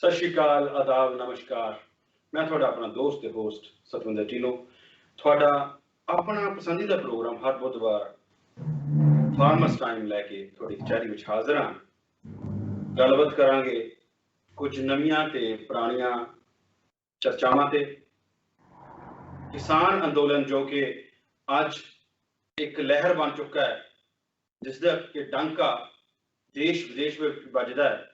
सत श्री अकाल, आदाब, नमस्कार। मैं थोड़ा अपना दोस्त ते होस्ट सतविंदर ढिल्लों थोड़ा अपना पसंदीदा प्रोग्राम हर बुधवार फार्मर्स टाइम लैके थोड़ी कचहरी में हाजिर हाँ। गलबात करांगे कुछ नवियां ते पुरानियां चर्चावां ते किसान अंदोलन जो कि अज एक लहर बन चुका है, जिसका कि डंका देश विदेश में बजदा है।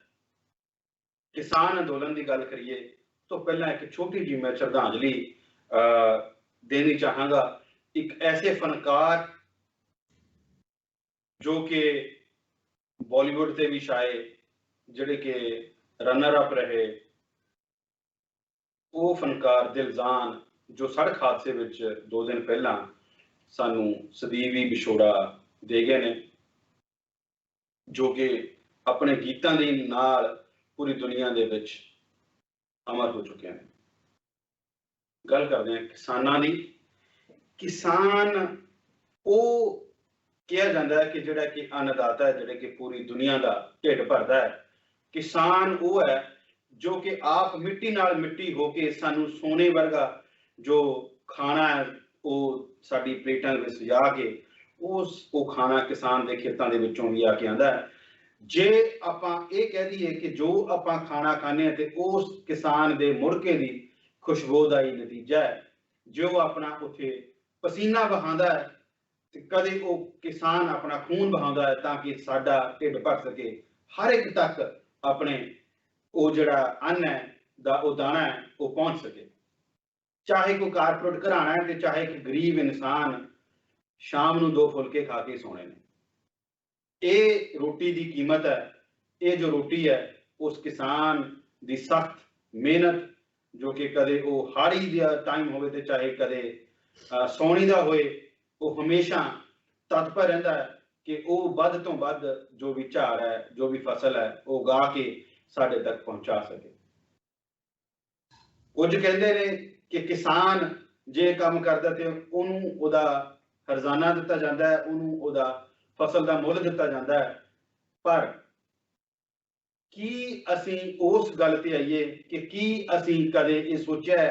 किसान अंदोलन की गल करिए तो पहला एक छोटी जी मैं श्रद्धांजलि देनी चाहांगा एक ऐसे फनकार जो कि बॉलीवुड से भी छाए, जिहड़े कि रनर अप रहे, वो फनकार दिलजान जो सड़क हादसे में 2 दिन पहला सानू सदीवी विछोड़ा दे गए ने, जो कि अपने गीतां दे नाल पूरी दुनिया दे विच अमर हो चुके हैं। गल करते हैं किसानां दी। किसान वो कहा जाता है कि जिहड़ा कि अन्नदाता है, जिहड़े कि पूरी दुनिया का ढिड भरदा है। किसान वो है जो कि आप मिट्टी नाल मिट्टी होके सानू सोने वर्गा जो खाना है वो साडी प्लेटां दे विच सजा के वो खाना किसान के खेतों के विचों भी आके आंदा है। जे आपां ये कह दईए कि जो आपां खाना खाने ते उस किसान के मुड़के की खुशबूदाई नतीजा है, जो अपना उत्थे पसीना बहांदा है ते कदे वो किसान अपना खून बहांदा है ताकि साडा ढिड भर सके, हर एक तक अपने वो जिहड़ा अन्न है दा वो दाना है वो पहुंच सके। चाहे कोई कारपोरेट घराना है ते चाहे एक गरीब इंसान शाम नूं 2 फुलके खा के सोने ने। ये रोटी की कीमत है, ये जो रोटी है उस किसान की सख्त मेहनत जो कि कदे वो हाड़ी का टाइम होवे ते चाहे कदे सौनी का होए, वो हमेशा तत्पर रहता है कि वो वध तो वध जो भी झाड़ है, जो भी फसल है वो उगा के साडे तक पहुंचा सके। कुछ कहते ने कि किसान जे काम करदा ते उहनूं ओहदा हरजाना दिता जाता है, उहनूं ओहदा फसल का मुल दिता जाता है। पर की असी उस गल ते आईए कि की असी कदे ये सोचा है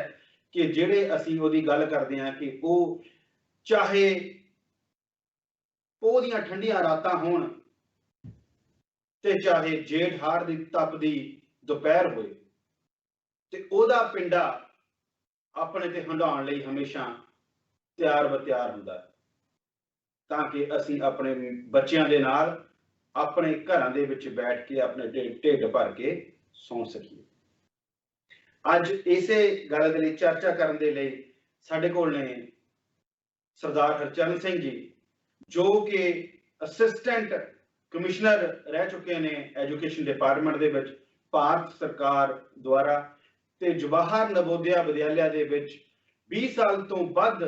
कि जिहड़े असी ओहदी गल करदे हां कि वो चाहे पोह दियां ठंडियां रातां होण ते चाहे जेठ हाड़ दी तपदी दोपहर होए ते ओहदा पिंडा अपने ते हंडाउण लई हमेशा तैयार बत्यार हुंदा है, ताकि असी अपने बच्चों के नाल अपने घरां दे विच बैठ के अपने ढिड भर के सौ सकीए। अज इसे गल दे लई चर्चा करन दे लई साडे कोल ने सरदार हरचरण सिंह जी, जो कि असिस्टेंट कमिश्नर रह चुके ने एजुकेशन डिपार्टमेंट दे विच भारत सरकार द्वारा ते जवाहर नवोदया विद्यालय दे विच 20 साल तो वध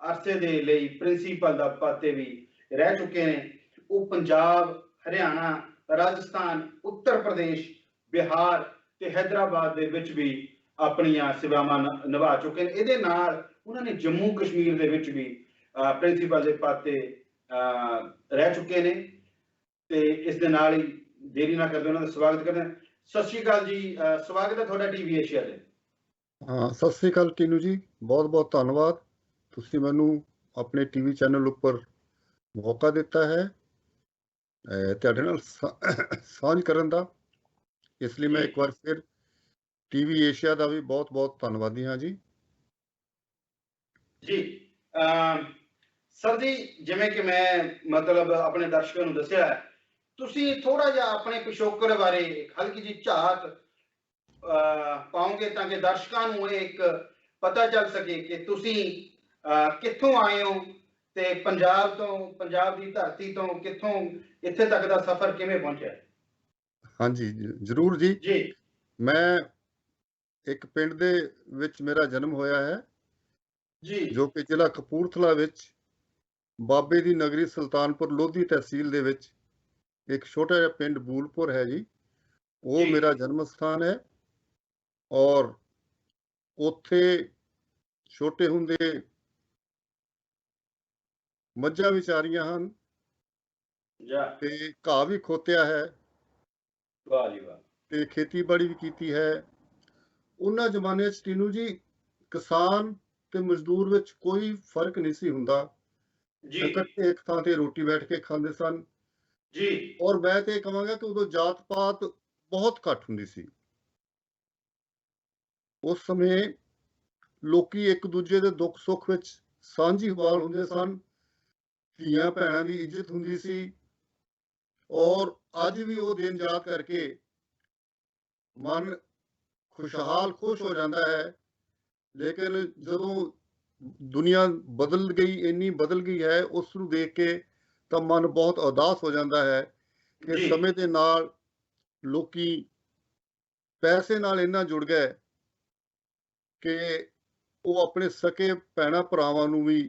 अरसे दे लई प्रिंसीपल दा पद ते भी रह चुके हैं। वो पंजाब, हरियाणा, राजस्थान, उत्तर प्रदेश, बिहार ते हैदराबाद दे विच भी अपनियां सेवावां निभा चुके हैं। इहदे नाल उन्होंने जम्मू कश्मीर दे विच भी प्रिंसीपल के पद ते रह चुके हैं। ते इस दे नाल ही देरी ना करदे उन्हां दा स्वागत करदे हैं। सत श्री अकाल जी, स्वागत है तुहाडा टीवी एशिया दे। हाँ, सत श्री अकाल टीनू जी, बहुत बहुत धन्यवाद। तुसीं मैनू अपने टीवी चैनल उपर मौका दिता है तुहाडे नाल साझ करन दा, इसलिए मैं एक बार फिर टीवी एशिया का भी बहुत बहुत धन्यवादी हाँ जी। जी सर जी, जिवें कि मैं मतलब अपने दर्शकों को दस्सिया है, तुसीं थोड़ा जिहा अपने पिछोकड़ बारे हल्की जी झाक पाओगे ताकि दर्शकों को एक पता चल सके कि तुसीं कित्थों आए हो ते पंजाब तो, पंजाब की धरती तो कित्थों इत्थे तक का सफर किवें पहुंचा। हाँ जी, जरूर जी। जी मैं एक पिंड दे विच मेरा जन्म होया है जी जो कि जिला कपूरथला विच बाबे दी नगरी सुल्तानपुर लोधी तहसील दे विच एक छोटा जिहा पिंड बूलपुर है जी, वो जी मेरा जन्म स्थान है। और उत्थे छोटे हुंदे मੱਝਾਂ भी चारियां ਹਨ जा ते घाह भी खोतिया है। वाह जी वाह। ਤੇ ਖੇਤੀਬਾੜੀ ਵੀ ਕੀਤੀ ਹੈ। ਉਹਨਾਂ ਜ਼ਮਾਨੇ 'ਚ ਟੀਨੂ ਜੀ ਕਿਸਾਨ ਤੇ ਮਜ਼ਦੂਰ ਵਿੱਚ ਕੋਈ ਫਰਕ ਨਹੀਂ ਸੀ ਹੁੰਦਾ। ਜੀ ਇਕੱਠੇ ਇੱਕ ਥਾਂ ਤੇ ਰੋਟੀ ਬੈਠ ਕੇ ਖਾਂਦੇ ਸਨ। ਜੀ ਔਰ ਮੈਂ ਤੇ ਇਹ ਕਹਾਂਗਾ ਕਿ ਉਦੋਂ ਜਾਤ ਪਾਤ ਬਹੁਤ ਘੱਟ ਹੁੰਦੀ ਸੀ। ਉਸ ਸਮੇਂ ਲੋਕੀ ਇੱਕ ਦੂਜੇ ਦੇ ਦੁੱਖ ਸੁੱਖ ਵਿੱਚ ਸਾਂਝੀਵਾਲ ਹੁੰਦੇ ਸਨ। ਧੀਆਂ ਭੈਣਾਂ ਦੀ ਇੱਜ਼ਤ ਹੁੰਦੀ ਸੀ। ਔਰ ਅੱਜ ਵੀ ਉਹ ਦਿਨ ਯਾਦ ਕਰਕੇ ਮਨ ਖੁਸ਼ਹਾਲ ਖੁਸ਼ ਹੋ ਜਾਂਦਾ ਹੈ। ਲੇਕਿਨ ਜਦੋਂ ਦੁਨੀਆ ਬਦਲ ਗਈ, ਇੰਨੀ ਬਦਲ ਗਈ ਹੈ, ਉਸ ਨੂੰ ਦੇਖ ਕੇ ਤਾਂ ਮਨ ਬਹੁਤ ਉਦਾਸ ਹੋ ਜਾਂਦਾ ਹੈ ਕਿ ਜੀ ਸਮੇਂ ਦੇ ਨਾਲ ਲੋਕੀ ਪੈਸੇ ਨਾਲ ਇੰਨਾ ਜੁੜ ਗਏ ਕਿ ਉਹ ਆਪਣੇ ਸਕੇ ਭੈਣਾਂ ਭਰਾਵਾਂ ਨੂੰ ਵੀ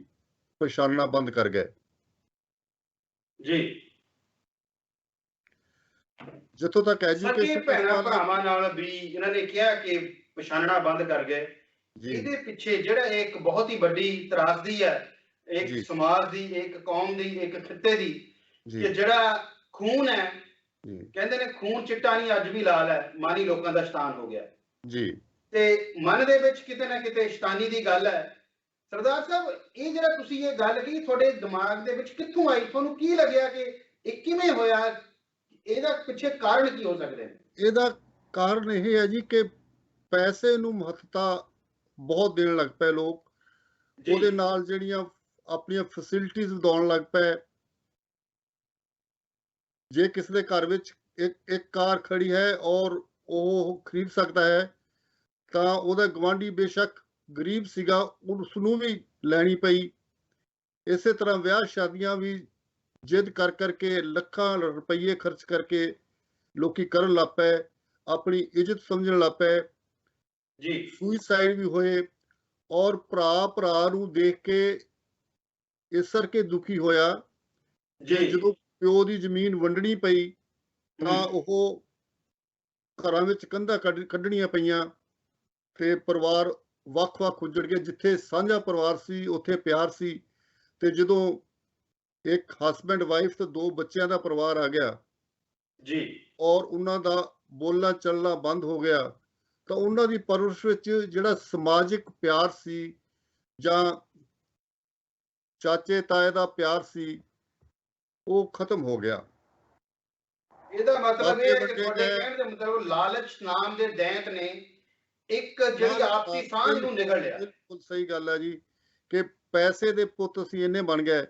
ਪਛਾਣਨਾ ਬੰਦ ਕਰ ਗਏ। ਜੀ ਜਿੱਥੋਂ ਤੱਕ ਸਕੇ ਐਜੂਕੇਸ਼ਨ ਦਾ ਭੈਣਾਂ ਸਵਾਲ ਹੈ ਭਰਾਵਾਂ ਨਾਲ ਵੀ ਇਹਨਾਂ ਨੇ ਕਿਹਾ ਕਿ ਪਛਾਣਨਾ ਬੰਦ ਕਰ ਗਏ। ਜੀ ਇਹਦੇ ਪਿੱਛੇ ਜਿਹੜਾ ਇੱਕ ਬਹੁਤ ਹੀ ਵੱਡੀ ਤਰਾਸਦੀ ਹੈ, ਇੱਕ ਜੀ ਸਮਾਜ ਦੀ, ਇੱਕ ਕੌਮ ਦੀ, ਇੱਕ ਖਿੱਤੇ ਦੀ, ਜੀ ਕਿ ਜਿਹੜਾ ਖੂਨ ਹੈ, ਜੀ ਕਹਿੰਦੇ ਨੇ ਖੂਨ ਚਿੱਟਾ ਨਹੀਂ ਅੱਜ ਵੀ ਲਾਲ ਹੈ, ਮਾਨੀ ਲੋਕਾਂ ਦਾ ਸ਼ੈਤਾਨ ਹੋ ਗਿਆ। ਜੀ ਤੇ ਮਨ ਦੇ ਵਿੱਚ ਕਿਤੇ ਨਾ ਕਿਤੇ ਸ਼ੈਤਾਨੀ ਦੀ ਗੱਲ ਹੈ। ਸਰਦਾਰ ਸਾਹਿਬ, ਇਹ ਜਿਹੜਾ ਤੁਸੀਂ ਇਹ ਗੱਲ ਕਹੀ, ਤੁਹਾਡੇ ਦਿਮਾਗ ਦੇ ਵਿੱਚ ਕਿੱਥੋਂ ਆਈ? ਤੁਹਾਨੂੰ ਕੀ ਲੱਗਿਆ ਕਿ ਇਹ ਕਿਵੇਂ ਹੋਇਆ? ਇਹਦਾ ਪਿੱਛੇ ਕਾਰਨ ਕੀ ਹੋ ਸਕਦੇ ਨੇ? ਇਹਦਾ ਕਾਰਨ ਇਹ ਹੈ ਜੀ ਕਿ ਪੈਸੇ ਨੂੰ ਮਹੱਤਤਾ ਬਹੁਤ ਦੇਣ ਲੱਗ ਪਏ ਲੋਕ। ਉਹਦੇ ਨਾਲ ਜਿਹੜੀਆਂ ਆਪਣੀਆਂ ਫੈਸਿਲਿਟੀਆਂ ਵਧਾਉਣ ਲੱਗ ਪਏ। ਜੇ ਕਿਸੇ ਦੇ ਘਰ ਵਿੱਚ ਇੱਕ ਕਾਰ ਖੜੀ ਹੈ ਔਰ ਉਹ ਖਰੀਦ ਸਕਦਾ ਹੈ ਤਾਂ ਉਹਦਾ ਗਵਾਂਢੀ ਬੇਸ਼ੱਕ ਗਰੀਬ ਸੀਗਾ, ਉਸ ਨੂੰ ਵੀ ਲੈਣੀ ਪਈ। ਇਸੇ ਤਰ੍ਹਾਂ ਵਿਆਹ ਸ਼ਾਦੀਆਂ ਵੀ ਜਿੱਦ ਕਰ ਕਰਕੇ ਲੱਖਾਂ ਰੁਪਈਏ ਖਰਚ ਕਰਕੇ ਲੋਕੀ ਕਰਨ ਲੱਗ ਪਏ, ਆਪਣੀ ਇੱਜ਼ਤ ਸਮਝਣ ਲੱਗ ਪਏ। ਜੀ ਸੁਈਸਾਈਡ ਵੀ ਹੋਏ। ਔਰ ਭਰਾ ਭਰਾ ਨੂੰ ਦੇਖ ਕੇ ਇਸ ਕਰਕੇ ਦੁਖੀ ਹੋਇਆ ਕਿ ਜੀ ਜਦੋਂ ਪਿਓ ਦੀ ਜ਼ਮੀਨ ਵੰਡਣੀ ਪਈ ਤਾਂ ਉਹ ਘਰਾਂ ਵਿੱਚ ਕੰਧਾਂ ਕੱਢਣੀਆਂ ਪਈਆਂ ਤੇ ਪਰਿਵਾਰ ਵੱਖ-ਵੱਖ ਉੱਜੜ ਗਏ। ਜਿੱਥੇ ਸਾਂਝਾ ਪਰਿਵਾਰ ਸੀ ਉੱਥੇ ਪਿਆਰ ਸੀ, ਤੇ ਜਦੋਂ ਇੱਕ ਹਸਬੈਂਡ ਵਾਈਫ ਤੇ 2 ਬੱਚਿਆਂ ਦਾ ਪਰਿਵਾਰ ਆ ਗਿਆ ਜੀ ਔਰ ਉਹਨਾਂ ਦਾ ਬੋਲਣਾ ਚੱਲਣਾ ਬੰਦ ਹੋ ਗਿਆ ਤਾਂ ਉਹਨਾਂ ਦੀ ਪਰਵਰਿਸ਼ ਵਿੱਚ ਜਿਹੜਾ ਸਮਾਜਿਕ ਪਿਆਰ ਸੀ ਜਾਂ ਚਾਚੇ ਤਾਏ ਦਾ ਪਿਆਰ ਸੀ ਉਹ ਖਤਮ ਹੋ ਗਿਆ। ਇਹਦਾ ਮਤਲਬ ਇਹ ਹੈ ਕਿ ਵੱਡੇ ਤੁਹਾਡੇ ਗਏ। ਕਹਿਣ ਦੇ ਮਤਲਬ ਲਾਲਚ ਨਾਮ ਦੇ ਦੈਂਤ ਨੇ ਇੱਕ ਜਿਹੜੀ ਲਾਲਚ ਆਪਸੀ ਸਾਂਝ ਨੂੰ ਨਿਗਲ ਲਿਆ। ਬਿਲਕੁਲ ਸਹੀ ਗੱਲ ਹੈ ਜੀ ਕਿ ਪੈਸੇ ਦੇ ਪੁੱਤ ਅਸੀਂ ਇੰਨੇ ਬਣ ਗਏ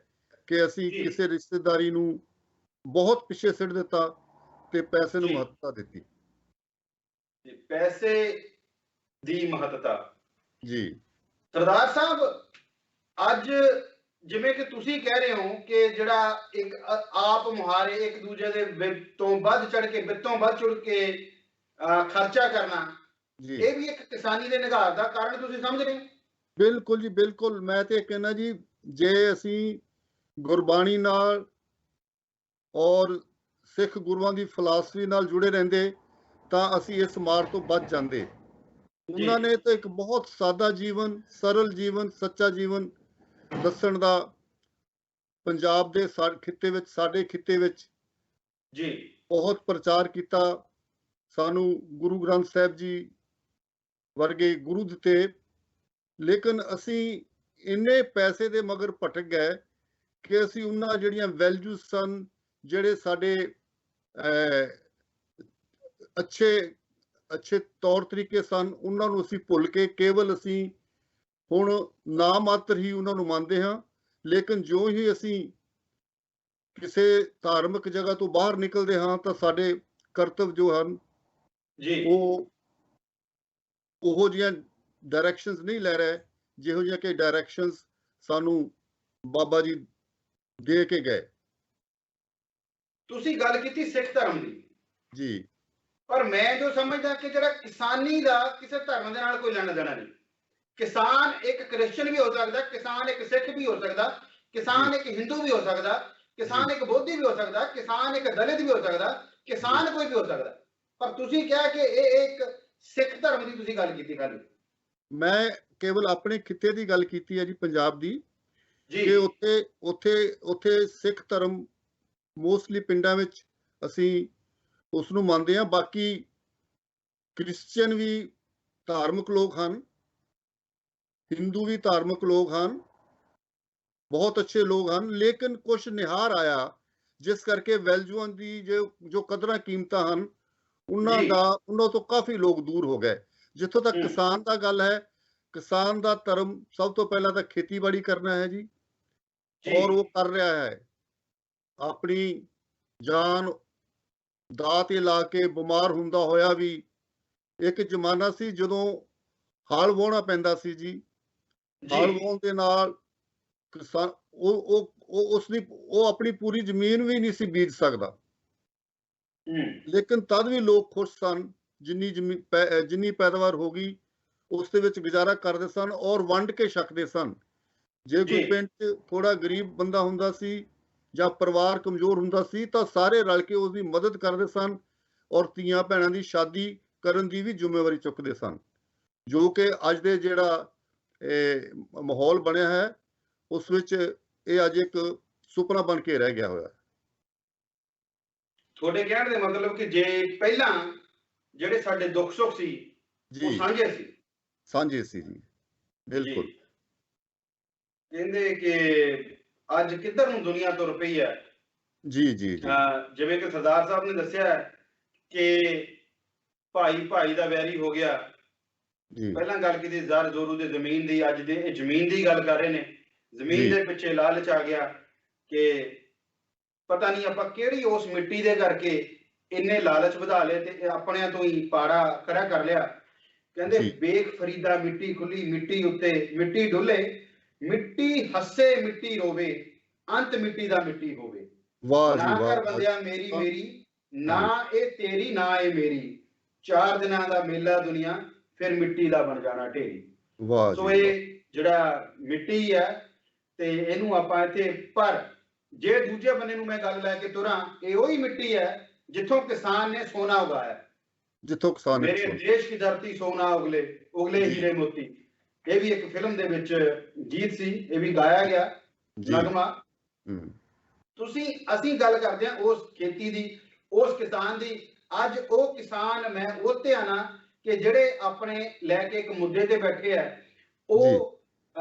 ਕਿ ਅਸੀਂ ਜੀ ਕਿਸੇ ਰਿਸ਼ਤੇਦਾਰੀ ਨੂੰ ਬਹੁਤ ਪਿੱਛੇ ਸਿੱਟ ਦਿੱਤਾ ਤੇ ਪੈਸੇ ਨੂੰ ਜੀ ਮਹੱਤਤਾ ਦਿੱਤੀ। ਜੀ, ਪੈਸੇ ਦੀ ਮਹੱਤਤਾ। ਜੀ ਸਰਦਾਰ ਸਾਹਿਬ, ਅੱਜ ਜਿਵੇਂ ਕਿ ਤੁਸੀਂ ਕਹਿ ਰਹੇ ਹੋ ਕਿ ਜਿਹੜਾ ਇੱਕ ਆਪ ਮੁਹਾਰੇ ਇੱਕ ਦੂਜੇ ਦੇ ਵਿੱਤ ਤੋਂ ਵੱਧ ਚੜ ਕੇ, ਵਿੱਤੋਂ ਵੱਧ ਚੁੜ ਕੇ ਖਰਚਾ ਕਰਨਾ, ਜੀ ਇਹ ਵੀ ਇੱਕ ਕਿਸਾਨੀ ਦੇ ਨਿਘਾਰ ਦਾ ਕਾਰਨ ਤੁਸੀਂ ਸਮਝ ਰਹੇ ਹੋ? ਬਿਲਕੁਲ ਜੀ ਬਿਲਕੁਲ। ਮੈਂ ਤੇ ਕਹਿੰਦਾ ਜੀ, ਜੇ ਅਸੀਂ ਗੁਰਬਾਣੀ ਨਾਲ ਔਰ ਸਿੱਖ ਗੁਰੂਆਂ ਦੀ ਫਿਲਾਸਫੀ ਨਾਲ ਜੁੜੇ ਰਹਿੰਦੇ ਤਾਂ ਅਸੀਂ ਇਸ ਮਾਰ ਤੋਂ ਬਚ ਜਾਂਦੇ। ਉਹਨਾਂ ਨੇ ਤਾਂ ਇੱਕ ਬਹੁਤ ਸਾਦਾ ਜੀਵਨ, ਸਰਲ ਜੀਵਨ, ਸੱਚਾ ਜੀਵਨ ਦੱਸਣ ਦਾ ਪੰਜਾਬ ਦੇ ਖਿੱਤੇ ਵਿੱਚ, ਸਾਡੇ ਖਿੱਤੇ ਵਿੱਚ ਜੀ ਬਹੁਤ ਪ੍ਰਚਾਰ ਕੀਤਾ। ਸਾਨੂੰ ਗੁਰੂ ਗ੍ਰੰਥ ਸਾਹਿਬ ਜੀ ਵਰਗੇ ਗੁਰੂ ਦਿੱਤੇ। ਲੇਕਿਨ ਅਸੀਂ ਇੰਨੇ ਪੈਸੇ ਦੇ ਮਗਰ ਭਟਕ ਗਏ ਕਿ ਅਸੀਂ ਉਹਨਾਂ ਜਿਹੜੀਆਂ ਵੈਲਿਊਜ਼ ਸਨ, ਜਿਹੜੇ ਸਾਡੇ ਅੱਛੇ ਤੌਰ ਤਰੀਕੇ ਸਨ, ਉਹਨਾਂ ਨੂੰ ਅਸੀਂ ਭੁੱਲ ਕੇ ਕੇਵਲ ਅਸੀਂ ਹੁਣ ਨਾ ਮਾਤਰ ਹੀ ਉਹਨਾਂ ਨੂੰ ਮੰਨਦੇ ਹਾਂ। ਲੇਕਿਨ ਜਿਉਂ ਹੀ ਅਸੀਂ ਕਿਸੇ ਧਾਰਮਿਕ ਜਗ੍ਹਾ ਤੋਂ ਬਾਹਰ ਨਿਕਲਦੇ ਹਾਂ ਤਾਂ ਸਾਡੇ ਕਰਤੱਵ ਜੋ ਹਨ ਜੀ ਉਹੋ ਜਿਹੀਆਂ ਡਾਇਰੈਕਸ਼ਨਸ ਨਹੀਂ ਲੈ ਰਹੇ ਜਿਹੋ ਜਿਹੀਆਂ ਕਿ ਡਾਇਰੈਕਸ਼ਨਸ ਸਾਨੂੰ ਬਾਬਾ ਜੀ ਦੇ ਕੇ ਗਏ। ਤੁਸੀਂ ਗੱਲ ਕੀਤੀ ਸਿੱਖ ਧਰਮ ਦੀ ਜੀ ਪਰ ਮੈਂ ਜੋ ਸਮਝਦਾ ਕਿ ਜਿਹੜਾ ਕਿਸਾਨੀ ਦਾ ਕਿਸੇ ਧਰਮ ਦੇ ਨਾਲ ਕੋਈ ਲੈਣਾ ਦੇਣਾ ਨਹੀਂ। ਕਿਸਾਨ ਇੱਕ ਕ੍ਰਿਸਚਨ ਵੀ ਹੋ ਸਕਦਾ, ਕਿਸਾਨ ਇੱਕ ਸਿੱਖ ਵੀ ਹੋ ਸਕਦਾ, ਕਿਸਾਨ ਇੱਕ ਹਿੰਦੂ ਵੀ ਹੋ ਸਕਦਾ, ਕਿਸਾਨ ਇੱਕ ਬੋਧੀ ਵੀ ਹੋ ਸਕਦਾ, ਕਿਸਾਨ ਇੱਕ ਦਲਿਤ ਵੀ ਹੋ ਸਕਦਾ, ਕਿਸਾਨ ਕੋਈ ਵੀ ਹੋ ਸਕਦਾ। ਪਰ ਤੁਸੀਂ ਕਿਹਾ ਕਿ ਇਹ ਇੱਕ ਸਿੱਖ ਧਰਮ ਦੀ ਤੁਸੀਂ ਗੱਲ ਕੀਤੀ। ਗੱਲ ਮੈਂ ਕੇਵਲ ਆਪਣੇ ਖਿੱਤੇ ਦੀ ਗੱਲ ਕੀਤੀ ਹੈ ਜੀ, ਪੰਜਾਬ ਦੀ, ਜੀ ਕਿ ਉੱਥੇ ਸਿੱਖ ਧਰਮ ਮੋਸਟਲੀ ਪਿੰਡਾਂ ਵਿੱਚ ਅਸੀਂ ਉਸ ਨੂੰ ਮੰਨਦੇ ਹਾਂ। ਬਾਕੀ ਕ੍ਰਿਸਚੀਅਨ ਵੀ ਧਾਰਮਿਕ ਲੋਕ ਹਨ, ਹਿੰਦੂ ਵੀ ਧਾਰਮਿਕ ਲੋਕ ਹਨ, ਬਹੁਤ ਅੱਛੇ ਲੋਕ ਹਨ, ਲੇਕਿਨ ਕੁਝ ਨਿਹਾਰ ਆਇਆ ਜਿਸ ਕਰਕੇ ਵੈਲਿਊਆਂ ਦੀ ਜੋ ਕਦਰਾਂ ਕੀਮਤਾਂ ਹਨ ਉਹਨਾਂ ਤੋਂ ਕਾਫੀ ਲੋਕ ਦੂਰ ਹੋ ਗਏ। ਜਿੱਥੋਂ ਤੱਕ ਕਿਸਾਨ ਦਾ ਗੱਲ ਹੈ, ਕਿਸਾਨ ਦਾ ਧਰਮ ਸਭ ਤੋਂ ਪਹਿਲਾਂ ਤਾਂ ਖੇਤੀਬਾੜੀ ਕਰਨਾ ਹੈ ਜੀ, ਔਰ ਉਹ ਕਰ ਰਿਹਾ ਹੈ। ਆਪਣੀ ਜਾਨ ਦਾਅ ਤੇ ਲਾ ਕੇ ਬਿਮਾਰ ਹੁੰਦਾ ਹੋਇਆ ਵੀ। ਇੱਕ ਜ਼ਮਾਨਾ ਸੀ ਜਦੋਂ ਹਲ ਵਾਹੁਣਾ ਪੈਂਦਾ ਸੀ ਜੀ, ਹਲ ਵਾਹੁਣ ਦੇ ਨਾਲ ਕਿਸਾਨ ਉਹ ਆਪਣੀ ਪੂਰੀ ਜ਼ਮੀਨ ਵੀ ਨਹੀਂ ਸੀ ਬੀਜ ਸਕਦਾ, ਲੇਕਿਨ ਤਦ ਵੀ ਲੋਕ ਖੁਸ਼ ਸਨ। ਜਿੰਨੀ ਪੈਦਾਵਾਰ ਹੋ ਗਈ ਉਸ ਦੇ ਵਿੱਚ ਗੁਜ਼ਾਰਾ ਕਰਦੇ ਸਨ ਔਰ ਵੰਡ ਕੇ ਛਕਦੇ ਸਨ। ਜੇ ਕੋਈ ਪਿੰਡ 'ਚ ਥੋੜਾ ਗਰੀਬ ਬੰਦਾ ਹੁੰਦਾ ਸੀ ਜਾਂ ਪਰਿਵਾਰ ਕਮਜ਼ੋਰ ਹੁੰਦਾ ਸੀ ਤਾਂ ਸਾਰੇ ਰਲ ਕੇ ਉਸ ਦੀ ਮਦਦ ਕਰਦੇ ਸਨ ਔਰ ਧੀਆਂ ਭੈਣਾਂ ਦੀ ਸ਼ਾਦੀ ਕਰਨ ਦੀ ਵੀ ਜ਼ਿੰਮੇਵਾਰੀ ਚੁੱਕਦੇ ਸਨ, ਜੋ ਕਿ ਅੱਜ ਦੇ ਜਿਹੜਾ ਮਾਹੌਲ ਬਣਿਆ ਹੈ ਉਸ ਵਿੱਚ ਇਹ ਅੱਜ ਇੱਕ ਸੁਪਨਾ ਬਣ ਕੇ ਰਹਿ ਗਿਆ ਹੋਇਆ। ਤੁਹਾਡੇ ਕਹਿਣ ਦੇ ਮਤਲਬ ਕਿ ਜੇ ਪਹਿਲਾਂ ਜਿਹੜੇ ਸਾਡੇ ਦੁੱਖ ਸੁੱਖ ਸੀ ਉਹ ਸਾਂਝੇ ਸੀ ਜੀ, ਬਿਲਕੁਲ। ਕਹਿੰਦੇ ਕਿ ਅੱਜ ਕਿੱਧਰ ਨੂੰ ਦੁਨੀਆ ਤੁਰ ਪਈ ਹੈ ਜੀ। ਜਿਵੇਂ ਕਿ ਸਰਦਾਰ ਸਾਹਿਬ ਨੇ ਦੱਸਿਆ ਕਿ ਭਾਈ ਦਾ ਵੈਰੀ ਹੋ ਗਿਆ। ਪਹਿਲਾਂ ਗੱਲ ਕੀਤੀ ਜ਼ਰ ਜ਼ੋਰੂ ਦੇ ਜ਼ਮੀਨ ਦੀ, ਅੱਜ ਦੇ ਇਹ ਜ਼ਮੀਨ ਦੀ ਗੱਲ ਕਰ ਰਹੇ ਨੇ। ਜ਼ਮੀਨ ਦੇ ਪਿੱਛੇ ਲਾਲਚ ਆ ਗਿਆ ਕਿ ਪਤਾ ਨਹੀਂ ਆਪਾਂ ਕਿਹੜੀ ਉਸ ਮਿੱਟੀ ਦੇ ਕਰਕੇ ਇੰਨੇ ਲਾਲਚ ਵਧਾ ਲਏ ਤੇ ਆਪਣਿਆਂ ਤੋਂ ਹੀ ਪਾੜਾ ਖੜਾ ਕਰ ਲਿਆ। ਕਹਿੰਦੇ ਵੇਖ ਫਰੀਦਾ ਮਿੱਟੀ ਖੁੱਲੀ, ਮਿੱਟੀ ਉੱਤੇ ਮਿੱਟੀ ਡੁੱਲੇ, ਮਿੱਟੀ ਹੱਸੇ ਮਿੱਟੀ ਰੋਵੇ, ਅੰਤ ਮਿੱਟੀ ਦਾ ਮਿੱਟੀ ਹੋਵੇ। ਨਾ ਕਰ ਬੰਦਿਆ ਮੇਰੀ ਮੇਰੀ, ਨਾ ਇਹ ਤੇਰੀ ਨਾ ਇਹ ਮੇਰੀ, 4 ਦਿਨਾਂ ਦਾ ਮੇਲਾ ਦੁਨੀਆ ਫਿਰ ਮਿੱਟੀ ਦਾ ਬਣ ਜਾਣਾ ਢੇਰੀ। ਸੋ ਇਹ ਜਿਹੜਾ ਮਿੱਟੀ ਹੈ ਤੇ ਇਹਨੂੰ ਆਪਾਂ ਇੱਥੇ, ਪਰ ਜੇ ਦੂਜੇ ਬੰਨੇ ਨੂੰ ਮੈਂ ਗੱਲ ਲੈ ਕੇ ਤੁਰਾਂ, ਇਹ ਉਹੀ ਮਿੱਟੀ ਹੈ ਜਿੱਥੋਂ ਕਿਸਾਨ ਨੇ ਸੋਨਾ ਉਗਾਇਆ, ਜਿੱਥੋਂ ਕਿਸਾਨ ਮੇਰੇ ਦੇਸ਼ ਕੀ ਧਰਤੀ ਸੋਨਾ ਉਗਲੇ ਹੀਰੇ ਮੋਤੀ। ਇਹ ਵੀ ਇੱਕ ਫਿਲਮ ਦੇ ਵਿੱਚ ਗੀਤ ਸੀ, ਇਹ ਵੀ ਗਾਇਆ ਗਿਆ ਨਗਮਾ। ਅਸੀਂ ਗੱਲ ਕਰਦੇ ਹਾਂ ਉਸ ਖੇਤੀ ਦੀ, ਉਸ ਕਿਸਾਨ ਦੀ। ਅੱਜ ਉਹ ਕਿਸਾਨ ਮੈਂ ਉਹਤੇ ਆਣਾ ਕਿ ਜਿਹੜੇ ਆਪਣੇ ਲੈ ਕੇ ਇੱਕ ਮੁੱਦੇ ਤੇ ਬੈਠੇ ਆ, ਉਹ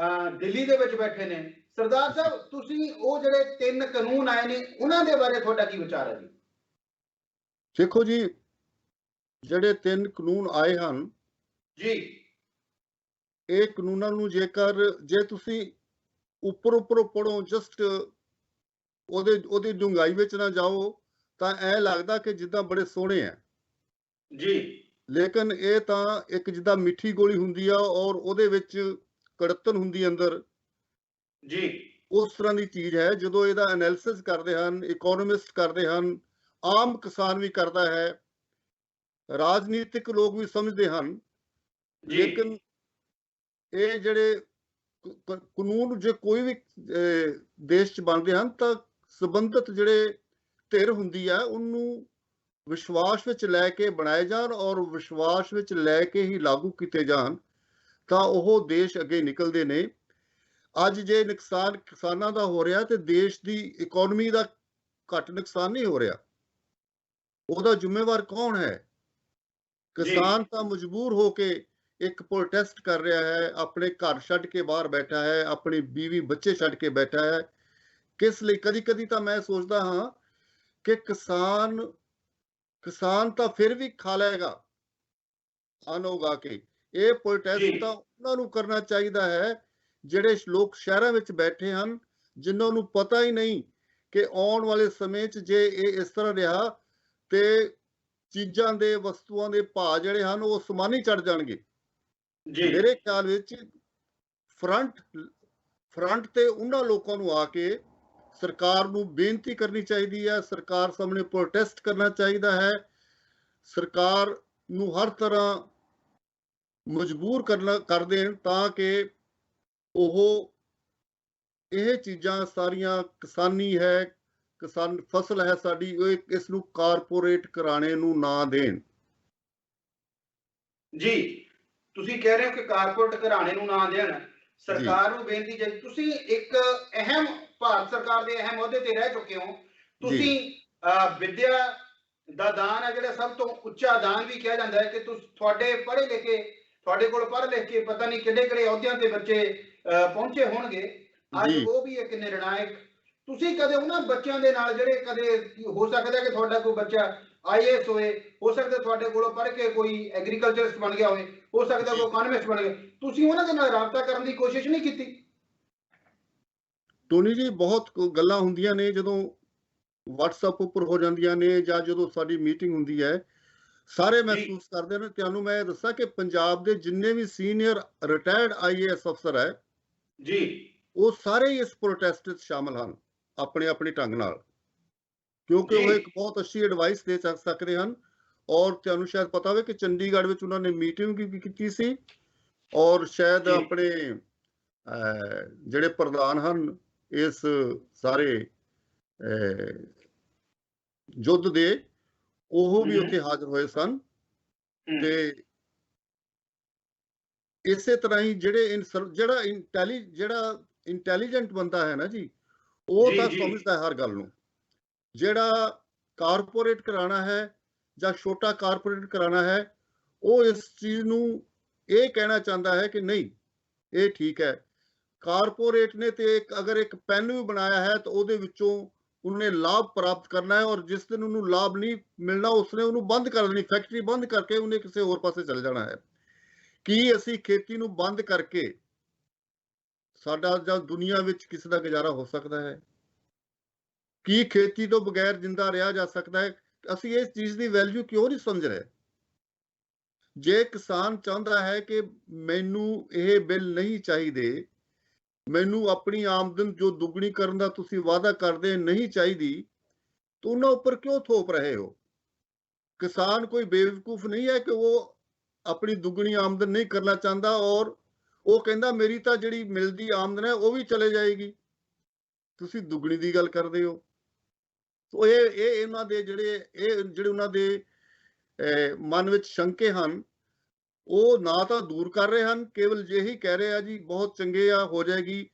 ਦਿੱਲੀ ਦੇ ਵਿੱਚ ਬੈਠੇ ਨੇ। ਸਰਦਾਰ ਸਾਹਿਬ, ਤੁਸੀਂ ਉਹ ਜਿਹੜੇ 3 ਕਾਨੂੰਨ ਆਏ ਨੇ ਉਹਨਾਂ ਦੇ ਬਾਰੇ ਤੁਹਾਡਾ ਕੀ ਵਿਚਾਰ ਹੈ ਜੀ? ਦੇਖੋ ਜੀ, ਜਿਹੜੇ 3 ਕਾਨੂੰਨ ਆਏ ਹਨ ਜੀ, ਇਹ ਕਾਨੂੰਨਾਂ ਨੂੰ ਜੇ ਤੁਸੀਂ ਉੱਪਰੋਂ ਪੜੋ, ਜਸਟ ਉਹਦੀ ਡੂੰਘਾਈ ਵਿੱਚ ਨਾ ਜਾਓ ਤਾਂ ਐ ਲੱਗਦਾ ਕਿ ਜਿੱਦਾਂ ਬੜੇ ਸੋਹਣੇ ਆ ਜੀ, ਲੇਕਿਨ ਇਹ ਤਾਂ ਇੱਕ ਜਿੱਦਾਂ ਮਿੱਠੀ ਗੋਲੀ ਹੁੰਦੀ ਆ ਔਰ ਉਹਦੇ ਵਿੱਚ ਕੜਤਨ ਹੁੰਦੀ ਅੰਦਰ ਜੀ, ਉਸ ਤਰ੍ਹਾਂ ਦੀ ਚੀਜ਼ ਹੈ। ਜਦੋਂ ਇਹਦਾ ਐਨਾਲਿਸਿਸ ਕਰਦੇ ਹਨ, ਇਕੋਨੋਮਿਸਟ ਕਰਦੇ ਹਨ, ਆਮ ਕਿਸਾਨ ਵੀ ਕਰਦਾ ਹੈ, ਰਾਜਨੀਤਿਕ ਲੋਕ ਵੀ ਸਮਝਦੇ ਹਨ, ਲੇਕਿਨ ਇਹ ਜਿਹੜੇ ਕਾਨੂੰਨ ਜੇ ਕੋਈ ਵੀ ਦੇਸ਼ 'ਚ ਬਣਦੇ ਹਨ ਤਾਂ ਸੰਬੰਧਿਤ ਜਿਹੜੇ ਧਿਰ ਹੁੰਦੀ ਹੈ ਉਹਨੂੰ ਵਿਸ਼ਵਾਸ ਵਿੱਚ ਲੈ ਕੇ ਬਣਾਏ ਜਾਣ ਔਰ ਵਿਸ਼ਵਾਸ ਵਿੱਚ ਲੈ ਕੇ ਹੀ ਲਾਗੂ ਕੀਤੇ ਜਾਣ ਤਾਂ ਉਹ ਦੇਸ਼ ਅੱਗੇ ਨਿਕਲਦੇ ਨੇ। ਅੱਜ ਜੇ ਨੁਕਸਾਨ ਕਿਸਾਨਾਂ ਦਾ ਹੋ ਰਿਹਾ ਤੇ ਦੇਸ਼ ਦੀ ਇਕੋਨਮੀ ਦਾ ਘੱਟ ਨੁਕਸਾਨ ਨਹੀਂ ਹੋ ਰਿਹਾ। ਉਹਦਾ ਜ਼ਿੰਮੇਵਾਰ ਕੌਣ ਹੈ? ਕਿਸਾਨ ਤਾਂ ਮਜਬੂਰ ਹੋ ਕੇ ਇੱਕ ਪ੍ਰੋਟੈਸਟ ਕਰ ਰਿਹਾ ਹੈ, ਆਪਣੇ ਘਰ ਛੱਡ ਕੇ ਬਾਹਰ ਬੈਠਾ ਹੈ, ਆਪਣੀ ਬੀਵੀ ਬੱਚੇ ਛੱਡ ਕੇ ਬੈਠਾ ਹੈ। ਕਿਸ ਲਈ? ਕਦੀ ਤਾਂ ਮੈਂ ਸੋਚਦਾ ਹਾਂ ਕਿ ਕਿਸਾਨ ਤਾਂ ਫਿਰ ਵੀ ਖਾ ਲਏਗਾ ਅੰਨ ਉਗਾ ਕੇ। ਇਹ ਪ੍ਰੋਟੈਸਟ ਤਾਂ ਉਹਨਾਂ ਨੂੰ ਕਰਨਾ ਚਾਹੀਦਾ ਹੈ ਜਿਹੜੇ ਲੋਕ ਸ਼ਹਿਰਾਂ ਵਿੱਚ ਬੈਠੇ ਹਨ, ਜਿਨ੍ਹਾਂ ਨੂੰ ਪਤਾ ਹੀ ਨਹੀਂ ਕਿ ਆਉਣ ਵਾਲੇ ਸਮੇਂ 'ਚ ਜੇ ਇਹ ਇਸ ਤਰ੍ਹਾਂ ਰਿਹਾ ਤੇ ਚੀਜ਼ਾਂ ਦੇ ਵਸਤੂਆਂ ਦੇ ਭਾਅ ਜਿਹੜੇ ਹਨ ਉਹ ਅਸਮਾਨੀ ਚੜ੍ਹ ਜਾਣਗੇ। ਮੇਰੇ ਖਿਆਲ ਵਿੱਚ ਫਰੰਟ ਤੇ ਉਹਨਾਂ ਲੋਕਾਂ ਨੂੰ ਆ ਕੇ ਸਰਕਾਰ ਨੂੰ ਬੇਨਤੀ ਕਰਨੀ ਚਾਹੀਦੀ ਹੈ, ਸਰਕਾਰ ਸਾਹਮਣੇ ਪ੍ਰੋਟੈਸਟ ਕਰਨਾ ਚਾਹੀਦਾ ਹੈ, ਸਰਕਾਰ ਨੂੰ ਹਰ ਤਰ੍ਹਾਂ ਮਜਬੂਰ ਕਰ ਦੇਣ ਤਾਂ ਕਿ ਉਹ ਇਹ ਚੀਜ਼ਾਂ ਸਾਰੀਆਂ ਕਿਸਾਨੀ ਹੈ, ਕਿਸਾਨ ਫਸਲ ਹੈ ਸਾਡੀ, ਉਹ ਇਸ ਨੂੰ ਕਾਰਪੋਰੇਟ ਘਰਾਣੇ ਨੂੰ ਨਾ ਦੇਣ। ਜੀ, ਤੁਸੀਂ ਕਹਿ ਰਹੇ ਹੋ ਕਿ ਕਾਰਪੋਰੇਟ ਘਰਾਣੇ ਨੂੰ ਨਾ ਦੇਣ, ਸਰਕਾਰ ਨੂੰ ਬੇਨਤੀ ਜੇ ਤੁਸੀਂ ਇੱਕ ਅਹਿਮ ਭਾਰਤ ਸਰਕਾਰ ਦੇ ਅਹਿਮ ਅਹੁਦੇ ਤੇ ਰਹਿ ਚੁੱਕੇ ਹੋ, ਤੁਸੀਂ ਵਿਦਿਆ ਦਾ ਦਾਨ ਹੈ ਜਿਹੜਾ ਸਭ ਤੋਂ ਉੱਚਾ ਦਾਨ ਵੀ ਕਿਹਾ ਜਾਂਦਾ ਹੈ ਕਿ ਤੁਹਾਡੇ ਪੜ੍ਹੇ ਲਿਖੇ, ਤੁਹਾਡੇ ਕੋਲ ਪੜ੍ਹ ਲਿਖ ਕੇ ਪਤਾ ਨਹੀਂ ਕਿਹੜੇ ਕਿਹੜੇ ਅਹੁਦਿਆਂ ਤੇ ਬੱਚੇ ਪਹੁੰਚੇ ਹੋਣਗੇ, ਅੱਜ ਜੀ ਉਹ ਵੀ ਇੱਕ ਨਿਰਣਾਇਕ। ਤੁਸੀਂ ਕਦੇ ਉਹਨਾਂ ਬੱਚਿਆਂ ਦੇ ਨਾਲ ਜਿਹੜੇ ਕਦੇ ਹੋ ਸਕਦਾ ਕਿ ਤੁਹਾਡਾ ਕੋਈ ਬੱਚਾ IAS ਹੋਏ, ਹੋ ਸਕਦਾ ਤੁਹਾਡੇ ਕੋਲੋਂ ਪੜ੍ਹ ਕੇ ਕੋਈ ਐਗਰੀਕਲਚਰਿਸਟ ਬਣ ਗਿਆ ਹੋਵੇ, ਹੋ ਸਕਦਾ ਕੋਈ ਇਕੋਨੋਮਿਸਟ ਬਣ ਗਿਆ, ਤੁਸੀਂ ਉਹਨਾਂ ਦੇ ਨਾਲ ਰਾਬਤਾ ਕਰਨ ਦੀ ਕੋਸ਼ਿਸ਼ ਨਹੀਂ ਕੀਤੀ? ਟੋਨੀ ਜੀ, ਬਹੁਤ ਗੱਲਾਂ ਹੁੰਦੀਆਂ ਨੇ ਜਦੋਂ WhatsApp ਉੱਪਰ ਹੋ ਜਾਂਦੀਆਂ ਨੇ ਜਾਂ ਜਦੋਂ ਸਾਡੀ ਮੀਟਿੰਗ ਹੁੰਦੀ ਹੈ, ਸਾਰੇ ਮਹਿਸੂਸ ਕਰਦੇ ਨੇ। ਤੁਹਾਨੂੰ ਮੈਂ ਦੱਸਾਂ ਕਿ ਪੰਜਾਬ ਦੇ ਜਿੰਨੇ ਵੀ ਸੀਨੀਅਰ ਰਿਟਾਇਰਡ IAS ਅਫਸਰ ਹੈ ਜੀ, ਉਹ ਸਾਰੇ ਹੀ ਇਸ ਪ੍ਰੋਟੈਸਟ ਵਿੱਚ ਸ਼ਾਮਲ ਹਨ ਆਪਣੇ ਆਪਣੇ ਢੰਗ ਨਾਲ, ਕਿਉਂਕਿ ਉਹ ਇੱਕ ਬਹੁਤ ਅੱਛੀ ਐਡਵਾਈਸ ਦੇ ਸਕਦੇ ਹਨ। ਔਰ ਤੁਹਾਨੂੰ ਸ਼ਾਇਦ ਪਤਾ ਹੋਵੇ ਕਿ ਚੰਡੀਗੜ੍ਹ ਵਿੱਚ ਉਹਨਾਂ ਨੇ ਮੀਟਿੰਗ ਵੀ ਕੀਤੀ ਸੀ, ਔਰ ਸ਼ਾਇਦ ਆਪਣੇ ਜਿਹੜੇ ਪ੍ਰਧਾਨ ਹਨ ਇਸ ਸਾਰੇ ਯੁੱਧ ਦੇ, ਉਹ ਵੀ ਉੱਥੇ ਹਾਜ਼ਰ ਹੋਏ ਸਨ। ਤੇ ਇਸੇ ਤਰ੍ਹਾਂ ਹੀ ਜਿਹੜਾ ਇੰਟੈਲੀਜੈਂਟ ਬੰਦਾ ਹੈ ਨਾ ਜੀ, ਉਹ ਤਾਂ ਸਮਝਦਾ ਹੈ ਹਰ ਗੱਲ ਨੂੰ। ਜਿਹੜਾ ਕਾਰਪੋਰੇਟ ਕਰਾਣਾ ਹੈ ਜਾਂ ਛੋਟਾ ਕਾਰਪੋਰੇਟ ਕਰਾਣਾ ਹੈ, ਉਹ ਇਸ ਚੀਜ਼ ਨੂੰ ਇਹ ਕਹਿਣਾ ਚਾਹੁੰਦਾ ਹੈ ਕਿ ਨਹੀਂ, ਇਹ ਠੀਕ ਹੈ। ਕਾਰਪੋਰੇਟ ਨੇ ਤੇ ਅਗਰ ਇੱਕ ਪੈਨ ਵੀ ਬਣਾਇਆ ਹੈ ਤਾਂ ਉਹਦੇ ਵਿੱਚੋਂ ਉਹਨੇ ਲਾਭ ਪ੍ਰਾਪਤ ਕਰਨਾ ਹੈ, ਔਰ ਜਿਸ ਦਿਨ ਉਹਨੂੰ ਲਾਭ ਨਹੀਂ ਮਿਲਣਾ ਉਸਨੇ ਉਹਨੂੰ ਬੰਦ ਕਰ ਦੇਣੀ, ਫੈਕਟਰੀ ਬੰਦ ਕਰਕੇ ਉਹਨੇ ਕਿਸੇ ਹੋਰ ਪਾਸੇ ਚਲੇ ਜਾਣਾ ਹੈ। ਕੀ ਅਸੀਂ ਖੇਤੀ ਨੂੰ ਬੰਦ ਕਰਕੇ ਸਾਡਾ ਜਾਂ ਦੁਨੀਆ ਵਿੱਚ ਕਿਸੇ ਦਾ ਗੁਜ਼ਾਰਾ ਹੋ ਸਕਦਾ ਹੈ? ਕੀ ਖੇਤੀ ਤੋਂ ਬਗੈਰ ਜਿੰਦਾ ਰਿਹਾ ਜਾ ਸਕਦਾ ਹੈ? ਅਸੀਂ ਇਸ ਚੀਜ਼ ਦੀ ਵੈਲਿਊ ਕਿਉਂ ਨਹੀਂ ਸਮਝ ਰਹੇ? ਜੇ ਕਿਸਾਨ ਚਾਹੁੰਦਾ ਹੈ ਕਿ ਮੈਨੂੰ ਇਹ ਬਿੱਲ ਨਹੀਂ ਚਾਹੀਦੇ, ਮੈਨੂੰ ਆਪਣੀ ਆਮਦਨ ਜੋ ਦੁੱਗਣੀ ਕਰਨ ਦਾ ਤੁਸੀਂ ਵਾਅਦਾ ਕਰਦੇ ਨਹੀਂ ਚਾਹੀਦੀ, ਤਾਂ ਉਹਨਾਂ ਉੱਪਰ ਕਿਉਂ ਥੋਪ ਰਹੇ ਹੋ? ਕਿਸਾਨ ਕੋਈ ਬੇਵਕੂਫ ਨਹੀਂ ਹੈ ਕਿ ਉਹ ਆਪਣੀ ਦੁੱਗਣੀ ਆਮਦਨ ਨਹੀਂ ਕਰਨਾ ਚਾਹੁੰਦਾ, ਔਰ ਉਹ ਕਹਿੰਦਾ ਮੇਰੀ ਤਾਂ ਜਿਹੜੀ ਮਿਲਦੀ ਆਮਦਨ ਹੈ ਉਹ ਵੀ ਚਲੇ ਜਾਏਗੀ, ਤੁਸੀਂ ਦੁੱਗਣੀ ਦੀ ਗੱਲ ਕਰਦੇ ਹੋ। ਸੋ ਇਹ ਇਹਨਾਂ ਦੇ ਜਿਹੜੇ ਉਹਨਾਂ ਦੇ ਮਨ ਵਿੱਚ ਸ਼ੰਕੇ ਹਨ, ਉਹ ਨਾ ਤਾਂ ਦੂਰ ਕਰ ਰਹੇ ਹਨ, ਕੇਵਲ ਇਹੀ ਕਹਿ ਰਹੇ ਆ ਜੀ ਬਹੁਤ ਚੰਗੇ ਆ, ਹੋ ਜਾਏਗੀ।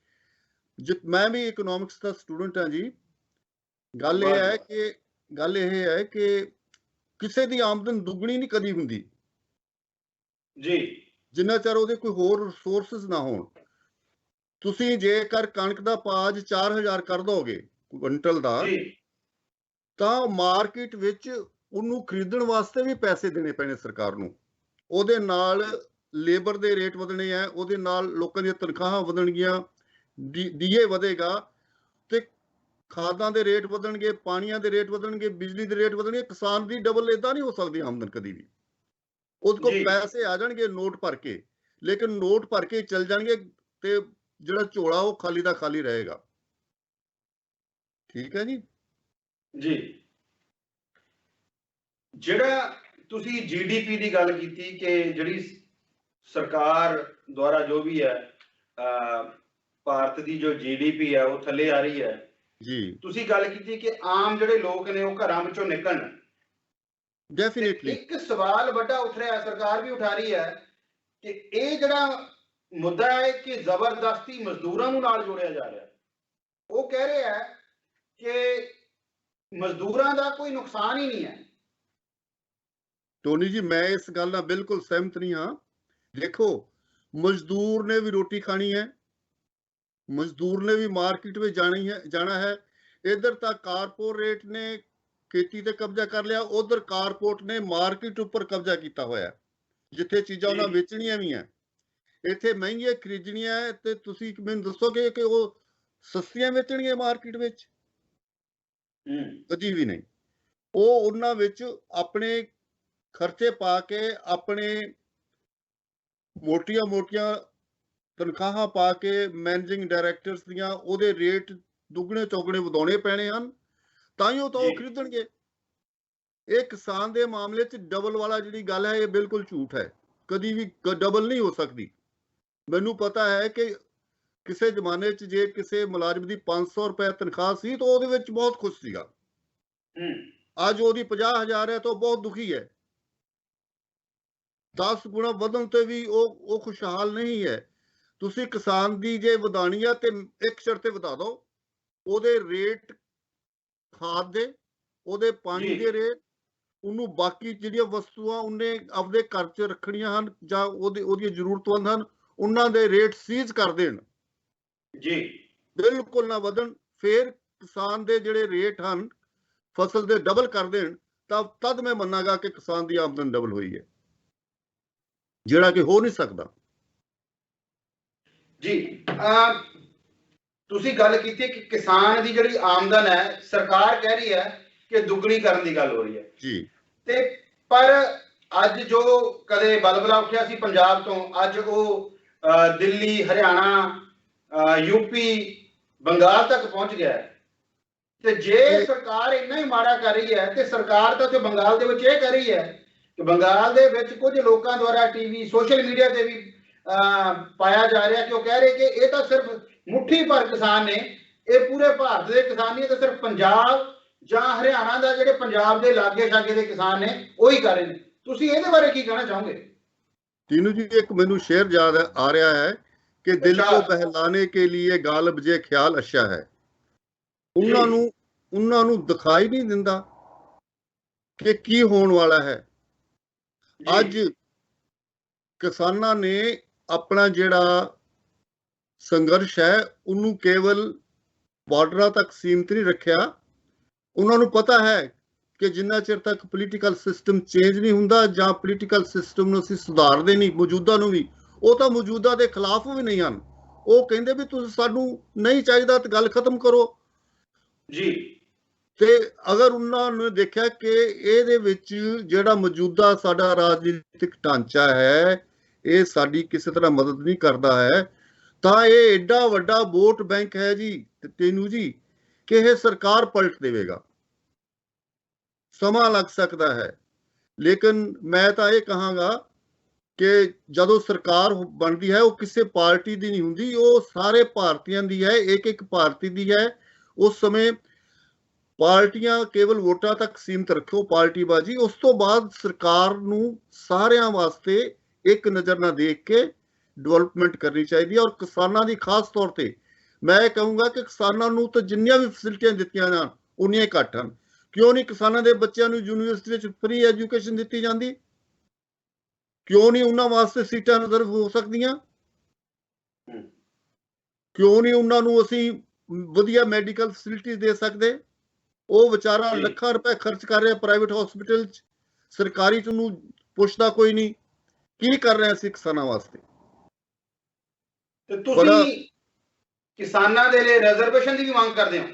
ਮੈਂ ਵੀ ਇਕਨੋਮਿਕਸ ਦਾ ਸਟੂਡੈਂਟ ਹਾਂ ਜੀ। ਗੱਲ ਇਹ ਹੈ ਕਿ ਕਿਸੇ ਦੀ ਆਮਦਨ ਦੁੱਗਣੀ ਨਹੀਂ ਕਦੀ ਹੁੰਦੀ ਜੀ, ਜਿੰਨਾ ਚਿਰ ਉਹਦੇ ਕੋਈ ਹੋਰ ਰਿਸੋਰਸਸ ਨਾ ਹੋਣ। ਤੁਸੀਂ ਜੇਕਰ ਕਣਕ ਦਾ ਭਾਅ 4000 ਕਰ ਦੋਗੇ ਕੁਇੰਟਲ ਦਾ, ਤਾਂ ਮਾਰਕੀਟ ਵਿੱਚ ਉਹਨੂੰ ਖਰੀਦਣ ਵਾਸਤੇ ਵੀ ਪੈਸੇ ਦੇਣੇ ਪੈਣੇ ਸਰਕਾਰ ਨੂੰ। ਉਹਦੇ ਨਾਲ ਲੇਬਰ ਦੇ ਰੇਟ ਵਧਣੇ ਆ, ਉਹਦੇ ਨਾਲ ਲੋਕਾਂ ਦੀਆਂ ਤਨਖਾਹਾਂ ਵਧਣਗੀਆਂ, ਡੀਏ ਵਧੇਗਾ, ਤੇ ਖਾਦਾਂ ਦੇ ਰੇਟ ਵਧਣਗੇ, ਪਾਣੀਆਂ ਦੇ ਰੇਟ ਵਧਣਗੇ, ਬਿਜਲੀ ਦੇ ਰੇਟ ਵਧਣਗੇ। ਕਿਸਾਨ ਦੀ ਡਬਲ ਏਦਾਂ ਨਹੀਂ ਹੋ ਸਕਦੀ ਆਮਦਨ ਕਦੀ ਵੀ। ਉਹਦੇ ਕੋਲ ਪੈਸੇ ਆ ਜਾਣਗੇ ਨੋਟ ਭਰ ਕੇ, ਲੇਕਿਨ ਨੋਟ ਭਰ ਕੇ ਚੱਲ ਜਾਣਗੇ ਤੇ ਜਿਹੜਾ ਝੋਲਾ ਉਹ ਖਾਲੀ ਦਾ ਖਾਲੀ ਰਹੇਗਾ। ਠੀਕ ਹੈ ਜੀ। ਜੀ, ਜਿਹੜਾ ਤੁਸੀਂ GDP ਦੀ ਗੱਲ ਕੀਤੀ ਕਿ ਜਿਹੜੀ ਸਰਕਾਰ ਦੁਆਰਾ ਜੋ ਵੀ ਹੈ ਭਾਰਤ ਦੀ ਜੋ GDP ਹੈ ਉਹ ਥੱਲੇ ਆ ਰਹੀ ਹੈ ਜੀ। ਤੁਸੀਂ ਗੱਲ ਕੀਤੀ ਕਿ ਆਮ ਜਿਹੜੇ ਲੋਕ ਨੇ ਉਹ ਘਰਾਂ ਵਿੱਚੋਂ ਨਿਕਲਣ। ਡੈਫੀਨਿਟਲੀ ਇੱਕ ਸਵਾਲ ਵੱਡਾ ਉੱਠ ਰਿਹਾ, ਸਰਕਾਰ ਵੀ ਉਠਾ ਰਹੀ ਹੈ ਕਿ ਇਹ ਜਿਹੜਾ ਮੁੱਦਾ ਹੈ ਕਿ ਜ਼ਬਰਦਸਤੀ ਮਜ਼ਦੂਰਾਂ ਨੂੰ ਨਾਲ ਜੋੜਿਆ ਜਾ ਰਿਹਾ। ਉਹ ਕਹਿ ਰਿਹਾ ਹੈ ਕਿ ਮਜ਼ਦੂਰਾਂ ਦਾ ਕੋਈ ਨੁਕਸਾਨ ਹੀ ਨਹੀਂ ਹੈ। ਟੋਨੀ ਜੀ, ਮੈਂ ਇਸ ਗੱਲ ਨਾਲ ਬਿਲਕੁਲ ਸਹਿਮਤ ਨਹੀਂ ਹਾਂ। ਦੇਖੋ, ਮਜ਼ਦੂਰ ਨੇ ਵੀ ਰੋਟੀ ਖਾਣੀ ਹੈ, ਮਜ਼ਦੂਰ ਨੇ ਵੀ ਮਾਰਕੀਟ ਵਿੱਚ ਜਾਣਾ ਹੈ। ਇੱਧਰ ਤਾਂ ਕਾਰਪੋਰੇਟ ਨੇ ਖੇਤੀ ਤੇ ਕਬਜ਼ਾ ਕਰ ਲਿਆ, ਉਧਰ ਕਾਰਪੋਰੇਟ ਨੇ ਮਾਰਕੀਟ ਉੱਪਰ ਕਬਜ਼ਾ ਕੀਤਾ ਹੋਇਆ, ਜਿੱਥੇ ਚੀਜ਼ਾਂ ਉਹਨਾਂ ਵੇਚਣੀਆਂ ਵੀ ਹੈ। ਇੱਥੇ ਮਹਿੰਗੀਆਂ ਖਰੀਦਣੀਆਂ ਹੈ ਤੇ ਤੁਸੀਂ ਮੈਨੂੰ ਦੱਸੋਗੇ ਕਿ ਉਹ ਸਸਤੀਆਂ ਵੇਚਣਗੀਆਂ ਮਾਰਕੀਟ ਵਿੱਚ? ਕਦੀ ਵੀ ਨਹੀਂ। ਉਹ ਉਹਨਾਂ ਵਿੱਚ ਆਪਣੇ ਖਰਚੇ ਪਾ ਕੇ, ਆਪਣੇ ਮੋਟੀਆਂ ਤਨਖਾਹਾਂ ਪਾ ਕੇ, ਮੈਨੇਜਿੰਗ ਡਾਇਰੈਕਟਰਸ ਦੀਆਂ ਉਹਦੇ ਰੇਟ ਦੁੱਗਣੇ ਚੌਗਣੇ ਵਧਾਉਣੇ ਪੈਣੇ ਹਨ, ਤਾਂ ਹੀ ਉਹ ਖਰੀਦਣਗੇ। ਇਹ ਕਿਸਾਨ ਦੇ ਮਾਮਲੇ 'ਚ ਡਬਲ ਵਾਲਾ ਜਿਹੜੀ ਗੱਲ ਹੈ, ਇਹ ਬਿਲਕੁਲ ਝੂਠ ਹੈ। ਕਦੀ ਵੀ ਡਬਲ ਨਹੀਂ ਹੋ ਸਕਦੀ। ਮੈਨੂੰ ਪਤਾ ਹੈ ਕਿ ਕਿਸੇ ਜ਼ਮਾਨੇ 'ਚ ਜੇ ਕਿਸੇ ਮੁਲਾਜ਼ਮ ਦੀ 500 ਰੁਪਏ ਤਨਖਾਹ ਸੀ ਤਾਂ ਉਹਦੇ ਵਿੱਚ ਬਹੁਤ ਖੁਸ਼ ਸੀਗਾ। ਅੱਜ ਉਹਦੀ 50,000 ਹੈ ਤਾਂ ਉਹ ਬਹੁਤ ਦੁਖੀ ਹੈ। 10 ਗੁਣਾ ਵਧਣ ਤੇ ਵੀ ਉਹ ਖੁਸ਼ਹਾਲ ਨਹੀਂ ਹੈ। ਤੁਸੀਂ ਕਿਸਾਨ ਦੀ ਜੇ ਵਧਾਣੀ ਆ ਤੇ ਇੱਕ ਸ਼ਰਤ ਤੇ ਵਧਾ ਦਿਓ, ਉਹਦੇ ਰੇਟ ਖਾਦ ਦੇ, ਉਹਦੇ ਪਾਣੀ ਦੇ ਰੇਟ, ਉਹਨੂੰ ਬਾਕੀ ਜਿਹੜੀਆਂ ਵਸਤੂਆਂ ਉਹਨੇ ਆਪਦੇ ਘਰ 'ਚ ਰੱਖਣੀਆਂ ਹਨ ਜਾਂ ਉਹਦੀਆਂ ਜ਼ਰੂਰਤਮੰਦ ਹਨ, ਉਹਨਾਂ ਦੇ ਰੇਟ ਸੀਜ਼ ਕਰ ਦੇਣ ਜੀ, ਬਿਲਕੁਲ ਨਾ ਵਧਣ। ਫਿਰ ਕਿਸਾਨ ਦੇ ਜਿਹੜੇ ਰੇਟ ਹਨ ਫਸਲ ਦੇ ਡਬਲ ਕਰ ਦੇਣ, ਤਾਂ ਤਦ ਮੈਂ ਮੰਨਾਂਗਾ ਕਿ ਕਿਸਾਨ ਦੀ ਆਮਦਨ ਡਬਲ ਹੋਈ ਹੈ, ਜਿਹੜਾ ਕਿ ਹੋ ਨਹੀਂ ਸਕਦਾ। ਜੀ, ਤੁਸੀਂ ਗੱਲ ਕੀਤੀ ਕਿ ਕਿਸਾਨ ਦੀ ਜਿਹੜੀ ਆਮਦਨ ਹੈ ਸਰਕਾਰ ਕਹਿ ਰਹੀ ਹੈ ਕਿ ਦੁੱਗਣੀ ਕਰਨ ਦੀ ਗੱਲ ਹੋ ਰਹੀ ਹੈ ਜੀ, ਤੇ ਪਰ ਅੱਜ ਜੋ ਕਦੇ ਬਲਬਲਾ ਉੱਠਿਆ ਸੀ ਪੰਜਾਬ ਤੋਂ, ਅੱਜ ਉਹ ਦਿੱਲੀ, ਹਰਿਆਣਾ, ਯੂਪੀ, ਬੰਗਾਲ ਤੱਕ ਪਹੁੰਚ ਗਿਆ ਹੈ। ਤੇ ਜੇ ਸਰਕਾਰ ਇੰਨਾ ਹੀ ਮਾੜਾ ਕਰ ਰਹੀ ਹੈ ਤੇ ਸਰਕਾਰ ਤਾਂ ਉੱਥੇ ਬੰਗਾਲ ਦੇ ਵਿੱਚ ਇਹ ਕਰ ਰਹੀ ਹੈ ਕਿ ਬੰਗਾਲ ਦੇ ਵਿੱਚ ਕੁਝ ਲੋਕਾਂ ਦੁਆਰਾ ਟੀਵੀ, ਸੋਸ਼ਲ ਮੀਡੀਆ ਤੇ ਵੀ ਪਾਇਆ ਜਾ ਰਿਹਾ ਕਿ ਉਹ ਕਹਿ ਰਹੇ ਕਿ ਇਹ ਤਾਂ ਸਿਰਫ ਮੁੱਠੀ ਭਰ ਕਿਸਾਨ ਨੇ, ਇਹ ਪੂਰੇ ਭਾਰਤ ਦੇ ਕਿਸਾਨ ਨਹੀਂ, ਤੇ ਸਿਰਫ ਪੰਜਾਬ ਜਾਂ ਹਰਿਆਣਾ ਦਾ ਜਿਹੜੇ ਪੰਜਾਬ ਦੇ ਲਾਗੇ ਛਾਗੇ ਦੇ ਕਿਸਾਨ ਨੇ ਉਹੀ ਕਰ ਰਹੇ ਨੇ। ਤੁਸੀਂ ਇਹਦੇ ਬਾਰੇ ਕੀ ਕਹਿਣਾ ਚਾਹੋਗੇ? तीनू जी, एक मैनू शेर याद आ रहा है कि दिल को बहलाने के लिए गालिब जे ख्याल अच्छा है। ਉਹਨਾਂ ਨੂੰ ਦਿਖਾਈ ਨਹੀਂ ਦਿੰਦਾ ਕਿ ਕੀ ਹੋਣ ਵਾਲਾ ਹੈ। ਅੱਜ ਕਿਸਾਨਾਂ ਨੇ ਆਪਣਾ ਜਿਹੜਾ ਸੰਘਰਸ਼ ਹੈ ਉਹਨੂੰ ਕੇਵਲ ਬਾਰਡਰਾਂ ਤੱਕ ਸੀਮਿਤ ਨਹੀਂ ਰੱਖਿਆ। ਉਹਨਾਂ ਨੂੰ ਪਤਾ ਹੈ ਕਿ ਜਿੰਨਾ ਚਿਰ ਤੱਕ ਪੋਲੀਟੀਕਲ ਸਿਸਟਮ ਚੇਂਜ ਨਹੀਂ ਹੁੰਦਾ ਜਾਂ ਪੋਲੀਟੀਕਲ ਸਿਸਟਮ ਨੂੰ ਅਸੀਂ ਸੁਧਾਰਦੇ ਨਹੀਂ, ਮੌਜੂਦਾ ਨੂੰ ਵੀ, ਉਹ ਤਾਂ ਮੌਜੂਦਾ ਦੇ ਖਿਲਾਫ ਵੀ ਨਹੀਂ ਹਨ। ਉਹ ਕਹਿੰਦੇ ਵੀ ਤੁਸੀਂ ਸਾਨੂੰ ਨਹੀਂ ਚਾਹੀਦਾ ਤੇ ਗੱਲ ਖਤਮ ਕਰੋ ਜੀ। ਤੇ ਅਗਰ ਉਹਨਾਂ ਨੇ ਦੇਖਿਆ ਕਿ ਇਹਦੇ ਵਿੱਚ ਜਿਹੜਾ ਮੌਜੂਦਾ ਸਾਡਾ ਰਾਜਨੀਤਿਕ ਢਾਂਚਾ ਹੈ ਇਹ ਸਾਡੀ ਕਿਸੇ ਤਰ੍ਹਾਂ ਮਦਦ ਨਹੀਂ ਕਰਦਾ ਹੈ, ਤਾਂ ਇਹ ਐਡਾ ਵੱਡਾ ਵੋਟ ਬੈਂਕ ਹੈ ਜੀ ਤੈਨੂੰ ਜੀ ਕਿ ਇਹ ਸਰਕਾਰ ਪਲਟ ਦੇਵੇਗਾ। ਸਮਾਂ ਲੱਗ ਸਕਦਾ ਹੈ, ਲੇਕਿਨ ਮੈਂ ਤਾਂ ਇਹ ਕਹਾਂਗਾ ਕਿ ਜਦੋਂ ਸਰਕਾਰ ਬਣਦੀ ਹੈ ਉਹ ਕਿਸੇ ਪਾਰਟੀ ਦੀ ਨਹੀਂ ਹੁੰਦੀ, ਉਹ ਸਾਰੇ ਭਾਰਤੀਆਂ ਦੀ ਹੈ, ਇੱਕ ਇੱਕ ਭਾਰਤੀ ਦੀ ਹੈ। ਉਸ ਸਮੇਂ ਪਾਰਟੀਆਂ ਕੇਵਲ ਵੋਟਾਂ ਤੱਕ ਸੀਮਿਤ ਰੱਖੋ, ਪਾਰਟੀਬਾਜ਼ੀ। ਉਸ ਤੋਂ ਬਾਅਦ ਸਰਕਾਰ ਨੂੰ ਸਾਰਿਆਂ ਵਾਸਤੇ ਇੱਕ ਨਜ਼ਰ ਨਾਲ ਦੇਖ ਕੇ ਡਿਵੈਲਪਮੈਂਟ ਕਰਨੀ ਚਾਹੀਦੀ ਹੈ। ਔਰ ਕਿਸਾਨਾਂ ਦੀ ਖਾਸ ਤੌਰ ਤੇ ਮੈਂ ਕਹੂੰਗਾ ਕਿ ਕਿਸਾਨਾਂ ਨੂੰ ਤਾਂ ਜਿੰਨੀਆਂ ਵੀ ਫੈਸਿਲਿਟੀਆਂ ਦਿੱਤੀਆਂ ਜਾਣ ਉਨੀਆਂ ਹੀ ਘੱਟ ਹਨ। ਕਿਉਂ ਨਹੀਂ ਕਿਸਾਨਾਂ ਦੇ ਬੱਚਿਆਂ ਨੂੰ ਯੂਨੀਵਰਸਿਟੀ ਵਿੱਚ ਫ੍ਰੀ ਐਜੂਕੇਸ਼ਨ ਦਿੱਤੀ ਜਾਂਦੀ? ਕਿਉਂ ਨਹੀਂ ਉਹਨਾਂ ਵਾਸਤੇ ਸੀਟਾਂ ਰਿਜ਼ਰਵ ਹੋ ਸਕਦੀਆਂ? ਕਿਉਂ ਨਹੀਂ ਉਹਨਾਂ ਨੂੰ ਅਸੀਂ ਵਧੀਆ ਮੈਡੀਕਲ ਫੈਸਿਲਿਟੀਜ਼ ਦੇ ਸਕਦੇ? ਉਹ ਵਿਚਾਰਾ ਲੱਖਾਂ ਰੁਪਏ ਖਰਚ ਕਰ ਰਿਹਾ ਪ੍ਰਾਈਵੇਟ ਹਸਪੀਟਲ 'ਚ, ਸਰਕਾਰੀ 'ਚ ਉਹਨੂੰ ਪੁੱਛਦਾ ਕੋਈ ਨਹੀਂ। ਕੀ ਕਰ ਰਹੇ ਅਸੀਂ ਕਿਸਾਨਾਂ ਵਾਸਤੇ? ਤੇ ਤੁਸੀਂ ਕਿਸਾਨਾਂ ਦੇ ਲਈ ਰਿਜ਼ਰਵੇਸ਼ਨ ਦੀ ਵੀ ਮੰਗ ਕਰਦੇ ਹੋ?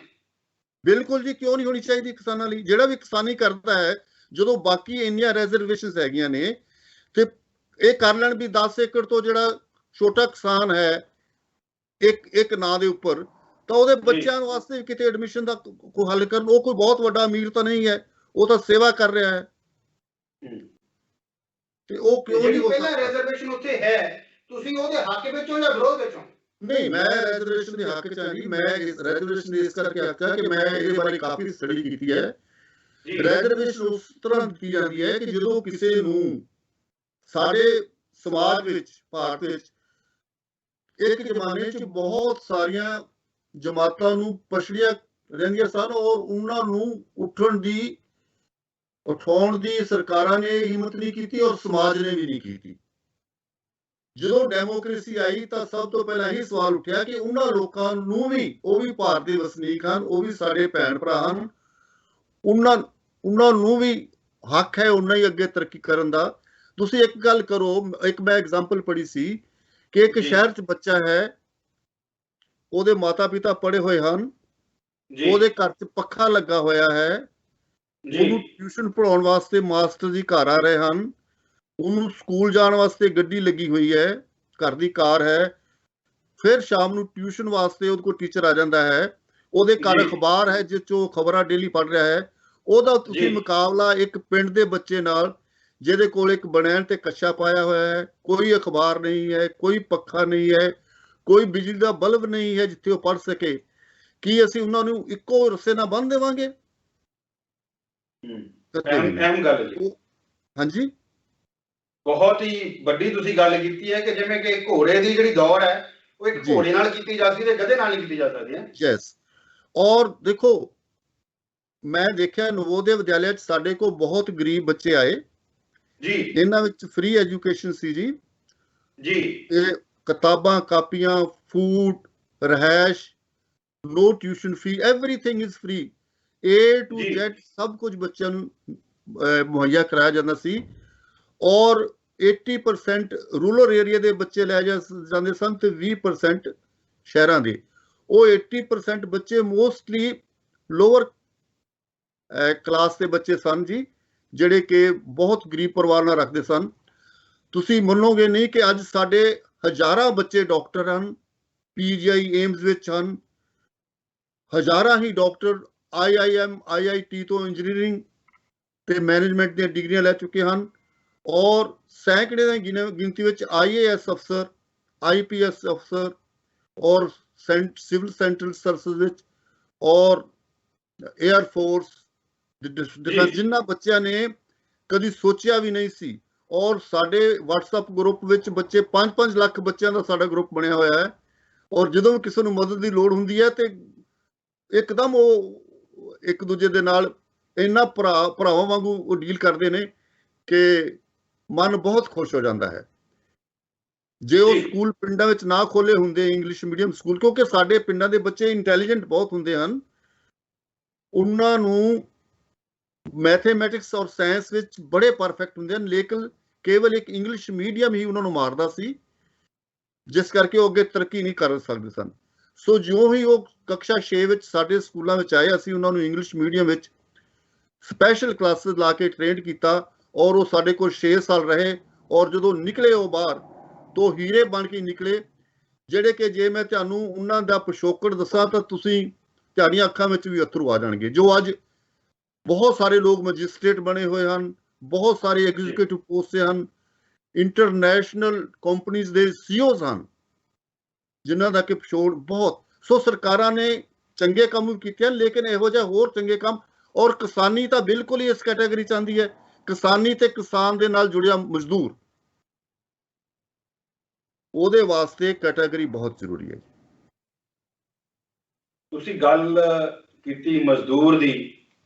ਬਿਲਕੁਲ ਜੀ, ਕਿਉਂ ਨਹੀਂ ਹੋਣੀ ਚਾਹੀਦੀ ਕਿਸਾਨਾਂ ਲਈ? ਜਿਹੜਾ ਵੀ ਕਿਸਾਨੀ ਕਰਦਾ ਹੈ, ਜਦੋਂ ਬਾਕੀ ਇੰਨੀਆਂ ਰਿਜ਼ਰਵੇਸ਼ਨਸ ਹੈਗੀਆਂ ਨੇ ਤੇ ਇਹ ਕਰ ਲੈਣ ਵੀ 10 ਏਕੜ ਤੋਂ ਜਿਹੜਾ ਛੋਟਾ ਕਿਸਾਨ ਹੈ ਇੱਕ ਨਾਂ ਦੇ ਉੱਪਰ, ਤਾਂ ਉਹਦੇ ਬੱਚਿਆਂ ਵਾਸਤੇ ਵੀ ਕਿਤੇ ਐਡਮਿਸ਼ਨ ਦਾ ਕੋਈ ਹੱਲ ਕਰਨ। ਉਹ ਕੋਈ ਬਹੁਤ ਵੱਡਾ ਅਮੀਰ ਤਾਂ ਨਹੀਂ ਹੈ, ਉਹ ਤਾਂ ਸੇਵਾ ਕਰ ਰਿਹਾ ਹੈ, ਤੇ ਉਹ ਕਿਉਂ ਨਹੀਂ? ਪਹਿਲਾਂ ਰਿਜ਼ਰਵੇਸ਼ਨ ਉੱਥੇ ਹੈ, ਤੁਸੀਂ ਉਹਦੇ ਹੱਕ ਵਿੱਚ ਹੋ ਜਾਂ ਵਿਰੋਧ ਵਿੱਚ ਹੋ? ਨਹੀਂ, ਮੈਂ ਰਿਜ਼ਰਵੇਸ਼ਨ ਦੇ ਹੱਕ 'ਚ ਹਾਂ ਜੀ। ਮੈਂ ਰਿਜ਼ਰਵੇਸ਼ਨ ਇਸ ਕਰਕੇ ਆਖਿਆ ਕਿ ਮੈਂ ਇਹਦੇ ਬਾਰੇ ਕਾਫੀ ਸਟੱਡੀ ਕੀਤੀ ਹੈ। ਰਿਜ਼ਰਵੇਸ਼ਨ ਉਸ ਤਰ੍ਹਾਂ ਦਿੱਤੀ ਜਾਂਦੀ ਹੈ ਕਿ ਜਦੋਂ ਕਿਸੇ ਨੂੰ ਸਾਡੇ ਸਮਾਜ ਵਿੱਚ, ਭਾਰਤ ਵਿੱਚ ਇੱਕ ਜ਼ਮਾਨੇ 'ਚ ਬਹੁਤ ਸਾਰੀਆਂ ਜਮਾਤਾਂ ਨੂੰ ਪਛੜੀਆਂ ਰਹਿੰਦੀਆਂ ਸਨ ਔਰ ਉਹਨਾਂ ਨੂੰ ਉਠਾਉਣ ਦੀ ਸਰਕਾਰਾਂ ਨੇ ਹਿੰਮਤ ਨਹੀਂ ਕੀਤੀ ਔਰ ਸਮਾਜ ਨੇ ਵੀ ਨਹੀਂ ਕੀਤੀ। ਜਦੋਂ ਡੈਮੋਕ੍ਰੇਸੀ ਆਈ ਤਾਂ ਸਭ ਤੋਂ ਪਹਿਲਾਂ ਇਹ ਸਵਾਲ ਉੱਠਿਆ ਕਿ ਉਹਨਾਂ ਲੋਕਾਂ ਨੂੰ ਵੀ, ਉਹ ਵੀ ਭਾਰਤ ਦੇ ਵਸਨੀਕ ਹਨ, ਉਹ ਵੀ ਸਾਡੇ ਭੈਣ ਭਰਾ ਹਨ, ਉਹਨਾਂ ਨੂੰ ਵੀ ਹੱਕ ਹੈ ਉਹਨਾਂ ਹੀ ਅੱਗੇ ਤਰੱਕੀ ਕਰਨ ਦਾ। ਤੁਸੀਂ ਇੱਕ ਗੱਲ ਕਰੋ, ਇੱਕ ਮੈਂ ਐਗਜ਼ਾਮਪਲ ਪੜ੍ਹੀ ਸੀ ਕਿ ਇੱਕ ਸ਼ਹਿਰ 'ਚ ਬੱਚਾ ਹੈ, ਉਹਦੇ ਮਾਤਾ ਪਿਤਾ ਪੜ੍ਹੇ ਹੋਏ ਹਨ, ਉਹਦੇ ਘਰ 'ਚ ਪੱਖਾ ਲੱਗਾ ਹੋਇਆ ਹੈ, ਉਹਨੂੰ ਟਿਊਸ਼ਨ ਪੜ੍ਹਾਉਣ ਵਾਸਤੇ ਮਾਸਟਰ ਜੀ ਘਰ ਆ ਰਹੇ ਹਨ, ਉਹਨੂੰ ਸਕੂਲ ਜਾਣ ਵਾਸਤੇ ਗੱਡੀ ਲੱਗੀ ਹੋਈ ਹੈ, ਘਰ ਦੀ ਕਾਰ ਹੈ, ਫਿਰ ਸ਼ਾਮ ਨੂੰ ਟਿਊਸ਼ਨ ਵਾਸਤੇ ਉਹਦੇ ਕੋਲ ਟੀਚਰ ਆ ਜਾਂਦਾ ਹੈ, ਉਹਦੇ ਘਰ ਅਖਬਾਰ ਹੈ ਜਿਸ 'ਚ ਉਹ ਖਬਰਾਂ ਡੇਲੀ ਪੜ੍ਹ ਰਿਹਾ ਹੈ। ਉਹਦਾ ਤੁਸੀਂ ਮੁਕਾਬਲਾ ਇੱਕ ਪਿੰਡ ਦੇ ਬੱਚੇ ਨਾਲ ਜਿਹਦੇ ਕੋਲ ਇੱਕ ਬਨੈਣ ਤੇ ਕੱਛਾ ਪਾਇਆ ਹੋਇਆ ਹੈ, ਕੋਈ ਅਖਬਾਰ ਨਹੀਂ ਹੈ, ਕੋਈ ਪੱਖਾ ਨਹੀਂ ਹੈ, ਕੋਈ ਬਿਜਲੀ ਦਾ ਬਲਬ ਨਹੀਂ ਹੈ ਜਿੱਥੇ ਉਹ ਪੜ੍ਹ ਸਕੇ, ਕੀ ਅਸੀਂ ਉਹਨਾਂ ਨੂੰ ਇੱਕੋ ਰੱਸੇ ਨਾਲ ਬੰਨ੍ਹ ਦੇਵਾਂਗੇ? ਅਹਿਮ ਗੱਲ ਜੀ। ਹਾਂਜੀ, ਬਹੁਤ ਹੀ ਵੱਡੀ ਤੁਸੀਂ ਗੱਲ ਕੀਤੀ ਹੈ ਕਿ ਜਿਵੇਂ ਕਿ ਘੋੜੇ ਦੀ ਜਿਹੜੀ ਦੌੜ ਹੈ ਉਹ ਇੱਕ ਘੋੜੇ ਨਾਲ ਕੀਤੀ ਜਾ ਸਕਦੀ ਹੈ, ਗਧੇ ਨਾਲ ਨਹੀਂ ਕੀਤੀ ਜਾ ਸਕਦੀ ਹੈ। ਯੈਸ। ਔਰ ਦੇਖੋ, ਮੈਂ ਦੇਖਿਆ ਨਵੋਦਿਆ ਵਿਦਿਆਲਿਆ 'ਚ ਸਾਡੇ ਕੋਲ ਬਹੁਤ ਗਰੀਬ ਬੱਚੇ ਆਏ ਜੀ ਇਹਨਾਂ ਵਿੱਚ ਫ੍ਰੀ ਐਜੂਕੇਸ਼ਨ ਸੀ ਜੀ। ਜੀ ਇਹ ਕਿਤਾਬਾਂ ਕਾਪੀਆਂ ਫੂਡ ਰਹਿائش no tuition fee everything is free A to ਜੀ Z ਸਭ ਕੁਝ ਬੱਚਿਆਂ ਨੂੰ ਮੁਹੱਈਆ ਕਰਾਇਆ ਜਾਂਦਾ ਸੀ ਔਰ 80% ਰੂਰਲ ਏਰੀਆ ਦੇ ਬੱਚੇ ਲੈ ਜਾਂਦੇ ਸਨ ਤੇ 20% ਸ਼ਹਿਰਾਂ ਦੇ। ਉਹ 80% ਬੱਚੇ ਮੋਸਟਲੀ ਲੋਅਰ ਕਲਾਸ ਦੇ ਬੱਚੇ ਸਨ ਜੀ, ਜਿਹੜੇ ਕਿ ਬਹੁਤ ਗਰੀਬ ਪਰਿਵਾਰ ਨਾਲ ਰੱਖਦੇ ਸਨ। ਤੁਸੀਂ ਮੰਨੋਗੇ ਨਹੀਂ ਕਿ ਅੱਜ ਸਾਡੇ ਹਜ਼ਾਰਾਂ ਬੱਚੇ ਡਾਕਟਰ ਹਨ, PGI ਏਮਸ ਵਿੱਚ ਹਨ, ਹਜ਼ਾਰਾਂ ਹੀ ਡਾਕਟਰ IIM IIT ਤੋਂ ਇੰਜੀਨੀਅਰਿੰਗ ਤੇ ਮੈਨੇਜਮੈਂਟ ਦੀਆਂ ਡਿਗਰੀਆਂ ਲੈ ਚੁੱਕੇ ਹਨ ਔਰ ਸੈਂਕੜੇ ਦੀ ਗਿਣਤੀ ਵਿੱਚ IAS ਅਫਸਰ, IPS ਅਫਸਰ ਔਰ ਸਿਵਲ ਸੈਂਟਰਲ ਸਰਵਿਸ ਵਿੱਚ ਔਰ 에ਅਰ ਫੋਰਸ ਡਿਫੈਂਸ, ਜਿਨ੍ਹਾਂ ਬੱਚਿਆਂ ਨੇ ਕਦੀ ਸੋਚਿਆ ਵੀ ਨਹੀਂ ਸੀ। ਔਰ ਸਾਡੇ WhatsApp ਗਰੁੱਪ ਵਿੱਚ ਬੱਚੇ 5-5 ਲੱਖ ਬੱਚਿਆਂ ਦਾ ਸਾਡਾ ਗਰੁੱਪ ਬਣਿਆ ਹੋਇਆ ਹੈ ਔਰ ਜਦੋਂ ਵੀ ਕਿਸੇ ਨੂੰ ਮਦਦ ਦੀ ਲੋੜ ਹੁੰਦੀ ਹੈ ਤੇ ਇੱਕਦਮ ਉਹ ਇੱਕ ਦੂਜੇ ਦੇ ਨਾਲ ਇੰਨਾ ਭਰਾਵਾਂ ਵਾਂਗੂ ਉਹ ਡੀਲ ਕਰਦੇ ਨੇ ਕਿ ਮਨ ਬਹੁਤ ਖੁਸ਼ ਹੋ ਜਾਂਦਾ ਹੈ। ਜੇ ਉਹ ਸਕੂਲ ਪਿੰਡਾਂ ਵਿੱਚ ਨਾ ਖੋਲੇ ਹੁੰਦੇ ਇੰਗਲਿਸ਼ ਮੀਡੀਅਮ ਸਕੂਲ, ਕਿਉਂਕਿ ਸਾਡੇ ਪਿੰਡਾਂ ਦੇ ਬੱਚੇ ਇੰਟੈਲੀਜੈਂਟ ਬਹੁਤ ਹੁੰਦੇ ਹਨ, ਉਹਨਾਂ ਨੂੰ ਮੈਥਮੈਟਿਕਸ ਔਰ ਸਾਇੰਸ ਵਿੱਚ ਬੜੇ ਪਰਫੈਕਟ ਹੁੰਦੇ ਹਨ, ਲੇਕਿਨ ਕੇਵਲ ਇੱਕ ਇੰਗਲਿਸ਼ ਮੀਡੀਅਮ ਹੀ ਉਹਨਾਂ ਨੂੰ ਮਾਰਦਾ ਸੀ, ਜਿਸ ਕਰਕੇ ਉਹ ਅੱਗੇ ਤਰੱਕੀ ਨਹੀਂ ਕਰ ਸਕਦੇ ਸਨ। ਸੋ ਜਿਉਂ ਹੀ ਉਹ ਕਕਸ਼ਾ 6 ਵਿੱਚ ਸਾਡੇ ਸਕੂਲਾਂ ਵਿੱਚ ਆਏ, ਅਸੀਂ ਉਹਨਾਂ ਨੂੰ ਇੰਗਲਿਸ਼ ਮੀਡੀਅਮ ਵਿੱਚ ਸਪੈਸ਼ਲ ਕਲਾਸਿਸ ਲਾ ਕੇ ਟ੍ਰੇਨਡ ਕੀਤਾ ਔਰ ਉਹ ਸਾਡੇ ਕੋਲ 6 ਸਾਲ ਰਹੇ ਔਰ ਜਦੋਂ ਨਿਕਲੇ ਉਹ ਬਾਹਰ ਤੋਂ ਹੀਰੇ ਬਣ ਕੇ ਨਿਕਲੇ, ਜਿਹੜੇ ਕਿ ਜੇ ਮੈਂ ਤੁਹਾਨੂੰ ਉਹਨਾਂ ਦਾ ਪਿਛੋਕੜ ਦੱਸਾਂ ਤਾਂ ਤੁਸੀਂ ਤੁਹਾਡੀਆਂ ਅੱਖਾਂ ਵਿੱਚ ਵੀ ਅੱਥਰੂ ਆ ਜਾਣਗੇ। ਜੋ ਅੱਜ ਬਹੁਤ ਸਾਰੇ ਲੋਕ ਮੈਜਿਸਟ੍ਰੇਟ ਬਣੇ ਹੋਏ ਹਨ, ਬਹੁਤ ਸਾਰੇ ਐਗਜ਼ੀਕਿਊਟਿਵ ਪੋਸਟ ਤੇ ਹਨ, ਇੰਟਰਨੈਸ਼ਨਲ ਕੰਪਨੀਆਂ ਦੇ CEOs ਹਨ, ਜਿਨ੍ਹਾਂ ਦਾ ਕਿ ਪਿਛੋੜ ਬਹੁਤ। ਸੋ ਸਰਕਾਰਾਂ ਨੇ ਚੰਗੇ ਕੰਮ ਵੀ ਕੀਤੇ ਹਨ, ਲੇਕਿਨ ਇਹੋ ਜਿਹੇ ਹੋਰ ਚੰਗੇ ਕੰਮ, ਔਰ ਕਿਸਾਨੀ ਤਾਂ ਬਿਲਕੁਲ ਹੀ ਇਸ ਕੈਟਾਗਰੀ ਚ ਆਉਂਦੀ ਹੈ। ਕਿਸਾਨੀ ਤੇ ਕਿਸਾਨ ਦੇ ਨਾਲ ਜੁੜਿਆ ਮਜ਼ਦੂਰ, ਉਹਦੇ ਵਾਸਤੇ ਕੈਟਾਗਰੀ ਬਹੁਤ ਜ਼ਰੂਰੀ ਹੈ। ਤੁਸੀਂ ਗੱਲ ਕੀਤੀ ਮਜ਼ਦੂਰ ਦੀ,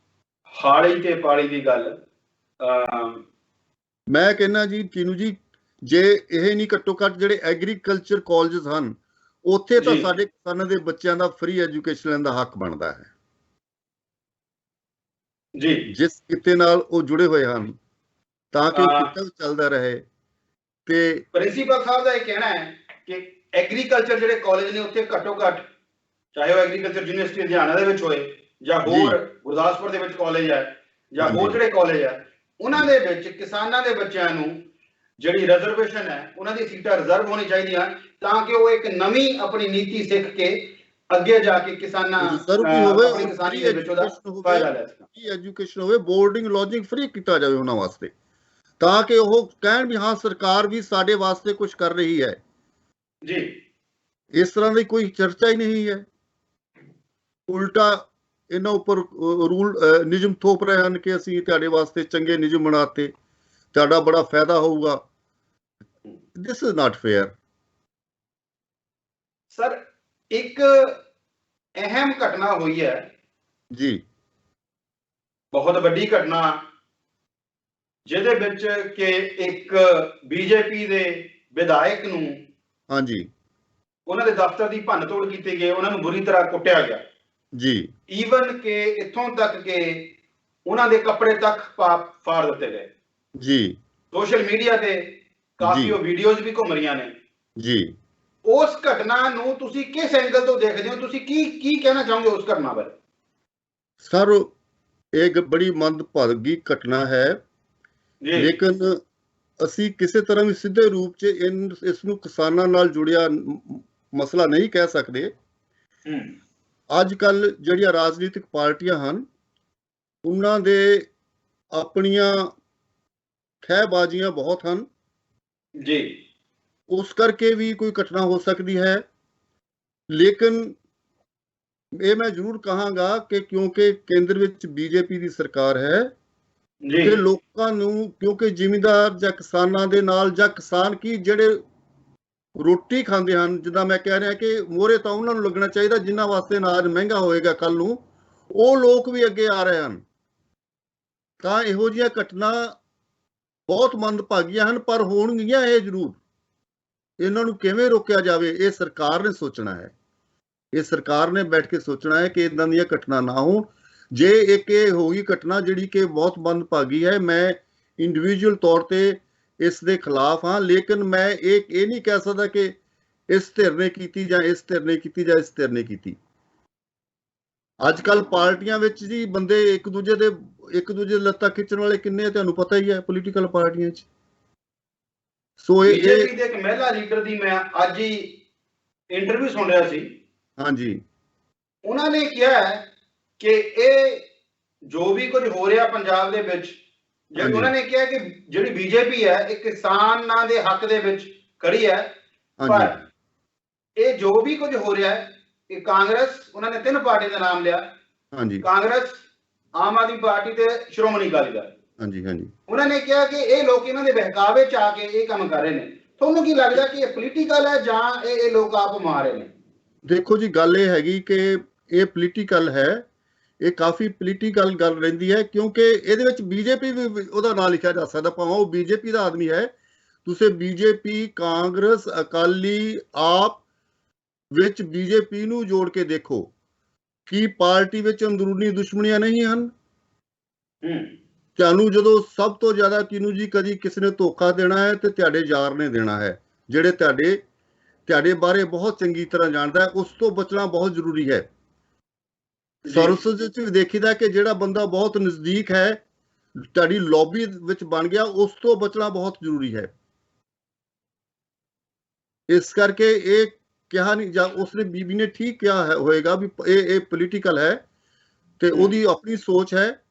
ਹਾੜੀ ਤੇ ਪਾੜੀ ਦੀ ਗੱਲ। ਮੈਂ ਕਹਿੰਦਾ ਜੀ ਚੀਨੂ ਜੀ, ਜੇ ਇਹ ਨਹੀਂ ਘੱਟੋ ਘੱਟ ਜਿਹੜੇ ਐਗਰੀਕਲਚਰ ਕਾਲਜਸ ਹਨ ਉੱਥੇ ਤਾਂ ਸਾਡੇ ਕਿਸਾਨਾਂ ਦੇ ਬੱਚਿਆਂ ਦਾ ਫ੍ਰੀ ਐਜੂਕੇਸ਼ਨ ਲੈਣ ਦਾ ਹੱਕ ਬਣਦਾ ਹੈ ਜੀ, ਜਿਸ ਕਿੱਤੇ ਨਾਲ ਉਹ ਜੁੜੇ ਹੋਏ ਹਨ, ਤਾਂ ਕਿ ਉਹ ਕਿੱਤਾ ਵੀ ਚੱਲਦਾ ਰਹੇ। ਤੇ ਪ੍ਰਿੰਸੀਪਲ ਸਾਹਿਬ ਦਾ ਇਹ ਕਹਿਣਾ ਹੈ ਕਿ ਐਗਰੀਕਲਚਰ ਜਿਹੜੇ ਕਾਲਜ ਨੇ ਉੱਥੇ ਘੱਟੋ ਘੱਟ, ਚਾਹੇ ਉਹ ਐਗਰੀਕਲਚਰ ਯੂਨੀਵਰਸਿਟੀ ਲੁਧਿਆਣਾ ਦੇ ਵਿੱਚ ਹੋਏ ਜਾਂ ਹੋਰ ਗੁਰਦਾਸਪੁਰ ਦੇ ਵਿੱਚ ਕਾਲਜ ਹੈ ਜਾਂ ਹੋਰ ਜਿਹੜੇ ਕਾਲਜ ਹੈ, ਉਹਨਾਂ ਦੇ ਵਿੱਚ ਕਿਸਾਨਾਂ ਦੇ ਬੱਚਿਆਂ ਨੂੰ ਜਿਹੜੀ ਰਿਜ਼ਰਵੇਸ਼ਨ ਹੈ, ਉਹਨਾਂ ਦੀ ਸੀਟਾਂ ਰਿਜ਼ਰਵ ਹੋਣੀ ਚਾਹੀਦੀਆਂ, ਤਾਂ ਕਿ ਉਹ ਇੱਕ ਨਵੀਂ ਆਪਣੀ ਨੀਤੀ ਸਿੱਖ ਕੇ ਅੱਗੇ ਜਾ ਕੇ ਕਿਸਾਨਾਂ ਆਪਣੀ ਕਿਸਾਨੀ ਦੇ ਵਿੱਚ ਉਹਦਾ ਫਾਇਦਾ ਲੈ ਸਕਣ। ਫ੍ਰੀ ਐਜੂਕੇਸ਼ਨ ਹੋਵੇ, ਬੋਰਡਿੰਗ ਲੌਜਿੰਗ ਫ੍ਰੀ ਕੀਤਾ ਜਾਵੇ ਉਹਨਾਂ ਵਾਸਤੇ, ਤਾਂ ਕਿ ਉਹ ਕਹਿਣ ਵੀ ਹਾਂ ਸਰਕਾਰ ਵੀ ਸਾਡੇ ਵਾਸਤੇ ਕੁਝ ਕਰ ਰਹੀ ਹੈ ਜੀ। ਇਸ ਤਰ੍ਹਾਂ ਦੀ ਕੋਈ ਚਰਚਾ ਹੀ ਨਹੀਂ ਹੈ। ਉਲਟਾ ਇਹਨਾਂ ਉੱਪਰ ਰੂਲ ਨਿਯਮ ਥੋਪ ਰਹੇ ਹਨ ਕਿ ਅਸੀਂ ਤੁਹਾਡੇ ਵਾਸਤੇ ਚੰਗੇ ਨਿਯਮ ਬਣਾਤੇ, ਤੁਹਾਡਾ ਬੜਾ ਫਾਇਦਾ ਹੋਊਗਾ। This is not fair. Sir, ਇੱਕ ਅਹਿਮ ਘਟਨਾ ਹੋਈ ਹੈ ਜੀ, ਬਹੁਤ ਵੱਡੀ ਘਟਨਾ, ਜਿਹਦੇ ਵਿੱਚ ਕਿ ਇੱਕ BJP ਦੇ ਵਿਧਾਇਕ ਨੂੰ, ਹਾਂਜੀ, ਉਹਨਾਂ ਦੇ ਦਫ਼ਤਰ ਦੀ ਭੰਨ ਤੋੜ ਕੀਤੀ ਗਈ, ਉਹਨਾਂ ਨੂੰ ਬੁਰੀ ਤਰ੍ਹਾਂ ਕੁੱਟਿਆ ਗਿਆ ਜੀ। ਈਵਨ ਕਿ ਇੱਥੋਂ ਤੱਕ ਕਿ ਉਹਨਾਂ ਦੇ ਕੱਪੜੇ ਤੱਕ ਫਾੜ ਦਿੱਤੇ ਗਏ ਜੀ। ਸੋਸ਼ਲ ਮੀਡੀਆ ਤੇ ਕਾਫੀ ਉਹ ਵੀਡੀਓਜ਼ ਵੀ ਘੁੰਮ ਰਹੀਆਂ ਨੇ ਜੀ। ਉਸ ਘਟਨਾ ਨੂੰ ਤੁਸੀਂ ਕਿਸ ਐਂਗਲ ਤੋਂ ਦੇਖਦੇ ਹੋ? ਤੁਸੀਂ ਕੀ ਕਹਿਣਾ ਚਾਹੋਗੇ ਉਸ ਘਟਨਾ ਬਾਰੇ? ਸਰ, ਇਹ ਬੜੀ ਮੰਦਭਾਗੀ ਘਟਨਾ ਹੈ, ਲੇਕਿਨ ਅਸੀਂ ਕਿਸੇ ਤਰ੍ਹਾਂ ਵੀ ਸਿੱਧੇ ਰੂਪ 'ਚ ਇਸ ਨੂੰ ਕਿਸਾਨਾਂ ਨਾਲ ਜੁੜਿਆ ਮਸਲਾ ਨਹੀਂ ਕਹਿ ਸਕਦੇ। ਅੱਜ ਕੱਲ੍ਹ ਜਿਹੜੀਆਂ ਰਾਜਨੀਤਿਕ ਪਾਰਟੀਆਂ ਹਨ, ਉਹਨਾਂ ਦੇ ਆਪਣੀਆਂ ਖਹਿਬਾਜ਼ੀਆਂ ਬਹੁਤ ਹਨ ਜੀ, ਉਸ ਕਰਕੇ ਵੀ ਕੋਈ ਘਟਨਾ ਹੋ ਸਕਦੀ ਹੈ। ਲੇਕਿਨ ਇਹ ਮੈਂ ਜ਼ਰੂਰ ਕਹਾਂਗਾ ਕਿ ਕਿਉਂਕਿ ਕੇਂਦਰ ਵਿੱਚ BJP ਦੀ ਸਰਕਾਰ ਹੈ ਤੇ ਲੋਕਾਂ ਨੂੰ, ਕਿਉਂਕਿ ਜ਼ਿਮੀਂਦਾਰ ਜਾਂ ਕਿਸਾਨਾਂ ਦੇ ਨਾਲ, ਜਾਂ ਕਿਸਾਨ ਕੀ ਜਿਹੜੇ ਰੋਟੀ ਖਾਂਦੇ ਹਨ, ਜਿੱਦਾਂ ਮੈਂ ਕਹਿ ਰਿਹਾ ਕਿ ਮੋਹਰੇ ਤਾਂ ਉਹਨਾਂ ਨੂੰ ਲੱਗਣਾ ਚਾਹੀਦਾ ਜਿਨ੍ਹਾਂ ਵਾਸਤੇ ਅਨਾਜ ਮਹਿੰਗਾ ਹੋਏਗਾ ਕੱਲ ਨੂੰ, ਉਹ ਲੋਕ ਵੀ ਅੱਗੇ ਆ ਰਹੇ ਹਨ। ਤਾਂ ਇਹੋ ਜਿਹੀਆਂ ਘਟਨਾ ਬਹੁਤ ਮੰਦਭਾਗੀਆਂ ਹਨ, ਪਰ ਹੋਣਗੀਆਂ ਇਹ ਜ਼ਰੂਰ। ਇਹਨਾਂ ਨੂੰ ਕਿਵੇਂ ਰੋਕਿਆ ਜਾਵੇ, ਇਹ ਸਰਕਾਰ ਨੇ ਸੋਚਣਾ ਹੈ। ਇਹ ਸਰਕਾਰ ਨੇ ਬੈਠ ਕੇ ਸੋਚਣਾ ਹੈ ਕਿ ਇਦਾਂ ਦੀਆਂ ਘਟਨਾ ਨਾ ਹੋਣ। ਜੇ ਇੱਕ ਇਹ ਹੋ ਗਈ ਘਟਨਾ ਜਿਹੜੀ ਕਿ ਬਹੁਤ ਮੰਦਭਾਗੀ ਹੈ, ਮੈਂ ਇੰਡੀਵਿਜੂਅਲ ਤੌਰ ਤੇ ਇਸ ਦੇ ਖਿਲਾਫ ਹਾਂ, ਲੇਕਿਨ ਮੈਂ ਇਹ ਨਹੀਂ ਕਹਿ ਸਕਦਾ ਕਿ ਇਸ ਧਿਰ ਨੇ ਕੀਤੀ ਜਾਂ ਇਸ ਧਿਰ ਨੇ ਕੀਤੀ ਜਾਂ ਇਸ ਧਿਰ ਨੇ ਕੀਤੀ। ਅੱਜ ਕੱਲ ਪਾਰਟੀਆਂ ਵਿੱਚ ਜੀ ਬੰਦੇ ਇੱਕ ਦੂਜੇ ਦੇ ਲੱਤਾਂ ਖਿੱਚਣ ਵਾਲੇ ਕਿੰਨੇ ਆ, ਤੁਹਾਨੂੰ ਪਤਾ ਹੀ ਹੈ ਪੋਲੀਟੀਕਲ ਪਾਰਟੀਆਂ 'ਚ। ਸੋ ਬੀਜੇਪੀ ਦੇ ਇੱਕ ਮਹਿਲਾ ਲੀਡਰ ਦੀ ਮੈਂ ਅੱਜ ਹੀ ਇੰਟਰਵਿਊ ਸੁਣ ਰਿਹਾ ਸੀ। ਹਾਂਜੀ, ਉਹਨਾਂ ਨੇ ਕਿਹਾ ਕਿ ਇਹ ਜੋ ਵੀ ਕੁਝ ਹੋ ਰਿਹਾ ਪੰਜਾਬ ਦੇ ਵਿੱਚ, ਜਿਹੜੀ ਉਹਨਾਂ ਨੇ ਕਿਹਾ ਕਿ ਜਿਹੜੀ ਬੀਜੇਪੀ ਹੈ ਇਹ ਕਿਸਾਨਾਂ ਦੇ ਹੱਕ ਦੇ ਵਿੱਚ ਖੜੀ ਹੈ, ਪਰ ਇਹ ਜੋ ਵੀ ਕੁਝ ਹੋ ਰਿਹਾ ਹੈ ਇਹ ਕਾਂਗਰਸ, ਉਹਨਾਂ ਨੇ 3 ਪਾਰਟੀਆਂ ਦਾ ਨਾਮ ਲਿਆ, ਹਾਂਜੀ, ਕਾਂਗਰਸ, ਆਮ ਆਦਮੀ ਪਾਰਟੀ ਤੇ ਸ਼੍ਰੋਮਣੀ ਅਕਾਲੀ ਦਲ। ਹਾਂਜੀ, ਹਾਂਜੀ। ਉਹਨਾਂ ਨੇ ਕਿਹਾ ਕਿ ਇਹ ਲੋਕ ਇਹਨਾਂ ਦੇ ਬਹਿਕਾਵੇ ਚ ਆ ਕੇ ਇਹ ਕੰਮ ਕਰ ਰਹੇ ਨੇ। ਤੁਹਾਨੂੰ ਕੀ ਲੱਗਦਾ ਕਿ ਇਹ ਪੋਲੀਟੀਕਲ ਹੈ ਜਾਂ ਇਹ ਲੋਕ ਆਪ ਮਾਰ ਰਹੇ ਨੇ? ਦੇਖੋ ਜੀ, ਗੱਲ ਇਹ ਹੈਗੀ ਕਿ ਇਹ ਪੋਲੀਟੀਕਲ ਹੈ, ਇਹ ਕਾਫੀ ਪੋਲੀਟੀਕਲ ਗੱਲ ਰਹਿੰਦੀ ਹੈ, ਕਿਉਂਕਿ ਇਹਦੇ ਵਿੱਚ ਬੀਜੇਪੀ ਵੀ ਉਹਦਾ ਨਾਂ ਲਿਖਿਆ ਜਾ ਸਕਦਾ, ਭਾਵੇਂ ਉਹ ਬੀਜੇਪੀ ਦਾ ਆਦਮੀ ਹੈ। ਤੁਸੀਂ ਬੀਜੇਪੀ, ਕਾਂਗਰਸ, ਅਕਾਲੀ, ਆਪ ਵਿੱਚ ਬੀਜੇਪੀ ਨੂੰ ਜੋੜ ਕੇ ਦੇਖੋ ਕਿ ਪਾਰਟੀ ਵਿੱਚ ਅੰਦਰੂਨੀ ਦੁਸ਼ਮਣੀਆਂ ਨਹੀਂ ਹਨ। ਤੁਹਾਨੂੰ ਜਦੋਂ ਸਭ ਤੋਂ ਜ਼ਿਆਦਾ ਕਿਨੂੰ ਜੀ ਕਦੀ ਕਿਸੇ ਨੇ ਧੋਖਾ ਦੇਣਾ ਹੈ ਤੇ ਤੁਹਾਡੇ ਯਾਰ ਨੇ ਦੇਣਾ ਹੈ, ਜਿਹੜੇ ਤੁਹਾਡੇ ਬਾਰੇ ਬਹੁਤ ਚੰਗੀ ਤਰ੍ਹਾਂ ਜਾਣਦਾ ਹੈ। ਉਸ ਤੋਂ ਬਚਣਾ ਬਹੁਤ ਜ਼ਰੂਰੀ ਹੈ। ਸਰਵਿਸ ਵਿੱਚ ਵੀ ਦੇਖੀਦਾ ਕਿ ਜਿਹੜਾ ਬੰਦਾ ਬਹੁਤ ਨਜ਼ਦੀਕ ਹੈ, ਤੁਹਾਡੀ ਲੌਬੀ ਵਿੱਚ ਬਣ ਗਿਆ, ਉਸ ਤੋਂ ਬਚਣਾ ਬਹੁਤ ਜ਼ਰੂਰੀ ਹੈ। ਇਸ ਕਰਕੇ ਇਹ ਕਿਹਾ ਨਹੀਂ, ਜਾਂ ਉਸਨੇ ਬੀਬੀ ਨੇ ਠੀਕ ਕਿਹਾ ਹੋਏਗਾ ਵੀ ਇਹ ਪੋਲੀਟੀਕਲ ਹੈ ਤੇ ਉਹਦੀ ਆਪਣੀ ਸੋਚ ਹੈ।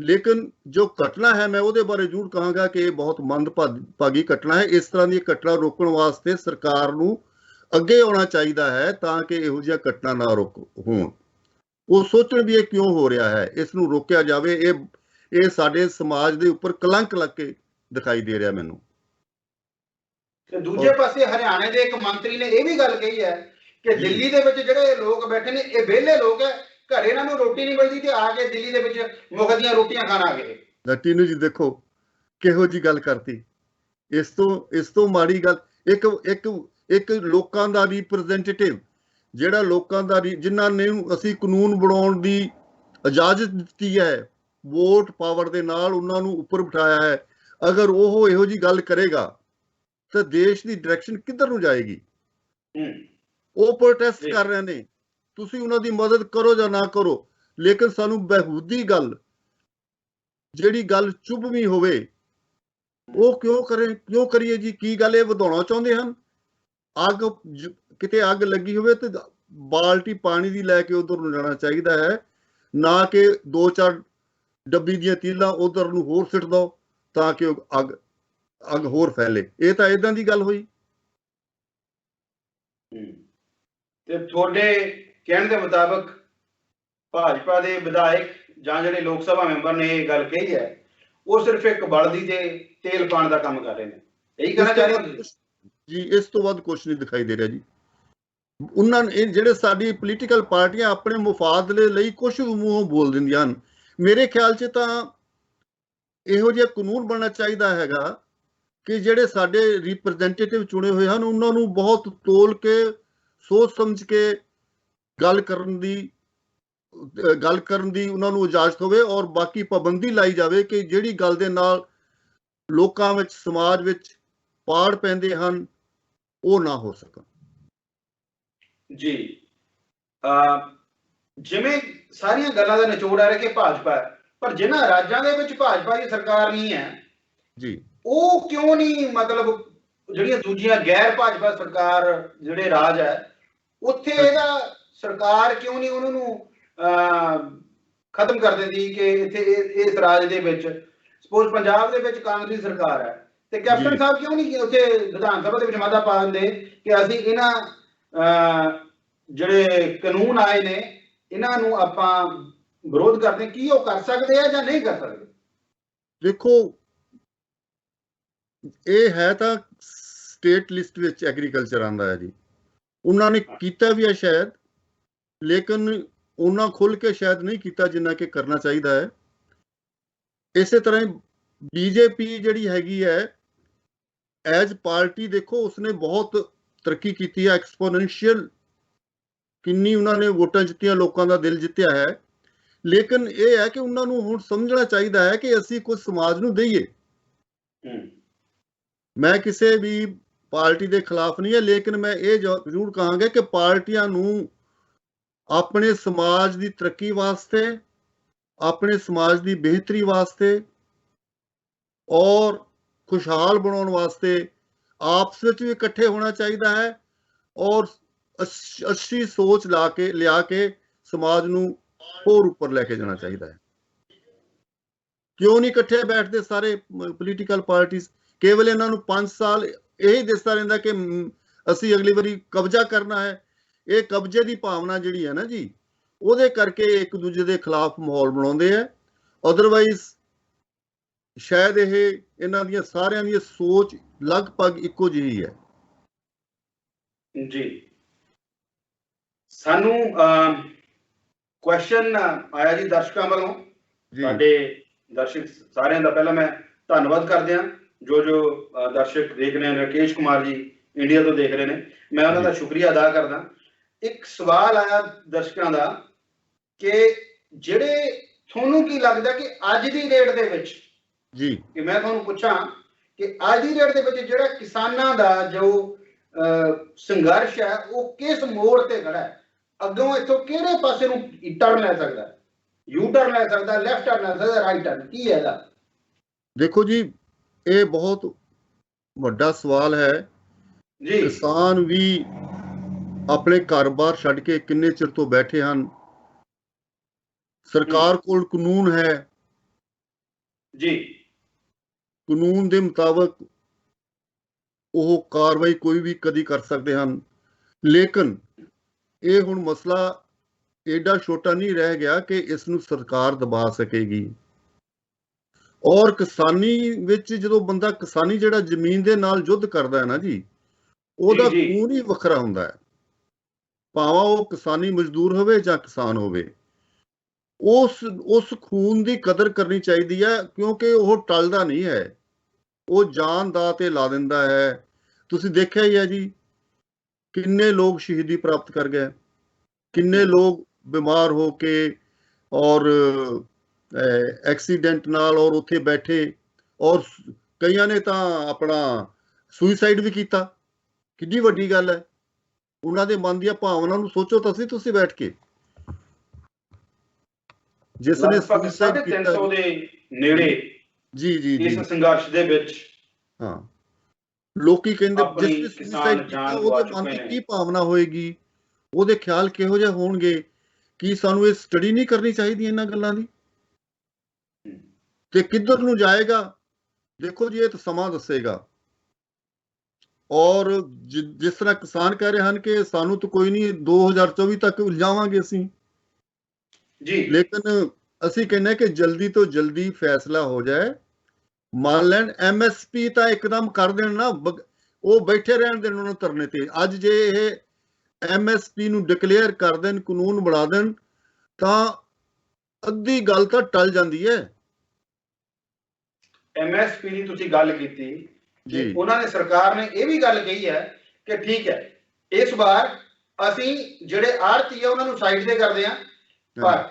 ਲੇਕਿਨ ਜੋ ਘਟਨਾ ਹੈ, ਮੈਂ ਉਹਦੇ ਬਾਰੇ ਜ਼ਰੂਰ ਕਹਾਂਗਾ ਕਿ ਇਹ ਬਹੁਤ ਮੰਦਭਾਗੀ ਘਟਨਾ ਹੈ। ਇਸ ਤਰ੍ਹਾਂ ਦੀ ਘਟਨਾ ਰੋਕਣ ਵਾਸਤੇ ਸਰਕਾਰ ਨੂੰ ਅੱਗੇ ਆਉਣਾ ਚਾਹੀਦਾ ਹੈ ਤਾਂ ਕਿ ਇਹੋ ਜਿਹੀਆਂ ਘਟਨਾ ਨਾ ਹੋਣ। ਉਹ ਸੋਚਣ ਵੀ ਇਹ ਕਿਉਂ ਹੋ ਰਿਹਾ ਹੈ, ਇਸ ਨੂੰ ਰੋਕਿਆ ਜਾਵੇ। ਇਹ ਸਾਡੇ ਸਮਾਜ ਦੇ ਉੱਪਰ ਕਲੰਕ ਲੱਗ ਕੇ ਦਿਖਾਈ ਦੇ ਰਿਹਾ ਮੈਨੂੰ। ਤੇ ਦੂਜੇ ਪਾਸੇ ਹਰਿਆਣੇ ਦੇ ਇੱਕ ਮੰਤਰੀ ਨੇ ਇਹ ਵੀ ਗੱਲ ਕਹੀ ਹੈ ਕਿ ਦਿੱਲੀ ਦੇ ਵਿੱਚ ਜਿਹੜੇ ਲੋਕ ਬੈਠੇ ਨੇ ਇਹ ਵਿਹਲੇ ਲੋਕ ਹੈ, ਘਰੇ ਇਹਨਾਂ ਨੂੰ ਰੋਟੀ ਨਹੀਂ ਮਿਲਦੀ ਤੇ ਆ ਕੇ ਦਿੱਲੀ ਦੇ ਵਿੱਚ ਮੁਫਤ ਦੀਆਂ ਰੋਟੀਆਂ ਖਾਣ ਆ ਗਏ। ਟੀਨੂ ਜੀ ਦੇਖੋ ਕਿਹੋ ਜੀ ਗੱਲ ਕਰਤੀ। ਇਸ ਤੋਂ ਮਾੜੀ ਗੱਲ, ਇੱਕ ਲੋਕਾਂ ਦਾ ਰਿਪਰੈਜ਼ੈਂਟੇਟਿਵ, ਜਿਹੜਾ ਲੋਕਾਂ ਦਾ ਜਿਨ੍ਹਾਂ ਨੇ ਅਸੀਂ ਕਾਨੂੰਨ ਬਣਾਉਣ ਦੀ ਇਜਾਜ਼ਤ ਦਿੱਤੀ ਹੈ, ਵੋਟ ਪਾਵਰ ਦੇ ਨਾਲ ਉਹਨਾਂ ਨੂੰ ਉੱਪਰ ਬਿਠਾਇਆ ਹੈ, ਅਗਰ ਉਹ ਇਹੋ ਜੀ ਗੱਲ ਕਰੇਗਾ ਤਾਂ ਦੇਸ਼ ਦੀ ਡਾਇਰੈਕਸ਼ਨ ਕਿੱਧਰ ਨੂੰ ਜਾਏਗੀ? ਉਹ ਪ੍ਰੋਟੈਸਟ ਕਰ ਰਹੇ ਨੇ, ਤੁਸੀਂ ਉਹਨਾਂ ਦੀ ਮਦਦ ਕਰੋ ਜਾਂ ਨਾ ਕਰੋ, ਲੇਕਿਨ ਸਾਨੂੰ ਬੇਹੂਦੀ ਗੱਲ, ਜਿਹੜੀ ਗੱਲ ਚੁਭਵੀਂ ਹੋਵੇ, ਉਹ ਕਿਉਂ ਕਰੀਏ ਜੀ? ਕੀ ਗੱਲ ਇਹ ਵਧਾਉਣਾ ਚਾਹੁੰਦੇ ਹਨ? ਕਿਤੇ ਅੱਗ ਲੱਗੀ ਹੋਵੇ ਤੇ ਬਾਲਟੀ ਪਾਣੀ ਦੀ ਲੈ ਕੇ ਉਧਰ ਨੂੰ ਜਾਣਾ ਚਾਹੀਦਾ ਹੈ, ਨਾ ਕਿ 2-4 ਡੱਬੀ ਦੀਆਂ ਤੀਲਾਂ ਉਧਰ ਨੂੰ ਹੋਰ ਸਿੱਟ ਦੋ ਤਾਂ ਕਿ ਅੱਗ ਹੋਰ ਫੈਲੇ। ਇਹ ਤਾਂ ਇਦਾਂ ਦੀ ਗੱਲ ਹੋਈ। ਤੇ ਤੁਹਾਡੇ ਕਹਿਣ ਦੇ ਮੁਤਾਬਕ ਭਾਜਪਾ ਦੇ ਵਿਧਾਇਕ ਜਾਂ ਜਿਹੜੇ ਲੋਕ ਸਭਾ ਮੈਂਬਰ ਨੇ ਇਹ ਗੱਲ ਕਹੀ ਹੈ, ਉਹ ਸਿਰਫ ਇੱਕ ਬਲਦੀ ਤੇ ਤੇਲ ਪਾਣ ਦਾ ਕੰਮ ਕਰ ਰਹੇ ਨੇ, ਇਹੀ ਕਹਿਣਾ ਚਾਹ ਰਹੇ ਹੋ ਜੀ? ਇਸ ਤੋਂ ਵੱਧ ਕੁਝ ਨਹੀਂ ਦਿਖਾਈ ਦੇ ਰਿਹਾ ਜੀ। ਉਹਨਾਂ ਨੇ ਜਿਹੜੇ ਸਾਡੀ ਪੋਲੀਟੀਕਲ ਪਾਰਟੀਆਂ ਆਪਣੇ ਮੁਫਾਦਲੇ ਲਈ ਕੁਝ ਵੀ ਮੂੰਹੋਂ ਬੋਲ ਦਿੰਦੀਆਂ ਹਨ। ਮੇਰੇ ਖਿਆਲ 'ਚ ਤਾਂ ਇਹੋ ਜਿਹਾ ਕਾਨੂੰਨ ਬਣਨਾ ਚਾਹੀਦਾ ਹੈਗਾ ਕਿ ਜਿਹੜੇ ਸਾਡੇ ਰਿਪਰੈਜ਼ੈਂਟੇਟਿਵ ਚੁਣੇ ਹੋਏ ਹਨ, ਉਹਨਾਂ ਨੂੰ ਬਹੁਤ ਤੋਲ ਕੇ, ਸੋਚ ਸਮਝ ਕੇ ਗੱਲ ਕਰਨ ਦੀ ਉਹਨਾਂ ਨੂੰ ਇਜਾਜ਼ਤ ਹੋਵੇ, ਔਰ ਬਾਕੀ ਪਾਬੰਦੀ ਲਾਈ ਜਾਵੇ ਕਿ ਜਿਹੜੀ ਗੱਲ ਦੇ ਨਾਲ ਲੋਕਾਂ ਵਿੱਚ, ਸਮਾਜ ਵਿੱਚ ਪਾੜ ਪੈਂਦੇ ਹਨ, ਉਹ ਨਾ ਹੋ ਸਕਣ ਜੀ। ਜਿਵੇਂ ਸਾਰੀਆਂ ਗੱਲਾਂ ਦਾ ਨਿਚੋੜ ਆ ਰਿਹਾ ਕਿ ਭਾਜਪਾ ਹੈ, ਪਰ ਜਿਨ੍ਹਾਂ ਰਾਜਾਂ ਦੇ ਵਿੱਚ ਭਾਜਪਾ ਦੀ ਸਰਕਾਰ ਨਹੀਂ ਹੈ ਜੀ, ਉਹ ਕਿਉਂ ਨਹੀਂ, ਮਤਲਬ ਜਿਹੜੀਆਂ ਦੂਜੀਆਂ ਗੈਰ ਭਾਜਪਾ ਸਰਕਾਰ ਜਿਹੜੇ ਰਾਜ ਹੈ, ਉੱਥੇ ਇਹਦਾ ਸਰਕਾਰ ਕਿਉਂ ਨਹੀਂ ਉਹਨਾਂ ਨੂੰ ਖਤਮ ਕਰ ਦਿੰਦੀ ਕਿ ਇੱਥੇ ਇਸ ਰਾਜ ਦੇ ਵਿੱਚ, ਸਪੋਜ਼ ਪੰਜਾਬ ਦੇ ਵਿੱਚ ਕਾਂਗਰਸੀ ਸਰਕਾਰ ਹੈ ਤੇ ਕੈਪਟਨ ਸਾਹਿਬ ਕਿਉਂ ਨਹੀਂ ਉੱਥੇ ਵਿਧਾਨ ਸਭਾ ਦੇ ਵਿੱਚ ਮਾਦਾ ਪਾ ਦਿੰਦੇ ਕਿ ਅਸੀਂ ਇਹਨਾਂ ਜਿਹੜੇ ਕਾਨੂੰਨ ਆਏ ਨੇ ਇਹਨਾਂ ਨੂੰ ਆਪਾਂ ਵਿਰੋਧ ਕਰਦੇ? ਕੀ ਉਹ ਕਰ ਸਕਦੇ ਆ ਜਾਂ ਨਹੀਂ ਕਰ ਸਕਦੇ? ਦੇਖੋ, ਇਹ ਹੈ ਤਾਂ ਸਟੇਟ ਲਿਸਟ ਵਿੱਚ ਐਗਰੀਕਲਚਰ ਆਉਂਦਾ ਹੈ ਜੀ, ਉਹਨਾਂ ਨੇ ਕੀਤਾ ਵੀ ਹੈ ਸ਼ਾਇਦ, ਲੇਕਿਨ ਉਹਨਾਂ ਖੁੱਲ ਕੇ ਸ਼ਾਇਦ ਨਹੀਂ ਕੀਤਾ ਜਿੰਨਾ ਕਿ ਕਰਨਾ ਚਾਹੀਦਾ ਹੈ। ਇਸੇ ਤਰ੍ਹਾਂ ਬੀਜੇਪੀ ਜਿਹੜੀ ਹੈਗੀ ਹੈ ਐਜ਼ ਪਾਰਟੀ, ਦੇਖੋ ਉਸਨੇ ਬਹੁਤ ਤਰੱਕੀ ਕੀਤੀ ਹੈ, ਐਕਸਪੋਨੈਂਸ਼ੀਅਲ ਕਿੰਨੀ ਉਹਨਾਂ ਨੇ ਵੋਟਾਂ ਜਿੱਤੀਆਂ, ਲੋਕਾਂ ਦਾ ਦਿਲ ਜਿੱਤਿਆ ਹੈ। ਲੇਕਿਨ ਇਹ ਹੈ ਕਿ ਉਹਨਾਂ ਨੂੰ ਹੁਣ ਸਮਝਣਾ ਚਾਹੀਦਾ ਹੈ ਕਿ ਅਸੀਂ ਕੁਝ ਸਮਾਜ ਨੂੰ ਦਈਏ। ਮੈਂ ਕਿਸੇ ਵੀ ਪਾਰਟੀ ਦੇ ਖਿਲਾਫ ਨਹੀਂ ਹੈ, ਲੇਕਿਨ ਮੈਂ ਇਹ ਜ਼ਰੂਰ ਕਹਾਂਗਾ ਕਿ ਪਾਰਟੀਆਂ ਨੂੰ ਆਪਣੇ ਸਮਾਜ ਦੀ ਤਰੱਕੀ ਵਾਸਤੇ, ਆਪਣੇ ਸਮਾਜ ਦੀ ਬਿਹਤਰੀ ਵਾਸਤੇ ਔਰ ਖੁਸ਼ਹਾਲ ਬਣਾਉਣ ਵਾਸਤੇ ਆਪਸ ਵਿੱਚ ਵੀ ਇਕੱਠੇ ਹੋਣਾ ਚਾਹੀਦਾ ਹੈ ਔਰ ਅੱਛੀ ਸੋਚ ਲਿਆ ਕੇ ਸਮਾਜ ਨੂੰ ਹੋਰ ਉੱਪਰ ਲੈ ਕੇ ਜਾਣਾ ਚਾਹੀਦਾ ਹੈ। ਕਿਉਂ ਨਹੀਂ ਇਕੱਠੇ ਬੈਠਦੇ ਸਾਰੇ ਪੋਲੀਟੀਕਲ ਪਾਰਟੀਆਂ? ਕੇਵਲ ਇਹਨਾਂ ਨੂੰ 5 ਸਾਲ ਇਹੀ ਦਿਸਦਾ ਰਹਿੰਦਾ ਕਿ ਅਸੀਂ ਅਗਲੀ ਵਾਰੀ ਕਬਜ਼ਾ ਕਰਨਾ ਹੈ। ਇਹ ਕਬਜ਼ੇ ਦੀ ਭਾਵਨਾ ਜਿਹੜੀ ਹੈ ਨਾ ਜੀ, ਉਹਦੇ ਕਰਕੇ ਇੱਕ ਦੂਜੇ ਦੇ ਖਿਲਾਫ ਮਾਹੌਲ ਬਣਾਉਂਦੇ ਆ। ਅਦਰਵਾਈਜ਼ ਸ਼ਾਇਦ ਇਹ ਇਹਨਾਂ ਦੀਆਂ ਸਾਰਿਆਂ ਦੀ ਸੋਚ ਲਗਭਗ ਇੱਕੋ ਜਿਹੀ ਹੈ। ਜੀ, ਸਾਨੂੰ ਕੁਐਸਚਨ ਆਇਆ ਜੀ ਦਰਸ਼ਕਾਂ ਵੱਲੋਂ। ਸਾਡੇ ਦਰਸ਼ਕ ਸਾਰਿਆਂ ਦਾ ਪਹਿਲਾਂ ਮੈਂ ਧੰਨਵਾਦ ਕਰਦੇ ਹਾਂ। ਜੋ ਦਰਸ਼ਕ ਦੇਖ ਰਹੇ ਨੇ, ਰਾਕੇਸ਼ ਕੁਮਾਰ ਜੀ ਇੰਡੀਆ ਤੋਂ ਦੇਖ ਰਹੇ ਨੇ, ਮੈਂ ਉਹਨਾਂ ਦਾ ਸ਼ੁਕਰੀਆ ਅਦਾ ਕਰਦਾ। ਇੱਕ ਸਵਾਲ ਆਇਆ ਦਰਸ਼ਕਾਂ ਦਾ ਕਿ ਜਿਹੜੇ ਤੁਹਾਨੂੰ ਕੀ ਲੱਗਦਾ ਕਿ ਅੱਜ ਦੀ ਡੇਟ ਦੇ ਵਿੱਚ ਜੀ, ਕਿ ਮੈਂ ਤੁਹਾਨੂੰ ਪੁੱਛਾਂ ਕਿ ਅੱਜ ਦੀ ਡੇਟ ਦੇ ਵਿੱਚ ਜਿਹੜਾ ਕਿਸਾਨਾਂ ਦਾ ਜੋ ਸੰਘਰਸ਼ ਹੈ ਉਹ ਕਿਸ ਮੋੜ ਤੇ ਖੜਾ ਹੈ? ਅੱਗੋਂ ਇੱਥੋਂ ਕਿਹੜੇ ਪਾਸੇ ਨੂੰ ਟਰਨ ਲੈ ਸਕਦਾ? ਯੂ ਟਰਨ ਲੈ ਸਕਦਾ, ਲੈਫਟ ਟਰਨ ਲੈ ਸਕਦਾ, ਰਾਈਟ ਟਰਨ? ਕੀ ਹੈ ਇਹਦਾ? ਦੇਖੋ ਜੀ, ਇਹ ਬਹੁਤ ਵੱਡਾ ਸਵਾਲ ਹੈ ਜੀ। ਕਿਸਾਨ ਵੀ ਆਪਣੇ ਘਰ-ਬਾਰ ਛੱਡ ਕੇ ਕਿੰਨੇ ਚਿਰ ਤੋਂ ਬੈਠੇ ਹਨ। ਸਰਕਾਰ ਕੋਲ ਕਾਨੂੰਨ ਹੈ ਜੀ, ਕਾਨੂੰਨ ਦੇ ਮੁਤਾਬਕ ਉਹ ਕਾਰਵਾਈ ਕੋਈ ਵੀ ਕਦੀ ਕਰ ਸਕਦੇ ਹਨ। ਲੇਕਿਨ ਇਹ ਹੁਣ ਮਸਲਾ ਏਡਾ ਛੋਟਾ ਨਹੀਂ ਰਹਿ ਗਿਆ ਕਿ ਇਸ ਨੂੰ ਸਰਕਾਰ ਦਬਾ ਸਕੇਗੀ। ਔਰ ਕਿਸਾਨੀ ਵਿੱਚ ਜਦੋਂ ਬੰਦਾ ਕਿਸਾਨੀ ਜਿਹੜਾ ਜ਼ਮੀਨ ਦੇ ਨਾਲ ਯੁੱਧ ਕਰਦਾ ਹੈ ਨਾ ਜੀ, ਉਹਦਾ ਖੂਨ ਹੀ ਵੱਖਰਾ ਹੁੰਦਾ ਹੈ। ਭਾਵੇਂ ਉਹ ਕਿਸਾਨੀ ਮਜ਼ਦੂਰ ਹੋਵੇ ਜਾਂ ਕਿਸਾਨ ਹੋਵੇ, ਉਸ ਖੂਨ ਦੀ ਕਦਰ ਕਰਨੀ ਚਾਹੀਦੀ ਹੈ, ਕਿਉਂਕਿ ਉਹ ਟਲਦਾ ਨਹੀਂ ਹੈ, ਉਹ ਜਾਨ ਦਾ ਤੇ ਲਾ ਦਿੰਦਾ ਹੈ। ਤੁਸੀਂ ਦੇਖਿਆ ਹੀ ਹੈ ਜੀ, ਕਿੰਨੇ ਲੋਕ ਸ਼ਹੀਦੀ ਪ੍ਰਾਪਤ ਕਰ ਗਏ, ਕਿੰਨੇ ਲੋਕ ਬਿਮਾਰ ਹੋ ਕੇ ਔਰ ਐਕਸੀਡੈਂਟ ਨਾਲ ਔਰ ਉੱਥੇ ਬੈਠੇ, ਔਰ ਕਈਆਂ ਨੇ ਤਾਂ ਆਪਣਾ ਸੁਸਾਈਡ ਵੀ ਕੀਤਾ। ਕਿੰਨੀ ਵੱਡੀ ਗੱਲ ਹੈ। ਉਹਨਾਂ ਦੇ ਮਨ ਦੀਆਂ ਭਾਵਨਾ ਨੂੰ ਸੋਚੋ ਤਾਂ ਸਹੀ ਤੁਸੀਂ ਬੈਠ ਕੇ। ਜਿਸ ਨੇ ਸੁਸਾਈਡ ਕੀਤਾ 300 ਦੇ ਨੇੜੇ ਜੀ ਜੀ ਇਸ ਸੰਘਰਸ਼ ਦੇ ਵਿੱਚ, ਹਾਂ, ਲੋਕੀ ਕਹਿੰਦੇ ਜਿਸ ਨੇ ਸੁਸਾਈਡ ਕੀਤਾ ਉਹਦੇ ਮਨ ਦੀ ਕੀ ਭਾਵਨਾ ਹੋਏਗੀ, ਉਹਦੇ ਖਿਆਲ ਕਿਹੋ ਜਿਹੇ ਹੋਣਗੇ? ਕੀ ਸਾਨੂੰ ਇਹ ਸਟੱਡੀ ਨਹੀਂ ਕਰਨੀ ਚਾਹੀਦੀ ਇਹਨਾਂ ਗੱਲਾਂ ਦੀ? ਤੇ ਕਿੱਧਰ ਨੂੰ ਜਾਏਗਾ? ਦੇਖੋ ਜੀ, ਇਹ ਤਾਂ ਸਮਾਂ ਦੱਸੇਗਾ। ਔਰ ਜਿਸ ਤਰ੍ਹਾਂ ਕਿਸਾਨ ਕਹਿ ਰਹੇ ਹਨ ਕਿ ਸਾਨੂੰ ਤਾਂ ਕੋਈ ਨਹੀਂ, 2024 ਤੱਕ ਲਿਜਾਵਾਂਗੇ ਅਸੀਂ ਜੀ, ਲੇਕਿਨ ਅਸੀਂ ਕਹਿੰਦੇ ਕਿ ਜਲਦੀ ਤੋਂ ਜਲਦੀ ਫੈਸਲਾ ਹੋ ਜਾਏ। ਮੰਨ ਲੈਣ MSP ਤਾਂ ਇੱਕਦਮ ਕਰ ਦੇਣ ਨਾ, ਉਹ ਬੈਠੇ ਰਹਿਣ ਦੇਣ ਉਹਨਾਂ ਧਰਨੇ ਤੇ। ਅੱਜ ਜੇ ਇਹ MSP ਨੂੰ ਡਿਕਲੇਅਰ ਕਰ ਦੇਣ, ਕਾਨੂੰਨ ਬਣਾ ਦੇਣ, ਤਾਂ ਅੱਧੀ ਗੱਲ ਤਾਂ ਟਲ ਜਾਂਦੀ ਹੈ। MSP ਦੀ ਤੁਸੀਂ ਗੱਲ ਕੀਤੀ ਜੀ, ਉਹਨਾਂ ਨੇ, ਸਰਕਾਰ ਨੇ ਇਹ ਵੀ ਗੱਲ ਕਹੀ ਹੈ ਕਿ ਠੀਕ ਹੈ, ਇਸ ਵਾਰ ਅਸੀਂ ਜਿਹੜੇ ਆੜਤੀ ਆ ਉਹਨਾਂ ਨੂੰ ਸਾਈਡ ਤੇ ਕਰਦੇ ਆ, ਪਰ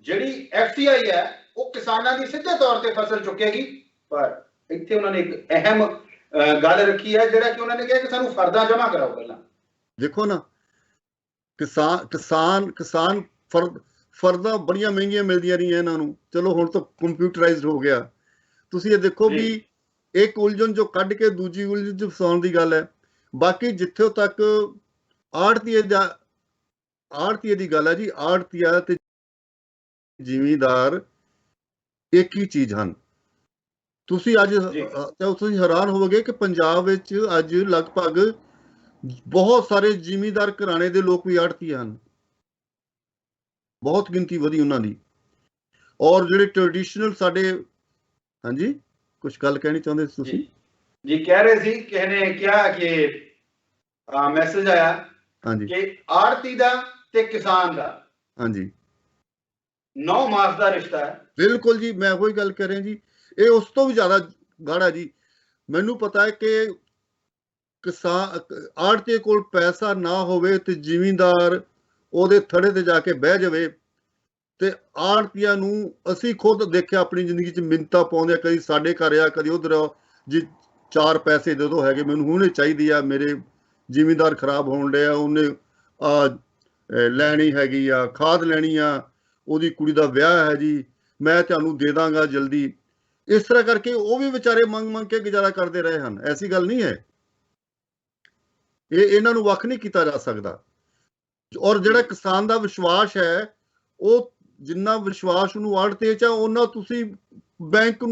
ਜਿਹੜੀ FCI ਹੈ ਉਹ ਕਿਸਾਨਾਂ ਦੀ ਸਿੱਧੇ ਤੌਰ ਤੇ ਫਸਲ ਚੁੱਕੇਗੀ। ਪਰ ਇੱਥੇ ਉਹਨਾਂ ਨੇ ਇੱਕ ਅਹਿਮ ਗੱਲ ਰੱਖੀ ਹੈ, ਜਿਹੜਾ ਕਿ ਉਹਨਾਂ ਨੇ ਕਿਹਾ ਕਿ ਸਾਨੂੰ ਫਰਦਾਂ ਜਮ੍ਹਾਂ ਕਰਾਓ ਪਹਿਲਾਂ। ਦੇਖੋ ਨਾ, ਕਿਸਾਨ ਫਰਦਾਂ ਬੜੀਆਂ ਮਹਿੰਗੀਆਂ ਮਿਲਦੀਆਂ ਰਹੀਆਂ ਇਹਨਾਂ ਨੂੰ। ਚਲੋ ਹੁਣ ਤਾਂ ਕੰਪਿਊਟਰਾਈਜ਼ਡ ਹੋ ਗਿਆ। ਤੁਸੀਂ ਇਹ ਦੇਖੋ ਵੀ ਇੱਕ ਉਲਝਣ ਜੋ ਕੱਢ ਕੇ ਦੂਜੀ ਉਲਝਣ ਚ ਫਸਾਉਣ ਦੀ ਗੱਲ ਹੈ। ਬਾਕੀ ਜਿੱਥੇ ਤੱਕ ਆੜਤੀਏ ਦੀ ਗੱਲ ਹੈ ਜੀ, ਆੜਤੀਆ ਤੇ ਜ਼ਿਮੀਂਦਾਰ ਇੱਕ ਹੀ ਚੀਜ਼ ਹਨ। ਤੁਸੀਂ ਅੱਜ ਤੁਸੀਂ ਹੈਰਾਨ ਹੋਵੋਗੇ ਕਿ ਪੰਜਾਬ ਵਿੱਚ ਅੱਜ ਲਗਭਗ ਬਹੁਤ ਸਾਰੇ ਜ਼ਿਮੀਂਦਾਰ ਘਰਾਣੇ ਦੇ ਲੋਕ ਵੀ ਆੜਤੀ ਹਨ। ਬਹੁਤ ਗਿਣਤੀ ਵਧੀ ਉਹਨਾਂ ਦੀ। ਔਰ ਜਿਹੜੇ ਟ੍ਰੈਡੀਸ਼ਨਲ ਸਾਡੇ, ਹਾਂਜੀ ਕੁਝ ਗੱਲ ਕਹਿਣੀ ਚਾਹੁੰਦੇ ਸੀ ਤੁਸੀਂ? ਜੀ ਕਹਿ ਰਹੇ ਸੀ, ਕਿਸੇ ਨੇ ਕਿਹਾ ਕਿ ਮੈਸੇਜ ਆਇਆ ਕਿ ਆੜਤੀ ਦਾ ਤੇ ਕਿਸਾਨ ਦਾ, ਹਾਂਜੀ, 9 ਮਾਸ ਦਾ ਰਿਸ਼ਤਾ ਹੈ। ਬਿਲਕੁਲ ਜੀ, ਮੈਂ ਉਹੀ ਗੱਲ ਕਰ ਰਿਹਾ ਜੀ। ਇਹ ਉਸ ਤੋਂ ਵੀ ਜ਼ਿਆਦਾ ਗਾੜਾ ਜੀ। ਮੈਨੂੰ ਪਤਾ ਹੈ ਕਿ ਕਿਸਾਨ ਆੜ੍ਹਤੀਏ ਕੋਲ ਪੈਸਾ ਨਾ ਹੋਵੇ ਤੇ ਜ਼ਿਮੀਂਦਾਰ ਉਹਦੇ ਥੜੇ ਤੇ ਜਾ ਕੇ ਬਹਿ ਜਾਵੇ, ਤੇ ਆੜ੍ਹਤੀਆਂ ਨੂੰ ਅਸੀਂ ਖੁਦ ਦੇਖਿਆ ਆਪਣੀ ਜ਼ਿੰਦਗੀ 'ਚ ਮਿੰਨਤਾਂ ਪਾਉਂਦੇ, ਕਦੀ ਸਾਡੇ ਘਰ ਆ, ਕਦੀ ਉਧਰ ਜੀ 4 ਪੈਸੇ ਦੇ ਦਿਓ, ਹੈਗੇ ਮੈਨੂੰ ਹੁਣੇ ਚਾਹੀਦੀ ਆ, ਮੇਰੇ ਜ਼ਿਮੀਂਦਾਰ ਖਰਾਬ ਹੋਣ ਡਿਆ, ਉਹਨੇ ਲੈਣੀ ਹੈਗੀ ਆ, ਖਾਦ ਲੈਣੀ ਆ, ਉਹਦੀ ਕੁੜੀ ਦਾ ਵਿਆਹ ਹੈ ਜੀ, ਮੈਂ ਤੁਹਾਨੂੰ ਦੇ ਦਾਂਗਾ ਜਲਦੀ। ਇਸ ਤਰ੍ਹਾਂ ਕਰਕੇ ਉਹ ਵੀ ਵਿਚਾਰੇ ਮੰਗ ਮੰਗ ਕੇ ਗੁਜ਼ਾਰਾ ਕਰਦੇ ਰਹੇ ਹਨ। ਐਸੀ ਗੱਲ ਨਹੀਂ ਹੈ, ਇਹਨਾਂ ਨੂੰ ਵੱਖ ਨਹੀਂ ਕੀਤਾ ਜਾ ਸਕਦਾ। ਔਰ ਜਿਹੜਾ ਕਿਸਾਨ ਦਾ ਵਿਸ਼ਵਾਸ ਹੈ, ਉਹ ਜਿੰਨਾ ਵਿਸ਼ਵਾਸ ਉਹਨੂੰ ਆੜ੍ਹਤੀਏ 'ਚ ਉਹਨਾਂ ਤੁਸੀਂ ਬੈਂਕ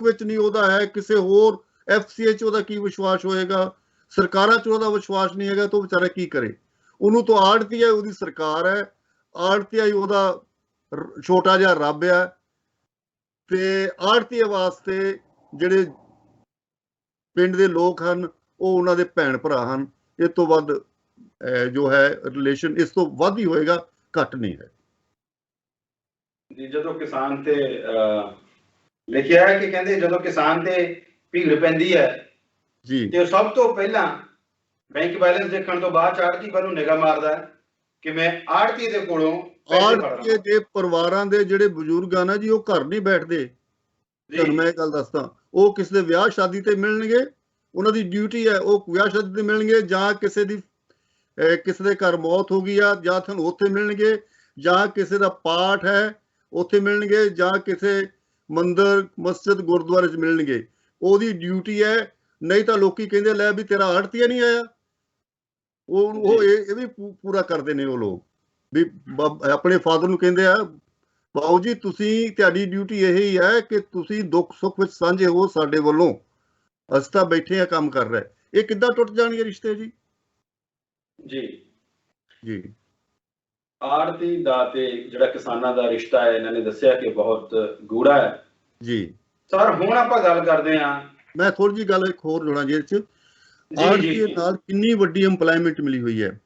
ਵਿੱਚ ਨਹੀਂ ਉਹਦਾ ਹੈ, ਕਿਸੇ ਹੋਰ FCA 'ਚ ਉਹਦਾ ਕੀ ਵਿਸ਼ਵਾਸ ਹੋਏਗਾ, ਸਰਕਾਰਾਂ 'ਚ ਉਹਦਾ ਵਿਸ਼ਵਾਸ ਨਹੀਂ ਹੈਗਾ, ਤਾਂ ਉਹ ਵਿਚਾਰਾ ਕੀ ਕਰੇ। ਉਹਨੂੰ ਤਾਂ ਆੜ੍ਹਤੀਆ ਉਹਦੀ ਸਰਕਾਰ ਹੈ, ਆੜ੍ਹਤੀਆ ਹੀ ਉਹਦਾ ਛੋਟਾ ਜਿਹਾ ਰੱਬ ਹੈ, ਤੇ ਆੜ੍ਹਤੀਏ ਵਾਸਤੇ ਜਿਹੜੇ ਪਿੰਡ ਦੇ ਲੋਕ ਹਨ ਉਹ ਉਹਨਾਂ ਦੇ ਭੈਣ ਭਰਾ ਹਨ। ਇਸ ਤੋਂ ਵੱਧ ਜੋ ਹੈ ਰਿਲੇਸ਼ਨ ਇਸ ਤੋਂ ਵੱਧ ਹੀ ਹੋਏਗਾ, ਘੱਟ ਨਹੀਂ ਹੈ ਜੀ। ਜਦੋਂ ਕਿਸਾਨ ਤੇ ਲਿਖਿਆ ਹੈ ਕਿ ਕਹਿੰਦੇ ਜਦੋਂ ਕਿਸਾਨ ਤੇ ਭੀੜ ਪੈਂਦੀ ਹੈ ਜੀ, ਤੇ ਉਹ ਸਭ ਤੋਂ ਪਹਿਲਾਂ ਬੈਂਕ ਬੈਲੈਂਸ ਦੇਖਣ ਤੋਂ ਬਾਅਦ ਆੜ੍ਹਤੀ ਵੱਲ ਨੂੰ ਨਿਗਾਹ ਮਾਰਦਾ ਹੈ ਕਿ ਮੈਂ ਆੜ੍ਹਤੀ ਦੇ ਕੋਲੋਂ ਪੈਸੇ ਫੜ ਆੜ੍ਹਤੀਏ ਲਵਾਂ। ਦੇ ਪਰਿਵਾਰਾਂ ਦੇ ਜਿਹੜੇ ਬਜ਼ੁਰਗ ਆ ਨਾ ਜੀ, ਉਹ ਘਰ ਨਹੀਂ ਬੈਠਦੇ। ਤੁਹਾਨੂੰ ਮੈਂ ਇਹ ਗੱਲ ਦੱਸਦਾ, ਉਹ ਕਿਸੇ ਦੇ ਵਿਆਹ ਸ਼ਾਦੀ ਤੇ ਮਿਲਣਗੇ, ਉਹਨਾਂ ਦੀ ਡਿਊਟੀ ਹੈ, ਉਹ ਵਿਆਹ ਸ਼ਾਦੀ ਤੇ ਮਿਲਣਗੇ, ਜਾਂ ਕਿਸੇ ਦੇ ਘਰ ਮੌਤ ਹੋ ਗਈ ਆ, ਜਾਂ ਤੁਹਾਨੂੰ ਉੱਥੇ ਮਿਲਣਗੇ, ਜਾਂ ਕਿਸੇ ਦਾ ਪਾਠ ਹੈ ਉੱਥੇ ਮਿਲਣਗੇ, ਜਾਂ ਕਿਸੇ ਮੰਦਿਰ ਮਸਜਿਦ ਗੁਰਦੁਆਰੇ 'ਚ ਮਿਲਣਗੇ। ਉਹਦੀ ਡਿਊਟੀ ਹੈ। ਨਹੀਂ ਤਾਂ ਲੋਕੀ ਕਹਿੰਦੇ ਲੈ ਵੀ ਤੇਰਾ ਆੜ੍ਹਤੀਆ ਨਹੀਂ ਆਇਆ। ਉਹ ਇਹ ਵੀ ਪੂਰਾ ਕਰਦੇ ਨੇ ਉਹ ਲੋਕ, ਵੀ ਆਪਣੇ ਫਾਦਰ ਨੂੰ ਕਹਿੰਦੇ ਆ, ਬਾਊ ਜੀ ਤੁਸੀਂ, ਤੁਹਾਡੀ ਡਿਊਟੀ ਇਹੀ ਹੈ ਕਿ ਤੁਸੀਂ ਦੁੱਖ ਸੁੱਖ ਵਿੱਚ ਸਾਂਝੇ ਹੋ ਸਾਡੇ ਵੱਲੋਂ, ਅਸੀਂ ਤਾਂ ਬੈਠੇ ਆ ਕੰਮ ਕਰ ਰਹੇ। ਇਹ ਕਿੱਦਾਂ ਟੁੱਟ ਜਾਣਗੇ ਰਿਸ਼ਤੇ ਜੀ? ਜੀ ਜੀ, ਆੜ੍ਹਤੀ ਦਾ ਤੇ ਜਿਹੜਾ ਕਿਸਾਨਾਂ ਦਾ ਰਿਸ਼ਤਾ ਹੈ, ਇਹਨਾਂ ਨੇ ਦੱਸਿਆ ਕਿ ਬਹੁਤ ਗੂੜਾ ਹੈ ਜੀ। ਸਰ। ਹੁਣ ਆਪਾਂ ਗੱਲ ਕਰਦੇ ਹਾਂ, ਮੈਂ ਥੋੜੀ ਜਿਹੀ ਗੱਲ ਇੱਕ ਹੋਰ ਜੋੜਾਂ ਜੀ ਇਹਦੇ 'ਚ। ਆੜ੍ਹਤੀਏ ਨਾਲ ਕਿੰਨੀ ਵੱਡੀ ਏਮਪਲਾਇਮੈਂਟ ਮਿਲੀ ਹੋਈ ਹੈ।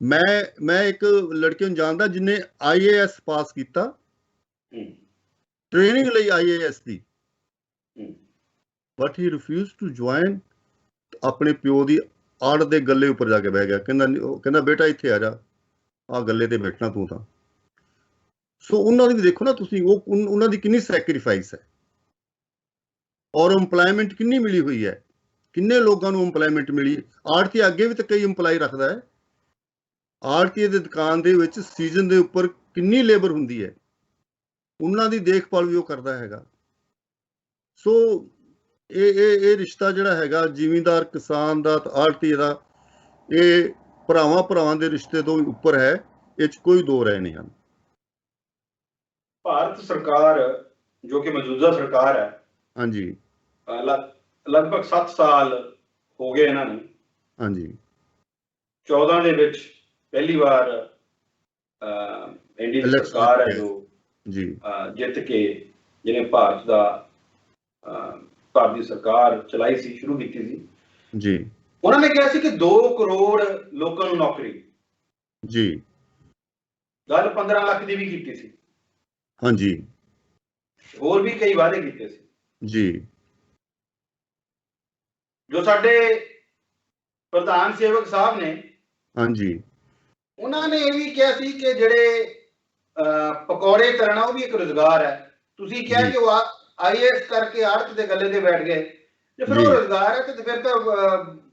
ਮੈਂ ਇੱਕ ਲੜਕੇ ਨੂੰ ਜਾਣਦਾ ਜਿਹਨੇ IAS ਪਾਸ ਕੀਤਾ, ਟ੍ਰੇਨਿੰਗ ਲਈ IAS ਦੀ, but he refuse to join. ਆਪਣੇ ਪਿਓ ਦੀ ਆੜ ਦੇ ਗੱਲੇ ਉੱਪਰ ਜਾ ਕੇ ਬਹਿ ਗਿਆ। ਕਹਿੰਦਾ ਬੇਟਾ ਇੱਥੇ ਆ ਜਾ, ਆਹ ਗੱਲੇ ਤੇ ਬੈਠਣਾ ਤੂੰ ਤਾਂ। ਸੋ ਉਹਨਾਂ ਦੀ ਵੀ ਦੇਖੋ ਨਾ ਤੁਸੀਂ, ਉਹਨਾਂ ਦੀ ਕਿੰਨੀ ਸੈਕਰੀਫਾਈਸ ਹੈ, ਔਰ ਏਮਪਲਾਇਮੈਂਟ ਕਿੰਨੀ ਮਿਲੀ ਹੋਈ ਹੈ, ਕਿੰਨੇ ਲੋਕਾਂ ਨੂੰ ਏਮਪਲਾਇਮੈਂਟ ਮਿਲੀ। ਆੜ੍ਹਤੀਆ ਅੱਗੇ ਵੀ ਤਾਂ ਕਈ ਏਮਪਲਾਈ ਰੱਖਦਾ ਹੈ। ਆੜ੍ਹਤੀਏ ਦੀ ਦੁਕਾਨ ਦੇ ਵਿੱਚ ਸੀਜ਼ਨ ਦੇ ਉੱਪਰ ਕਿੰਨੀ ਲੇਬਰ ਹੁੰਦੀ ਹੈ, ਉਹਨਾਂ ਦੀ ਦੇਖਭਾਲ ਵੀ ਉਹ ਕਰਦਾ ਹੈਗਾ। ਸੋ ਇਹ ਰਿਸ਼ਤਾ ਜਿਹੜਾ ਹੈਗਾ ਜ਼ਿਮੀਂਦਾਰ ਕਿਸਾਨ ਦਾ ਤੇ ਆੜ੍ਹਤੀਏ ਦਾ, ਇਹ ਭਰਾਵਾਂ ਦੇ ਰਿਸ਼ਤੇ ਤੋਂ ਉੱਪਰ ਹੈ, ਇਹ 'ਚ ਕੋਈ ਦੋ ਰਾਏ ਨਹੀਂ ਹਨ। ਭਾਰਤ ਸਰਕਾਰ ਜੋ ਕਿ ਮੌਜੂਦਾ ਸਰਕਾਰ ਹੈ, ਹਾਂਜੀ, ਲਗਭਗ 7 ਸਾਲ ਹੋ ਗਏ ਇਹਨਾਂ ਨੂੰ। ਹਾਂਜੀ, 14 ਦੇ ਵਿੱਚ ਪਹਿਲੀ ਵਾਰ ਇੰਡੀ ਦੀ ਸਰਕਾਰ ਹੈ ਜੋ ਜੀ ਜਿੱਤ ਕੇ, ਜਿਹਨੇ ਭਾਰਤ ਦੀ ਸਰਕਾਰ ਚਲਾਈ ਸੀ, ਸ਼ੁਰੂ ਕੀਤੀ ਸੀ ਜੀ। ਉਹਨਾਂ ਨੇ ਕਿਹਾ ਸੀ ਕਿ 2 ਕਰੋੜ ਲੋਕਾਂ ਨੂੰ ਨੌਕਰੀ। ਜੀ, ਗੱਲ 15 ਲੱਖ ਦੀ ਵੀ ਕੀਤੀ ਸੀ। ਹਾਂਜੀ, ਹੋਰ ਵੀ ਕਈ ਵਾਅਦੇ ਕੀਤੇ ਸੀ। ਜੀ, ਜੋ ਸਾਡੇ ਪ੍ਰਧਾਨ ਸੇਵਕ ਸਾਹਿਬ ਨੇ, ਹਾਂਜੀ, ਉਹਨਾਂ ਨੇ ਇਹ ਵੀ ਕਿਹਾ ਸੀ ਕਿ ਜਿਹੜੇ ਪਕੌੜੇ ਕਰਨਾ ਉਹ ਵੀ ਇੱਕ ਰੁਜ਼ਗਾਰ ਹੈ। ਤੁਸੀਂ ਕਿਹਾ ਕਿ ਉਹ IAS ਕਰਕੇ ਆੜ੍ਹਤ ਦੇ ਗੱਲੇ ਤੇ ਬੈਠ ਗਏ, ਜੇ ਫਿਰ ਉਹ ਰੁਜ਼ਗਾਰ ਹੈ ਤੇ ਫਿਰ ਤਾਂ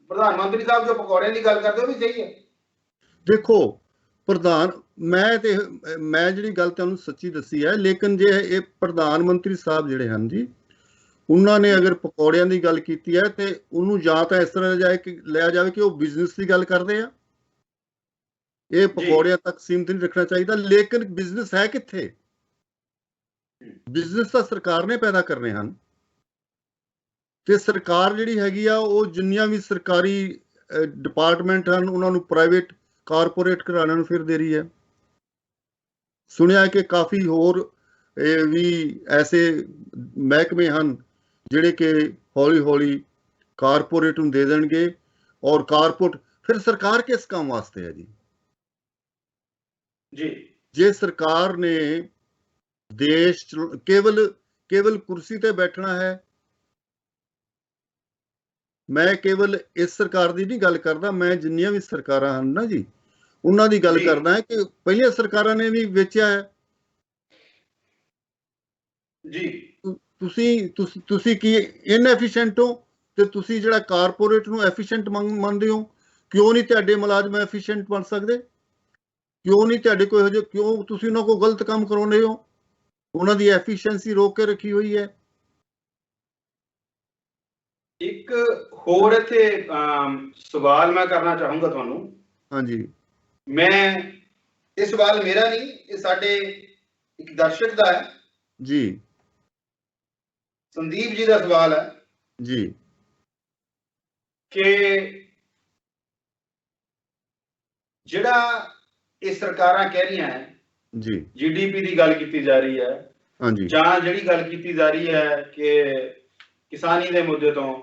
ਪ੍ਰਧਾਨ ਮੰਤਰੀ ਸਾਹਿਬ ਜੋ ਪਕੌੜਿਆਂ ਦੀ ਗੱਲ ਕਰਦੇ ਉਹ ਵੀ ਸਹੀ ਹੈ। ਦੇਖੋ ਮੈਂ ਜਿਹੜੀ ਗੱਲ ਤੁਹਾਨੂੰ ਸੱਚੀ ਦੱਸੀ ਹੈ, ਲੇਕਿਨ ਜੇ ਇਹ ਪ੍ਰਧਾਨ ਮੰਤਰੀ ਸਾਹਿਬ ਜਿਹੜੇ ਹਨ ਜੀ, ਉਹਨਾਂ ਨੇ ਅਗਰ ਪਕੌੜਿਆਂ ਦੀ ਗੱਲ ਕੀਤੀ ਹੈ ਤੇ ਉਹਨੂੰ ਜਾਂ ਤਾਂ ਇਸ ਤਰ੍ਹਾਂ ਲਿਆ ਜਾਵੇ ਕਿ ਉਹ ਬਿਜ਼ਨਸ ਦੀ ਗੱਲ ਕਰਦੇ ਆ। ਇਹ ਪਕੌੜਿਆਂ ਤੱਕ ਸੀਮਿਤ ਨਹੀਂ ਰੱਖਣਾ ਚਾਹੀਦਾ। ਲੇਕਿਨ ਬਿਜ਼ਨਸ ਹੈ ਕਿੱਥੇ? ਬਿਜ਼ਨਸ ਤਾਂ ਸਰਕਾਰ ਨੇ ਪੈਦਾ ਕਰਨੇ ਹਨ, ਤੇ ਸਰਕਾਰ ਜਿਹੜੀ ਹੈਗੀ ਆ ਉਹ ਜਿੰਨੀਆਂ ਵੀ ਸਰਕਾਰੀ ਡਿਪਾਰਟਮੈਂਟ ਹਨ ਉਹਨਾਂ ਨੂੰ ਪ੍ਰਾਈਵੇਟ ਕਾਰਪੋਰੇਟ ਘਰਾਣਿਆਂ ਨੂੰ ਫਿਰ ਦੇ ਰਹੀ ਹੈ। ਸੁਣਿਆ ਕਿ ਕਾਫੀ ਹੋਰ ਵੀ ਐਸੇ ਮਹਿਕਮੇ ਹਨ ਜਿਹੜੇ ਕਿ ਹੌਲੀ ਹੌਲੀ ਕਾਰਪੋਰੇਟ ਨੂੰ ਦੇ ਦੇਣਗੇ, ਔਰ ਕਾਰਪੋਰੇਟ ਫਿਰ ਸਰਕਾਰ ਕਿਸ ਕੰਮ ਵਾਸਤੇ ਹੈ ਜੀ? ਜੀ, ਜੇ ਸਰਕਾਰ ਨੇ ਦੇਸ਼ ਕੇਵਲ ਕੁਰਸੀ ਤੇ ਬੈਠਣਾ ਹੈ। ਮੈਂ ਕੇਵਲ ਇਸ ਸਰਕਾਰ ਦੀ ਨਹੀਂ ਗੱਲ ਕਰਦਾ, ਮੈਂ ਜਿੰਨੀਆਂ ਵੀ ਸਰਕਾਰਾਂ ਹਨ ਨਾ ਜੀ, ਉਹਨਾਂ ਦੀ ਗੱਲ ਕਰਦਾ ਹੈ ਕਿ ਪਹਿਲੀਆਂ ਸਰਕਾਰਾਂ ਨੇ ਵੀ ਵੇਚਿਆ ਹੈ ਜੀ। ਤੁਸੀਂ ਕੀ ਇਨਐਫੀਸ਼ੀਐਂਟ ਹੋ ਤੇ ਤੁਸੀਂ ਜਿਹੜਾ ਕਾਰਪੋਰੇਟ ਨੂੰ ਐਫੀਸ਼ੀਐਂਟ ਮੰਨਦੇ ਹੋ? ਕਿਉਂ ਨਹੀਂ ਤੁਹਾਡੇ ਮੁਲਾਜ਼ਮ ਐਫੀਸ਼ੀਐਂਟ ਬਣ ਸਕਦੇ? ਕਿਉਂ ਨਹੀਂ ਤੁਹਾਡੇ ਕੋਈ ਇਹੋ ਜਿਹੇ, ਕਿਉਂ ਤੁਸੀਂ ਉਹਨਾਂ ਕੋਲ ਗਲਤ ਕੰਮ ਕਰਾਉਂਦੇ ਹੋ? ਉਹਨਾਂ ਦੀ ਐਫੀਸ਼ੀਐਂਸੀ ਰੋਕ ਕੇ ਰੱਖੀ ਹੋਈ ਹੈ। ਇੱਕ ਹੋਰ ਇੱਥੇ ਸਵਾਲ ਮੈਂ ਕਰਨਾ ਚਾਹੂੰਗਾ ਤੁਹਾਨੂੰ। ਹਾਂਜੀ। ਮੈਂ ਇਹ ਸਵਾਲ ਮੇਰਾ ਨਹੀਂ, ਇਹ ਸਾਡੇ ਇੱਕ ਦਰਸ਼ਕ ਦਾ ਹੈ ਜੀ। ਸੰਦੀਪ ਜੀ ਦਾ ਸਵਾਲ ਹੈ ਜੀ ਕਿ ਜਿਹੜਾ ਇਹ ਸਰਕਾਰਾਂ ਕਹਿ ਰਹੀਆਂ ਹੈ ਜੀ, ਜੀਡੀਪੀ ਦੀ ਗੱਲ ਕੀਤੀ ਜਾ ਰਹੀ ਹੈ, ਹਾਂਜੀ, ਜਾਂ ਜਿਹੜੀ ਗੱਲ ਕੀਤੀ ਜਾ ਰਹੀ ਹੈ ਕਿ ਕਿਸਾਨੀ ਦੇ ਮੁੱਦੇ ਤੋਂ,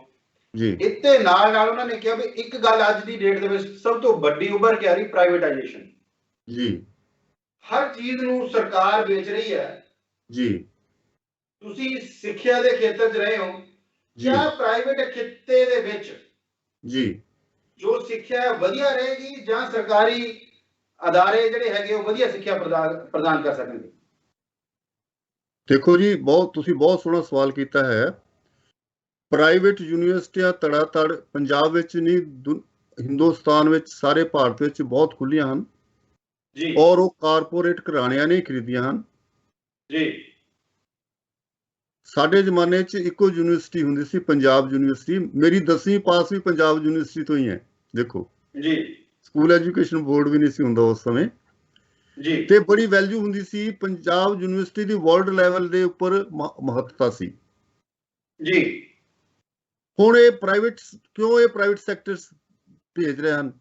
ਜੀ, ਇੱਥੇ ਨਾਲ ਉਹਨਾਂ ਨੇ ਕਿਹਾ ਵੀ ਇੱਕ ਗੱਲ ਅੱਜ ਦੀ ਡੇਟ ਦੇ ਵਿੱਚ ਸਭ ਤੋਂ ਵੱਡੀ ਉੱਭਰ ਕੇ ਆ ਰਹੀ, ਪ੍ਰਾਈਵੇਟਾਈਜੇਸ਼ਨ। ਜੀ। ਹਰ ਚੀਜ਼ ਨੂੰ ਸਰਕਾਰ ਵੇਚ ਰਹੀ ਹੈ। ਜੀ। ਤੁਸੀਂ ਸਿੱਖਿਆ ਦੇ ਖੇਤਰ 'ਚ ਰਹੇ ਹੋ, ਜਾਂ ਪ੍ਰਾਈਵੇਟ ਖੇਤੇ ਦੇ ਵਿੱਚ ਜੀ ਜੋ ਸਿੱਖਿਆ ਵਧੀਆ ਰਹੇਗੀ, ਜਾਂ ਸਰਕਾਰੀ ਅਦਾਰੇ ਜਿਹੜੇ ਹੈਗੇ ਉਹ ਵਧੀਆ ਸਿੱਖਿਆ ਪ੍ਰਦਾਨ ਕਰ ਸਕਣਗੇ? ਦੇਖੋ ਜੀ, ਤੁਸੀਂ ਬਹੁਤ ਸੋਹਣਾ ਸਵਾਲ ਕੀਤਾ ਹੈ। ਪ੍ਰਾਈਵੇਟ ਯੂਨੀਵਰਸਿਟੀਆਂ ਤੜ ਪੰਜਾਬ ਵਿੱਚ ਨਹੀਂ, ਹਿੰਦੁਸਤਾਨ ਵਿੱਚ, ਸਾਰੇ ਭਾਰਤ ਵਿੱਚ ਬਹੁਤ ਖੁੱਲੀਆਂ ਹਨ ਜੀ, ਔਰ ਉਹ ਕਾਰਪੋਰੇਟ ਘਰਾਣਿਆਂ ਨੇ ਖਰੀਦੀਆਂ ਹਨ ਜੀ। ਸਾਡੇ ਜ਼ਮਾਨੇ 'ਚ ਇੱਕੋ ਯੂਨੀਵਰਸਿਟੀ ਹੁੰਦੀ ਸੀ, ਪੰਜਾਬ ਯੂਨੀਵਰਸਿਟੀ। ਮੇਰੀ 10ਵੀਂ ਪਾਸ ਵੀ ਪੰਜਾਬ ਯੂਨੀਵਰਸਿਟੀ ਤੋਂ ਹੀ ਹੈ। ਦੇਖੋ ਜੀ, ਸਕੂਲ ਐਜੂਕੇਸ਼ਨ ਬੋਰਡ ਵੀ ਨਹੀਂ ਸੀ ਹੁੰਦਾ ਉਸ ਸਮੇਂ ਜੀ, ਤੇ ਬੜੀ ਵੈਲਿਊ ਹੁੰਦੀ ਸੀ। ਪੰਜਾਬ ਯੂਨੀਵਰਸਿਟੀ ਦੀ ਵਰਲਡ ਲੈਵਲ ਦੇ ਉੱਪਰ ਮਹੱਤਤਾ ਸੀ ਜੀ। ਹੁਣ ਇਹ ਪ੍ਰਾਈਵੇਟ ਸੈਕਟਰਸ ਭੇਜ ਰਹੇ ਹਨ?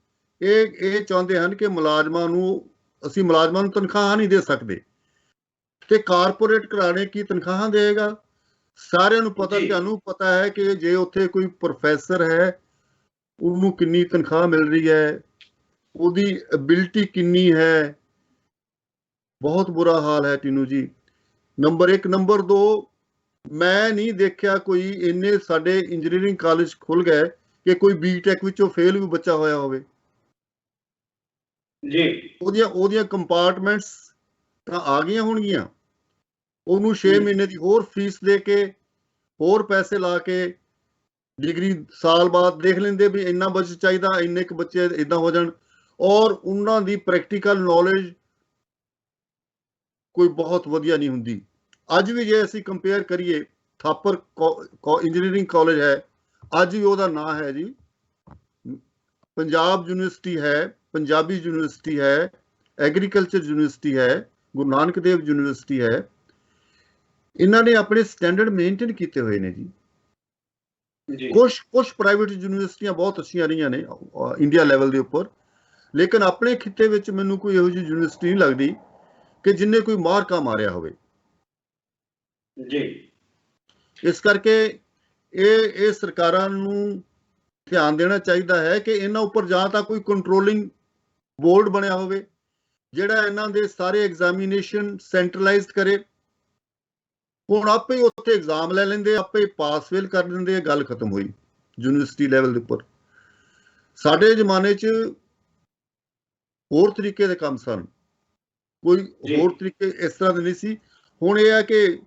ਇਹ ਚਾਹੁੰਦੇ ਹਨ ਕਿ ਮੁਲਾਜ਼ਮਾਂ ਨੂੰ ਤਨਖਾਹਾਂ ਨਹੀਂ ਦੇ ਸਕਦੇ, ਤੇ ਕਾਰਪੋਰੇਟ ਘਰਾਣੇ ਕੀ ਤਨਖਾਹਾਂ ਦੇਗਾ? ਸਾਰਿਆਂ ਨੂੰ ਪਤਾ, ਤੁਹਾਨੂੰ ਪਤਾ ਹੈ ਕਿ ਜੇ ਉੱਥੇ ਕੋਈ ਪ੍ਰੋਫੈਸਰ ਹੈ, ਉਹਨੂੰ ਕਿੰਨੀ ਤਨਖਾਹ ਮਿਲ ਰਹੀ ਹੈ, ਉਹਦੀ ਐਬਿਲਿਟੀ ਕਿੰਨੀ ਹੈ। ਬਹੁਤ ਬੁਰਾ ਹਾਲ ਹੈ ਟੀਨੂ ਜੀ, ਨੰਬਰ 1। ਨੰਬਰ 2, ਮੈਂ ਨਹੀਂ ਦੇਖਿਆ ਕੋਈ ਇੰਨੇ ਸਾਡੇ ਇੰਜੀਨੀਅਰਿੰਗ ਕਾਲਜ ਖੁੱਲ ਗਏ ਕਿ ਕੋਈ ਬੀਟੈਕ ਵਿੱਚੋਂ ਫੇਲ ਵੀ ਬੱਚਾ ਹੋਇਆ ਹੋਵੇ ਜੀ। ਉਹਦੀਆਂ ਕੰਪਾਰਟਮੈਂਟਸ ਤਾਂ ਆ ਗਈਆਂ ਹੋਣਗੀਆਂ, ਉਹਨੂੰ 6 ਮਹੀਨੇ ਦੀ ਹੋਰ ਫੀਸ ਦੇ ਕੇ, ਹੋਰ ਪੈਸੇ ਲਾ ਕੇ, ਡਿਗਰੀ ਸਾਲ ਬਾਅਦ ਦੇਖ ਲੈਂਦੇ ਵੀ ਇੰਨਾ ਬਜਟ ਚਾਹੀਦਾ, ਇੰਨੇ ਕੁ ਬੱਚੇ ਇਦਾਂ ਹੋ ਜਾਣ, ਔਰ ਉਹਨਾਂ ਦੀ ਪ੍ਰੈਕਟੀਕਲ ਨੌਲੇਜ ਕੋਈ ਬਹੁਤ ਵਧੀਆ ਨਹੀਂ ਹੁੰਦੀ। ਅੱਜ ਵੀ ਜੇ ਅਸੀਂ ਕੰਪੇਅਰ ਕਰੀਏ, ਥਾਪਰ ਇੰਜੀਨੀਅਰਿੰਗ ਕਾਲਜ ਹੈ, ਅੱਜ ਵੀ ਉਹਦਾ ਨਾਂ ਹੈ ਜੀ ਪੰਜਾਬ ਯੂਨੀਵਰਸਿਟੀ ਹੈ, ਪੰਜਾਬੀ ਯੂਨੀਵਰਸਿਟੀ ਹੈ, ਐਗਰੀਕਲਚਰ ਯੂਨੀਵਰਸਿਟੀ ਹੈ, ਗੁਰੂ ਨਾਨਕ ਦੇਵ ਯੂਨੀਵਰਸਿਟੀ ਹੈ। ਇਹਨਾਂ ਨੇ ਆਪਣੇ ਸਟੈਂਡਰਡ ਮੇਨਟੇਨ ਕੀਤੇ ਹੋਏ ਨੇ ਜੀ। ਕੁਝ ਪ੍ਰਾਈਵੇਟ ਯੂਨੀਵਰਸਿਟੀਆਂ ਬਹੁਤ ਅੱਛੀਆਂ ਰਹੀਆਂ ਨੇ ਇੰਡੀਆ ਲੈਵਲ ਦੇ ਉੱਪਰ, ਲੇਕਿਨ ਆਪਣੇ ਖਿੱਤੇ ਵਿੱਚ ਮੈਨੂੰ ਕੋਈ ਇਹੋ ਜਿਹੀ ਯੂਨੀਵਰਸਿਟੀ ਨਹੀਂ ਲੱਗਦੀ ਕਿ ਜਿੰਨੇ ਕੋਈ ਮਾਰਕਾ ਮਾਰਿਆ ਹੋਵੇ ਜੀ। ਇਸ ਕਰਕੇ ਇਹ ਸਰਕਾਰਾਂ ਨੂੰ ਧਿਆਨ ਦੇਣਾ ਚਾਹੀਦਾ ਹੈ ਕਿ ਇਹਨਾਂ ਉੱਪਰ ਜਾਂ ਤਾਂ ਕੋਈ ਕੰਟਰੋਲਿੰਗ ਬੋਰਡ ਬਣਿਆ ਹੋਵੇ ਜਿਹੜਾ ਇਹਨਾਂ ਦੇ ਸਾਰੇ ਐਗਜ਼ਾਮੀਨੇਸ਼ਨ ਸੈਂਟਰਲਾਈਜ਼ਡ ਕਰੇ। ਹੁਣ ਆਪੇ ਉੱਥੇ ਐਗਜ਼ਾਮ ਲੈ ਲੈਂਦੇ, ਆਪੇ ਪਾਸ ਫੇਲ ਕਰ ਦਿੰਦੇ, ਗੱਲ ਖਤਮ ਹੋਈ ਯੂਨੀਵਰਸਿਟੀ ਲੈਵਲ ਦੇ ਉੱਪਰ। ਸਾਡੇ ਜ਼ਮਾਨੇ 'ਚ ਹੋਰ ਤਰੀਕੇ ਦੇ ਕੰਮ ਸਨ, ਕੋਈ ਹੋਰ ਤਰੀਕੇ ਇਸ ਤਰ੍ਹਾਂ ਦੇ ਨਹੀਂ ਸੀ। ਹੁਣ ਇਹ ਹੈ ਕਿ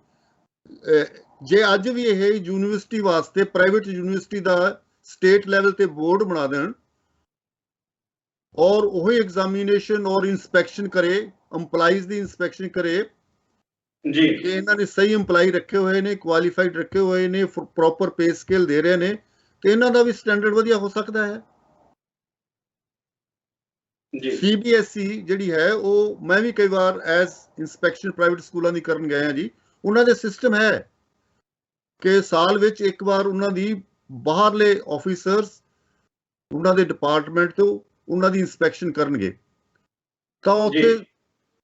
ਜੇ ਅੱਜ ਵੀ ਇਹ ਯੂਨੀਵਰਸਿਟੀ ਵਾਸਤੇ, ਪ੍ਰਾਈਵੇਟ ਯੂਨੀਵਰਸਿਟੀ ਦਾ ਸਟੇਟ ਲੈਵਲ ਤੇ ਬੋਰਡ ਬਣਾ ਦੇਣ ਔਰ ਉਹ ਐਗਜ਼ਾਮੀਨੇਸ਼ਨ ਔਰ ਇਨਸਪੈਕਸ਼ਨ ਕਰੇ, EMPLOYEES ਦੀ ਇਨਸਪੈਕਸ਼ਨ ਕਰੇ ਜੀ ਕਿ ਇਹਨਾਂ ਨੇ ਸਹੀ EMPLOYEE ਰੱਖੇ ਹੋਏ ਨੇ, ਕੁਆਲੀਫਾਈਡ ਰੱਖੇ ਹੋਏ ਨੇ, ਪ੍ਰੋਪਰ ਪੇ ਸਕੇਲ ਦੇ ਰਹੇ ਨੇ, ਤੇ ਇਹਨਾਂ ਦਾ ਵੀ ਸਟੈਂਡਰਡ ਵਧੀਆ ਹੋ ਸਕਦਾ ਹੈ ਜੀ। CBSE ਜਿਹੜੀ ਹੈ, ਉਹ ਮੈਂ ਵੀ ਕਈ ਵਾਰ ਐਜ਼ ਇਨਸਪੈਕਸ਼ਨ ਪ੍ਰਾਈਵੇਟ ਸਕੂਲਾਂ ਦੀ ਕਰਨ ਗਏ ਆ ਜੀ। ਉਹਨਾਂ ਦੇ ਸਿਸਟਮ ਹੈ ਕਿ ਸਾਲ ਵਿੱਚ ਇੱਕ ਵਾਰ ਉਹਨਾਂ ਦੀ ਬਾਹਰਲੇ ਆਫੀਸਰਸ ਉਹਨਾਂ ਦੇ ਡਿਪਾਰਟਮੈਂਟ ਤੋਂ ਉਹਨਾਂ ਦੀ ਇਨਸਪੈਕਸ਼ਨ ਕਰਨਗੇ, ਤਾਂ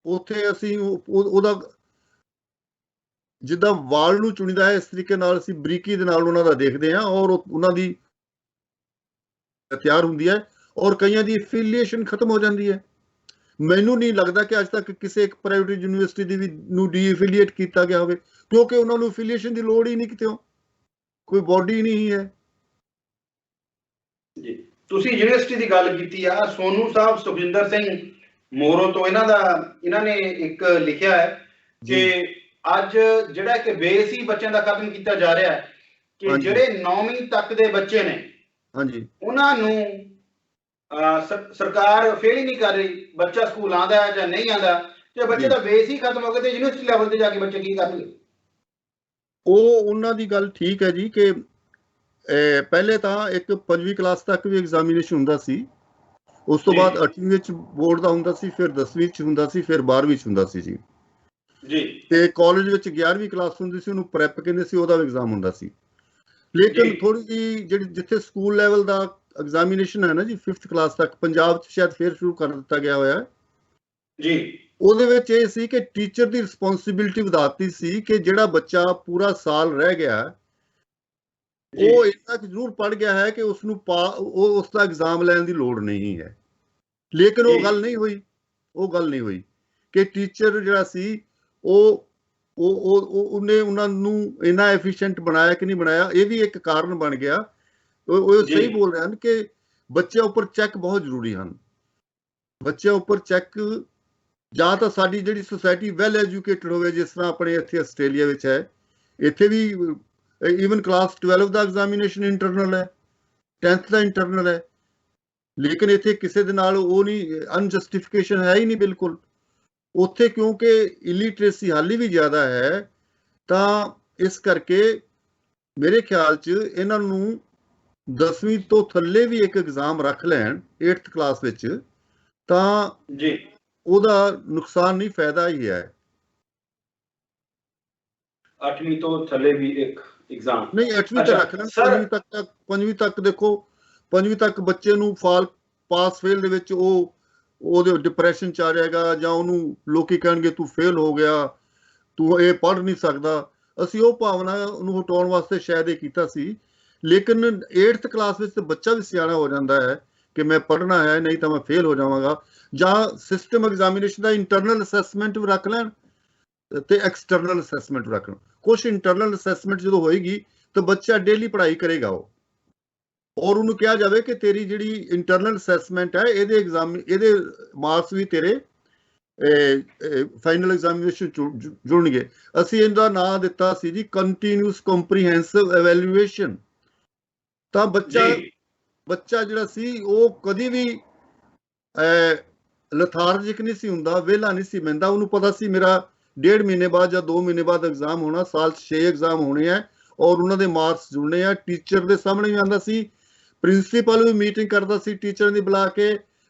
ਉੱਥੇ ਅਸੀਂ ਉਹਦਾ ਜਿੱਦਾਂ ਵਾਲ ਨੂੰ ਚੁਣੀਦਾ ਹੈ, ਇਸ ਤਰੀਕੇ ਨਾਲ ਅਸੀਂ ਬਰੀਕੀ ਦੇ ਨਾਲ ਉਹਨਾਂ ਦਾ ਦੇਖਦੇ ਹਾਂ, ਔਰ ਉਹਨਾਂ ਦੀ ਤਿਆਰ ਹੁੰਦੀ ਹੈ, ਔਰ ਕਈਆਂ ਦੀ ਐਫੀਲੀਏਸ਼ਨ ਖਤਮ ਹੋ ਜਾਂਦੀ ਹੈ। ਮੈਨੂੰ ਨਹੀਂ ਲੱਗਦਾ ਕਿ ਅੱਜ ਤੱਕ ਕਿਸੇ ਇੱਕ ਪ੍ਰਾਈਵੇਟ ਯੂਨੀਵਰਸਿਟੀ ਦੀ ਵੀ ਨੂੰ ਡੀਐਫੀਲੀਏਟ ਕੀਤਾ ਗਿਆ ਹੋਵੇ, ਕਿਉਂਕਿ ਉਹਨਾਂ ਨੂੰ ਐਫੀਲੀਏਸ਼ਨ ਦੀ ਲੋੜ ਹੀ ਨਹੀਂ ਕਿਤੇ, ਕੋਈ ਬੋਡੀ ਨਹੀਂ ਹੈ। ਜੀ, ਤੁਸੀਂ ਯੂਨੀਵਰਸਿਟੀ ਦੀ ਗੱਲ ਕੀਤੀ ਆ, ਸੋਨੂ ਸਾਹਿਬ ਸੁਖਜਿੰਦਰ ਸਿੰਘ ਮੋਰੋ ਤੋਂ ਇਹਨਾਂ ਨੇ ਇੱਕ ਲਿਖਿਆ ਹੈ ਕਿ ਅੱਜ ਜਿਹੜਾ ਕਿ ਬੇਸ ਹੀ ਬੱਚਿਆਂ ਦਾ ਖਤਮ ਕੀਤਾ ਜਾ ਰਿਹਾ ਹੈ, ਕਿ ਜਿਹੜੇ 9ਵੀਂ ਤੱਕ ਦੇ ਬੱਚੇ ਨੇ ਹਾਂਜੀ ਉਹਨਾਂ ਨੂੰ ਸਰਕਾਰ ਫੇਲ ਹੀ ਨਹੀਂ ਕਰ ਰਹੀ। ਬੱਚਾ ਸਕੂਲ ਆਉਂਦਾ ਹੈ ਜਾਂ ਨਹੀਂ ਆਉਂਦਾ, ਤੇ ਬੱਚੇ ਦਾ ਬੇਸ ਹੀ ਖਤਮ ਹੋ ਗਿਆ, ਤੇ ਯੂਨੀਵਰਸਿਟੀ ਲੈਵਲ ਤੇ ਜਾ ਕੇ ਬੱਚੇ ਕੀ ਕਰਨਗੇ? ਉਹ ਉਹਨਾਂ ਦੀ ਗੱਲ ਠੀਕ ਹੈ ਜੀ, ਕਿ ਪਹਿਲੇ ਤਾਂ ਇੱਕ 5ਵੀਂ ਕਲਾਸ ਤੱਕ ਵੀ ਐਗਜ਼ਾਮੀਨੇਸ਼ਨ ਹੁੰਦਾ ਸੀ, ਉਸ ਤੋਂ ਬਾਅਦ 8ਵੀਂ ਵਿੱਚ ਬੋਰਡ ਦਾ ਹੁੰਦਾ ਸੀ, ਫਿਰ 10ਵੀਂ ਚ ਹੁੰਦਾ ਸੀ, ਫਿਰ 12ਵੀਂ ਚ ਹੁੰਦਾ ਸੀ ਜੀ। ਤੇ ਕਾਲਜ ਵਿੱਚ 11ਵੀਂ ਕਲਾਸ ਹੁੰਦੀ ਸੀ, ਉਹਨੂੰ ਪ੍ਰੈਪ ਕਹਿੰਦੇ ਸੀ, ਉਹਦਾ ਵੀ ਐਗਜ਼ਾਮ ਹੁੰਦਾ ਸੀ। ਲੇਕਿਨ ਥੋੜੀ ਜਿਹੀ ਜਿਹੜੀ ਜਿੱਥੇ ਸਕੂਲ ਲੈਵਲ ਦਾ ਐਗਜ਼ਾਮੀਨੇਸ਼ਨ ਹੈ ਨਾ ਜੀ 5th ਕਲਾਸ ਤੱਕ, ਪੰਜਾਬ 'ਚ ਸ਼ਾਇਦ ਫਿਰ ਸ਼ੁਰੂ ਕਰ ਦਿੱਤਾ ਗਿਆ ਹੋਇਆ ਹੈ ਜੀ। ਉਹਦੇ ਵਿੱਚ ਇਹ ਸੀ ਕਿ ਟੀਚਰ ਦੀ ਰਿਸਪੌਂਸਿਬਿਲਿਟੀ ਵਧਾਤੀ ਸੀ ਕਿ ਜਿਹੜਾ ਬੱਚਾ ਪੂਰਾ ਸਾਲ ਰਹਿ ਗਿਆ ਉਹ ਇੰਨਾ ਕੁ ਜ਼ਰੂਰ ਪੜ੍ਹ ਗਿਆ ਹੈ ਕਿ ਉਸਨੂੰ ਉਸ ਦਾ ਐਗਜ਼ਾਮ ਲੈਣ ਦੀ ਲੋੜ ਨਹੀਂ ਹੈ। ਲੇਕਿਨ ਉਹ ਗੱਲ ਨਹੀਂ ਹੋਈ ਕਿ ਟੀਚਰ ਜਿਹੜਾ ਸੀ ਉਹਨੇ ਉਹਨਾਂ ਨੂੰ ਇੰਨਾ ਐਫੀਸ਼ੀਐਂਟ ਬਣਾਇਆ ਕਿ ਨਹੀਂ ਬਣਾਇਆ। ਇਹ ਵੀ ਇੱਕ ਕਾਰਨ ਬਣ ਗਿਆ। ਉਹ ਸਹੀ ਬੋਲ ਰਹੇ ਹਨ ਕਿ ਬੱਚਿਆਂ ਉੱਪਰ ਚੈੱਕ ਬਹੁਤ ਜ਼ਰੂਰੀ ਹਨ। ਬੱਚਿਆਂ ਉੱਪਰ ਚੈੱਕ ਜਾਂ ਤਾਂ ਸਾਡੀ ਜਿਹੜੀ ਸੁਸਾਇਟੀ ਵੈਲ ਐਜੂਕੇਟਡ ਹੋਵੇ, ਜਿਸ ਤਰ੍ਹਾਂ ਆਪਣੇ ਇੱਥੇ ਆਸਟ੍ਰੇਲੀਆ ਵਿੱਚ ਹੈ, ਇੱਥੇ ਵੀ ਈਵਨ ਕਲਾਸ 12 ਦਾ ਐਗਜ਼ਾਮੀਨੇਸ਼ਨ ਇੰਟਰਨਲ ਹੈ, 10th ਦਾ ਇੰਟਰਨਲ ਹੈ, ਲੇਕਿਨ ਇੱਥੇ ਕਿਸੇ ਦੇ ਨਾਲ ਉਹ ਨਹੀਂ, ਅਨਜਸਟੀਫਿਕੇਸ਼ਨ ਹੈ ਹੀ ਨਹੀਂ ਬਿਲਕੁਲ ਉੱਥੇ, ਕਿਉਂਕਿ ਇਲੀਟਰੇਸੀ ਹਾਲੀ ਵੀ ਜ਼ਿਆਦਾ ਹੈ। ਤਾਂ ਇਸ ਕਰਕੇ ਮੇਰੇ ਖਿਆਲ 'ਚ ਇਹਨਾਂ ਨੂੰ 10ਵੀਂ ਤੋਂ ਥੱਲੇ ਵੀ ਇੱਕ ਐਗਜ਼ਾਮ ਰੱਖ ਲੈਣ 8th ਕਲਾਸ ਵਿੱਚ, ਤਾਂ ਜੀ ਉਹਦਾ ਨੁਕਸਾਨ ਨਹੀਂ, ਫਾਇਦਾ ਹੀ ਹੈ। 8ਵੀਂ ਤੋਂ ਥੱਲੇ ਵੀ ਇੱਕ ਐਗਜ਼ਾਮ ਨਹੀਂ, 8ਵੀਂ ਤੱਕ ਰੱਖ ਲੈਣ। 5ਵੀਂ ਤੱਕ ਦੇਖੋ, 5ਵੀਂ ਤੱਕ ਬੱਚੇ ਨੂੰ ਪਾਸ ਫੇਲ ਦੇ ਵਿੱਚ ਉਹਦੇ ਡਿਪਰੈਸ਼ਨ ਚ ਆ ਜਾਏਗਾ, ਜਾਂ ਉਹਨੂੰ ਲੋਕੀ ਕਹਿਣਗੇ ਤੂੰ ਫੇਲ ਹੋ ਗਿਆ, ਤੂੰ ਇਹ ਪੜ੍ਹ ਨਹੀਂ ਸਕਦਾ। ਅਸੀਂ ਉਹ ਭਾਵਨਾ ਨੂੰ ਹਟਾਉਣ ਵਾਸਤੇ ਸ਼ਾਇਦ ਇਹ ਕੀਤਾ ਸੀ। ਲੇਕਿਨ 8th ਕਲਾਸ ਵਿੱਚ ਤਾਂ ਬੱਚਾ ਵੀ ਸਿਆਣਾ ਹੋ ਜਾਂਦਾ ਹੈ ਕਿ ਮੈਂ ਪੜ੍ਹਨਾ ਹੈ, ਨਹੀਂ ਤਾਂ ਮੈਂ ਫੇਲ ਹੋ ਜਾਵਾਂਗਾ। ਜਾਂ ਸਿਸਟਮ ਐਗਜ਼ਾਮੀਨੇਸ਼ਨ ਦਾ ਇੰਟਰਨਲ ਅਸੈਸਮੈਂਟ ਵੀ ਰੱਖ ਲੈਣ ਤੇ ਐਕਸਟਰਨਲ ਅਸੈਸਮੈਂਟ ਰੱਖ ਲੈਣ। ਕੁਛ ਇੰਟਰਨਲ ਅਸੈਸਮੈਂਟ ਜਦੋਂ ਹੋਏਗੀ ਤਾਂ ਬੱਚਾ ਡੇਲੀ ਪੜ੍ਹਾਈ ਕਰੇਗਾ ਔਰ ਉਹਨੂੰ ਕਿਹਾ ਜਾਵੇ ਕਿ ਤੇਰੀ ਜਿਹੜੀ ਇੰਟਰਨਲ ਅਸੈਸਮੈਂਟ ਹੈ ਇਹਦੇ ਮਾਰਕਸ ਵੀ ਤੇਰੇ ਫਾਈਨਲ ਐਗਜ਼ਾਮੀਨੇਸ਼ਨ ਜੁੜਨਗੇ। ਅਸੀਂ ਇਹਦਾ ਨਾਂ ਦਿੱਤਾ ਸੀ ਜੀ ਕੰਟੀਨਿਊਸ ਕੰਪਰੀਹੈਂਸਿਵ ਐਵੈਲੂਏਸ਼ਨ। ਤਾਂ ਬੱਚਾ ਜਿਹੜਾ ਸੀ ਉਹ ਕਦੀ ਵੀ ਲਥਾਰਜਿਕ ਨਹੀਂ ਸੀ ਹੁੰਦਾ, ਵਿਹਲਾ ਨਹੀਂ ਸੀ ਬਹਿੰਦਾ। ਉਹਨੂੰ ਪਤਾ ਸੀ ਮੇਰਾ 1.5 ਮਹੀਨੇ ਬਾਅਦ ਜਾਂ 2 ਮਹੀਨੇ ਬਾਅਦ ਐਗਜ਼ਾਮ ਹੋਣਾ, ਸਾਲ 'ਚ 6 ਐਗਜ਼ਾਮ ਹੋਣੇ ਆ ਔਰ ਉਹਨਾਂ ਦੇ ਮਾਰਕਸ ਜੁੜਨੇ ਆ। ਟੀਚਰ ਦੇ ਸਾਹਮਣੇ ਵੀ ਆਉਂਦਾ ਸੀ, ਪ੍ਰਿੰਸੀਪਲ ਵੀ ਮੀਟਿੰਗ ਕਰਦਾ ਸੀ ਟੀਚਰ ਦੀ ਬੁਲਾ ਕੇ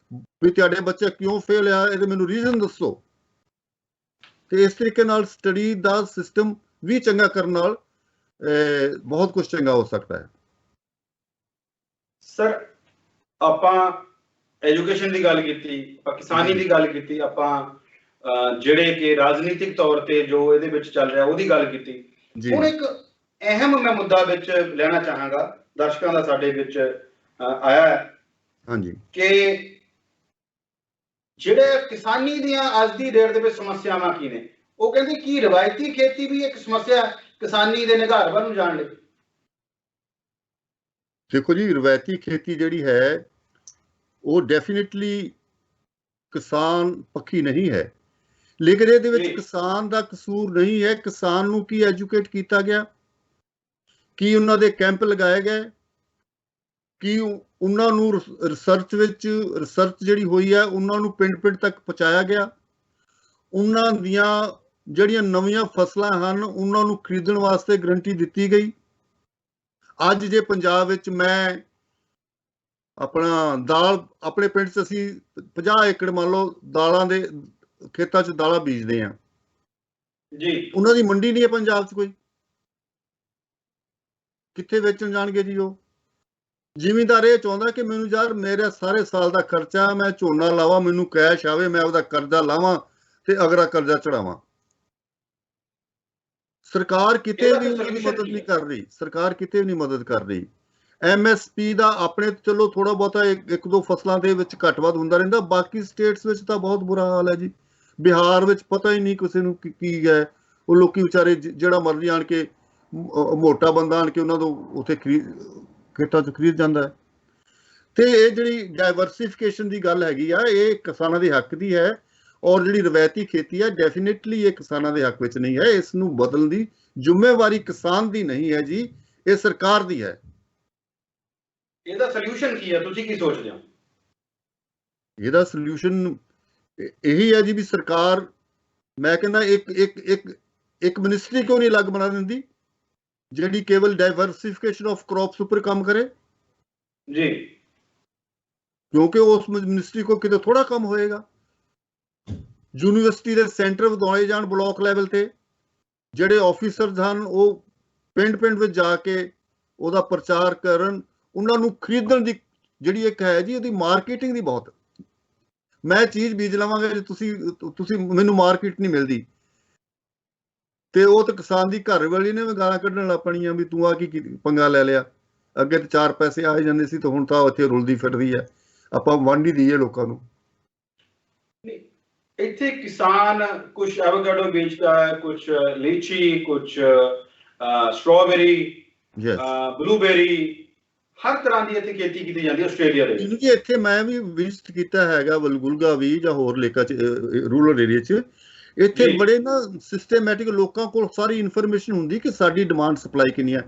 ਵੀ ਤੁਹਾਡੇ ਬੱਚਾ ਕਿਉਂ ਫੇਲ ਆ, ਇਹਦੇ ਮੈਨੂੰ ਰੀਜ਼ਨ ਦੱਸੋ। ਤੇ ਇਸ ਤਰੀਕੇ ਨਾਲ ਸਟੱਡੀ ਦਾ ਸਿਸਟਮ ਵੀ ਚੰਗਾ ਕਰਨ ਨਾਲ ਬਹੁਤ ਕੁਝ ਚੰਗਾ ਹੋ ਸਕਦਾ ਹੈ। ਸਰ, ਆਪਾਂ ਐਜੂਕੇਸ਼ਨ ਦੀ ਗੱਲ ਕੀਤੀ, ਆਪਾਂ ਕਿਸਾਨੀ ਦੀ ਗੱਲ ਕੀਤੀ, ਆਪਾਂ ਜਿਹੜੇ ਕਿ ਰਾਜਨੀਤਿਕ ਤੌਰ ਤੇ ਜੋ ਇਹਦੇ ਵਿੱਚ ਚੱਲ ਰਿਹਾ ਉਹਦੀ ਗੱਲ ਕੀਤੀ। ਹੁਣ ਇੱਕ ਅਹਿਮ ਮੈਂ ਮੁੱਦਾ ਵਿੱਚ ਲੈਣਾ ਚਾਹਾਂਗਾ, ਦਰਸ਼ਕਾਂ ਦਾ ਸਾਡੇ ਵਿੱਚ ਆਇਆ ਹੈ ਹਾਂਜੀ, ਕਿ ਜਿਹੜੇ ਕਿਸਾਨੀ ਦੀਆਂ ਅੱਜ ਦੀ ਡੇਟ ਦੇ ਵਿੱਚ ਸਮੱਸਿਆਵਾਂ ਕੀ ਨੇ। ਉਹ ਕਹਿੰਦੇ ਕਿ ਰਵਾਇਤੀ ਖੇਤੀ ਵੀ ਇੱਕ ਸਮੱਸਿਆ ਕਿਸਾਨੀ ਦੇ ਨਿਘਾਰ ਵੱਲ ਨੂੰ ਜਾਣ ਲਈ। ਦੇਖੋ ਜੀ, ਰਵਾਇਤੀ ਖੇਤੀ ਜਿਹੜੀ ਹੈ ਉਹ ਡੈਫੀਨਿਟਲੀ ਕਿਸਾਨ ਪੱਖੀ ਨਹੀਂ ਹੈ, ਲੇਕਿਨ ਇਹਦੇ ਵਿੱਚ ਕਿਸਾਨ ਦਾ ਕਸੂਰ ਨਹੀਂ ਹੈ। ਕਿਸਾਨ ਨੂੰ ਕੀ ਐਜੂਕੇਟ ਕੀਤਾ ਗਿਆ, ਕੀ ਉਹਨਾਂ ਦੇ ਕੈਂਪ ਲਗਾਏ ਗਏ, ਕੀ ਉਹਨਾਂ ਨੂੰ ਰਿਸਰਚ ਜਿਹੜੀ ਹੋਈ ਹੈ ਉਹਨਾਂ ਨੂੰ ਪਿੰਡ ਤੱਕ ਪਹੁੰਚਾਇਆ ਗਿਆ, ਉਹਨਾਂ ਦੀਆਂ ਜਿਹੜੀਆਂ ਨਵੀਆਂ ਫਸਲਾਂ ਹਨ ਉਹਨਾਂ ਨੂੰ ਖਰੀਦਣ ਵਾਸਤੇ ਗਰੰਟੀ ਦਿੱਤੀ ਗਈ। ਅੱਜ ਜੇ ਪੰਜਾਬ ਵਿੱਚ ਮੈਂ ਆਪਣਾ ਦਾਲ, ਆਪਣੇ ਪਿੰਡ 'ਚ ਅਸੀਂ 50 ਏਕੜ ਮੰਨ ਲਓ ਦਾਲਾਂ ਦੇ ਖੇਤਾਂ 'ਚ ਦਾਲਾਂ ਬੀਜਦੇ ਹਾਂ ਜੀ, ਉਹਨਾਂ ਦੀ ਮੰਡੀ ਨਹੀਂ ਹੈ ਪੰਜਾਬ 'ਚ ਕੋਈ, ਕਿੱਥੇ ਵੇਚਣ ਜਾਣਗੇ ਜੀ ਉਹ। ਜ਼ਿਮੀਂਦਾਰ ਇਹ ਚਾਹੁੰਦਾ ਕਿ ਮੈਨੂੰ ਯਾਰ ਮੇਰਾ ਸਾਰੇ ਸਾਲ ਦਾ ਖਰਚਾ, ਮੈਂ ਝੋਨਾ ਲਾਵਾਂ, ਮੈਨੂੰ ਕੈਸ਼ ਆਵੇ, ਮੈਂ ਉਹਦਾ ਕਰਜ਼ਾ ਲਾਵਾਂ ਤੇ ਅਗਲਾ ਕਰਜ਼ਾ ਚੜਾਵਾਂ। ਸਰਕਾਰ ਕਿਤੇ ਵੀ ਮਦਦ ਨਹੀਂ ਕਰ ਰਹੀ, ਸਰਕਾਰ ਕਿਤੇ ਵੀ ਨਹੀਂ ਮਦਦ ਕਰ ਰਹੀ। MSP ਦਾ ਆਪਣੇ ਚਲੋ ਥੋੜਾ ਬਹੁਤਾ ਇੱਕ ਦੋ ਫਸਲਾਂ ਦੇ ਵਿੱਚ ਘੱਟ ਵੱਧ ਹੁੰਦਾ ਰਹਿੰਦਾ, ਬਾਕੀ ਸਟੇਟਸ ਵਿੱਚ ਤਾਂ ਬਹੁਤ ਬੁਰਾ ਹਾਲ ਹੈ ਜੀ। ਬਿਹਾਰ ਵਿੱਚ ਪਤਾ ਹੀ ਨਹੀਂ ਕਿਸੇ ਨੂੰ ਕੀ ਹੈ, ਉਹ ਲੋਕੀ ਵਿਚਾਰੇ ਜਿਹੜਾ ਮਰਜ਼ੀ ਆਣ ਕੇ ਮੋਟਾ ਬੰਦਾ ਆਣ ਕੇ ਉਹਨਾਂ ਤੋਂ ਉੱਥੇ ਖੇਤਾਂ 'ਚ ਖਰੀਦ ਜਾਂਦਾ ਹੈ। ਤੇ ਇਹ ਜਿਹੜੀ ਡਾਇਵਰਸੀਫਿਕੇਸ਼ਨ ਦੀ ਗੱਲ ਹੈਗੀ ਆ, ਇਹ ਕਿਸਾਨਾਂ ਦੇ ਹੱਕ ਦੀ ਹੈ, ਔਰ ਜਿਹੜੀ ਰਵਾਇਤੀ ਖੇਤੀ ਹੈ ਡੈਫੀਨੇਟਲੀ ਇਹ ਕਿਸਾਨਾਂ ਦੇ ਹੱਕ ਵਿੱਚ ਨਹੀਂ ਹੈ। ਇਸ ਨੂੰ ਬਦਲਣ ਦੀ ਜ਼ਿੰਮੇਵਾਰੀ ਕਿਸਾਨ ਦੀ ਨਹੀਂ ਹੈ ਜੀ, ਇਹ ਸਰਕਾਰ ਦੀ ਹੈ। ਇਹਦਾ ਸੋਲੂਸ਼ਨ ਕੀ ਹੈ, ਤੁਸੀਂ ਕੀ ਸੋਚਦੇ ਹੋ? ਇਹਦਾ ਸੋਲੂਸ਼ਨ ਇਹੀ ਹੈ ਜੀ ਵੀ ਸਰਕਾਰ, ਮੈਂ ਕਹਿੰਦਾ ਇੱਕ ਮਿਨਿਸਟਰੀ ਕਿਉਂ ਨਹੀਂ ਅਲੱਗ ਬਣਾ ਦਿੰਦੀ ਜਿਹੜੀ ਕੇਵਲ ਡਾਇਵਰਸੀਫਿਕੇਸ਼ਨ ਆਫ ਕ੍ਰੌਪਸ ਉੱਪਰ ਕੰਮ ਕਰੇ ਜੀ, ਕਿਉਂਕਿ ਉਸ ਮਿਨਿਸਟਰੀ ਕੋ ਕਿਤੇ ਥੋੜਾ ਕੰਮ ਹੋਏਗਾ। ਯੂਨੀਵਰਸਿਟੀ ਦੇ ਸੈਂਟਰ ਵਧਾਏ ਜਾਣ ਬਲਾਕ ਲੈਵਲ ਤੇ, ਜਿਹੜੇ ਆਫੀਸਰਸ ਹਨ ਉਹ ਪਿੰਡ ਵਿੱਚ ਜਾ ਕੇ ਉਹਦਾ ਪ੍ਰਚਾਰ ਕਰਨ, ਉਹਨਾਂ ਨੂੰ ਖਰੀਦਣ ਦੀ ਜਿਹੜੀ ਇੱਕ ਹੈ ਜੀ ਉਹਦੀ ਮਾਰਕੀਟਿੰਗ ਦੀ ਬਹੁਤ। ਮੈਂ ਚੀਜ਼ ਬੀਜ ਲਵਾਂਗਾ ਜੇ ਤੁਸੀਂ ਮੈਨੂੰ ਮਾਰਕੀਟ ਨਹੀਂ ਮਿਲਦੀ, ਤੇ ਉਹ ਤਾਂ ਕਿਸਾਨ ਦੀ ਘਰ ਵਾਲੀ ਨੇ ਵੀ ਗਾਲਾਂ ਕੱਢਣ ਲੱਗ ਪਣੀਆਂ ਵੀ ਤੂੰ ਆ ਕੀ ਪੰਗਾ ਲੈ ਲਿਆ। ਅੱਗੇ ਤੇ 4 ਪੈਸੇ ਆ ਜਾਂਦੇ ਸੀ ਤੇ ਹੁਣ ਤਾਂ ਇੱਥੇ ਰੁਲਦੀ ਫਿਰਦੀ ਹੈ, ਆਪਾਂ ਵੰਡ ਹੀ ਦਈਏ ਲੋਕਾਂ ਨੂੰ। ਇੱਥੇ ਕਿਸਾਨ ਕੁਝ ਐਵੋਕਾਡੋ ਵੇਚਦਾ ਹੈ, ਕੁਝ ਲੀਚੀ, ਕੁਝ ਸਟ੍ਰਾਬੇਰੀ, ਬਲੂਬੇਰੀ, ਹਰ ਤਰ੍ਹਾਂ ਦੀ ਇੱਥੇ ਖੇਤੀ ਕੀਤੀ ਜਾਂਦੀ ਹੈ ਆਸਟ੍ਰੇਲੀਆ ਦੇ ਵਿੱਚ। ਇੱਥੇ ਮੈਂ ਵੀ ਵਿਜ਼ਿਟ ਕੀਤਾ ਹੈਗਾ ਵਲਗੁਲਗਾ ਵੀ ਜਾਂ ਹੋਰ ਲੇਕਾਂ 'ਚ, ਰੂਰਲ ਏਰੀਆ 'ਚ। ਇੱਥੇ ਬੜੇ ਨਾ ਸਿਸਟੇਮੈਟਿਕ ਲੋਕਾਂ ਕੋਲ ਸਾਰੀ ਇਨਫੋਰਮੇਸ਼ਨ ਹੁੰਦੀ ਕਿ ਸਾਡੀ ਡਿਮਾਂਡ ਸਪਲਾਈ ਕਿੰਨੀ ਹੈ।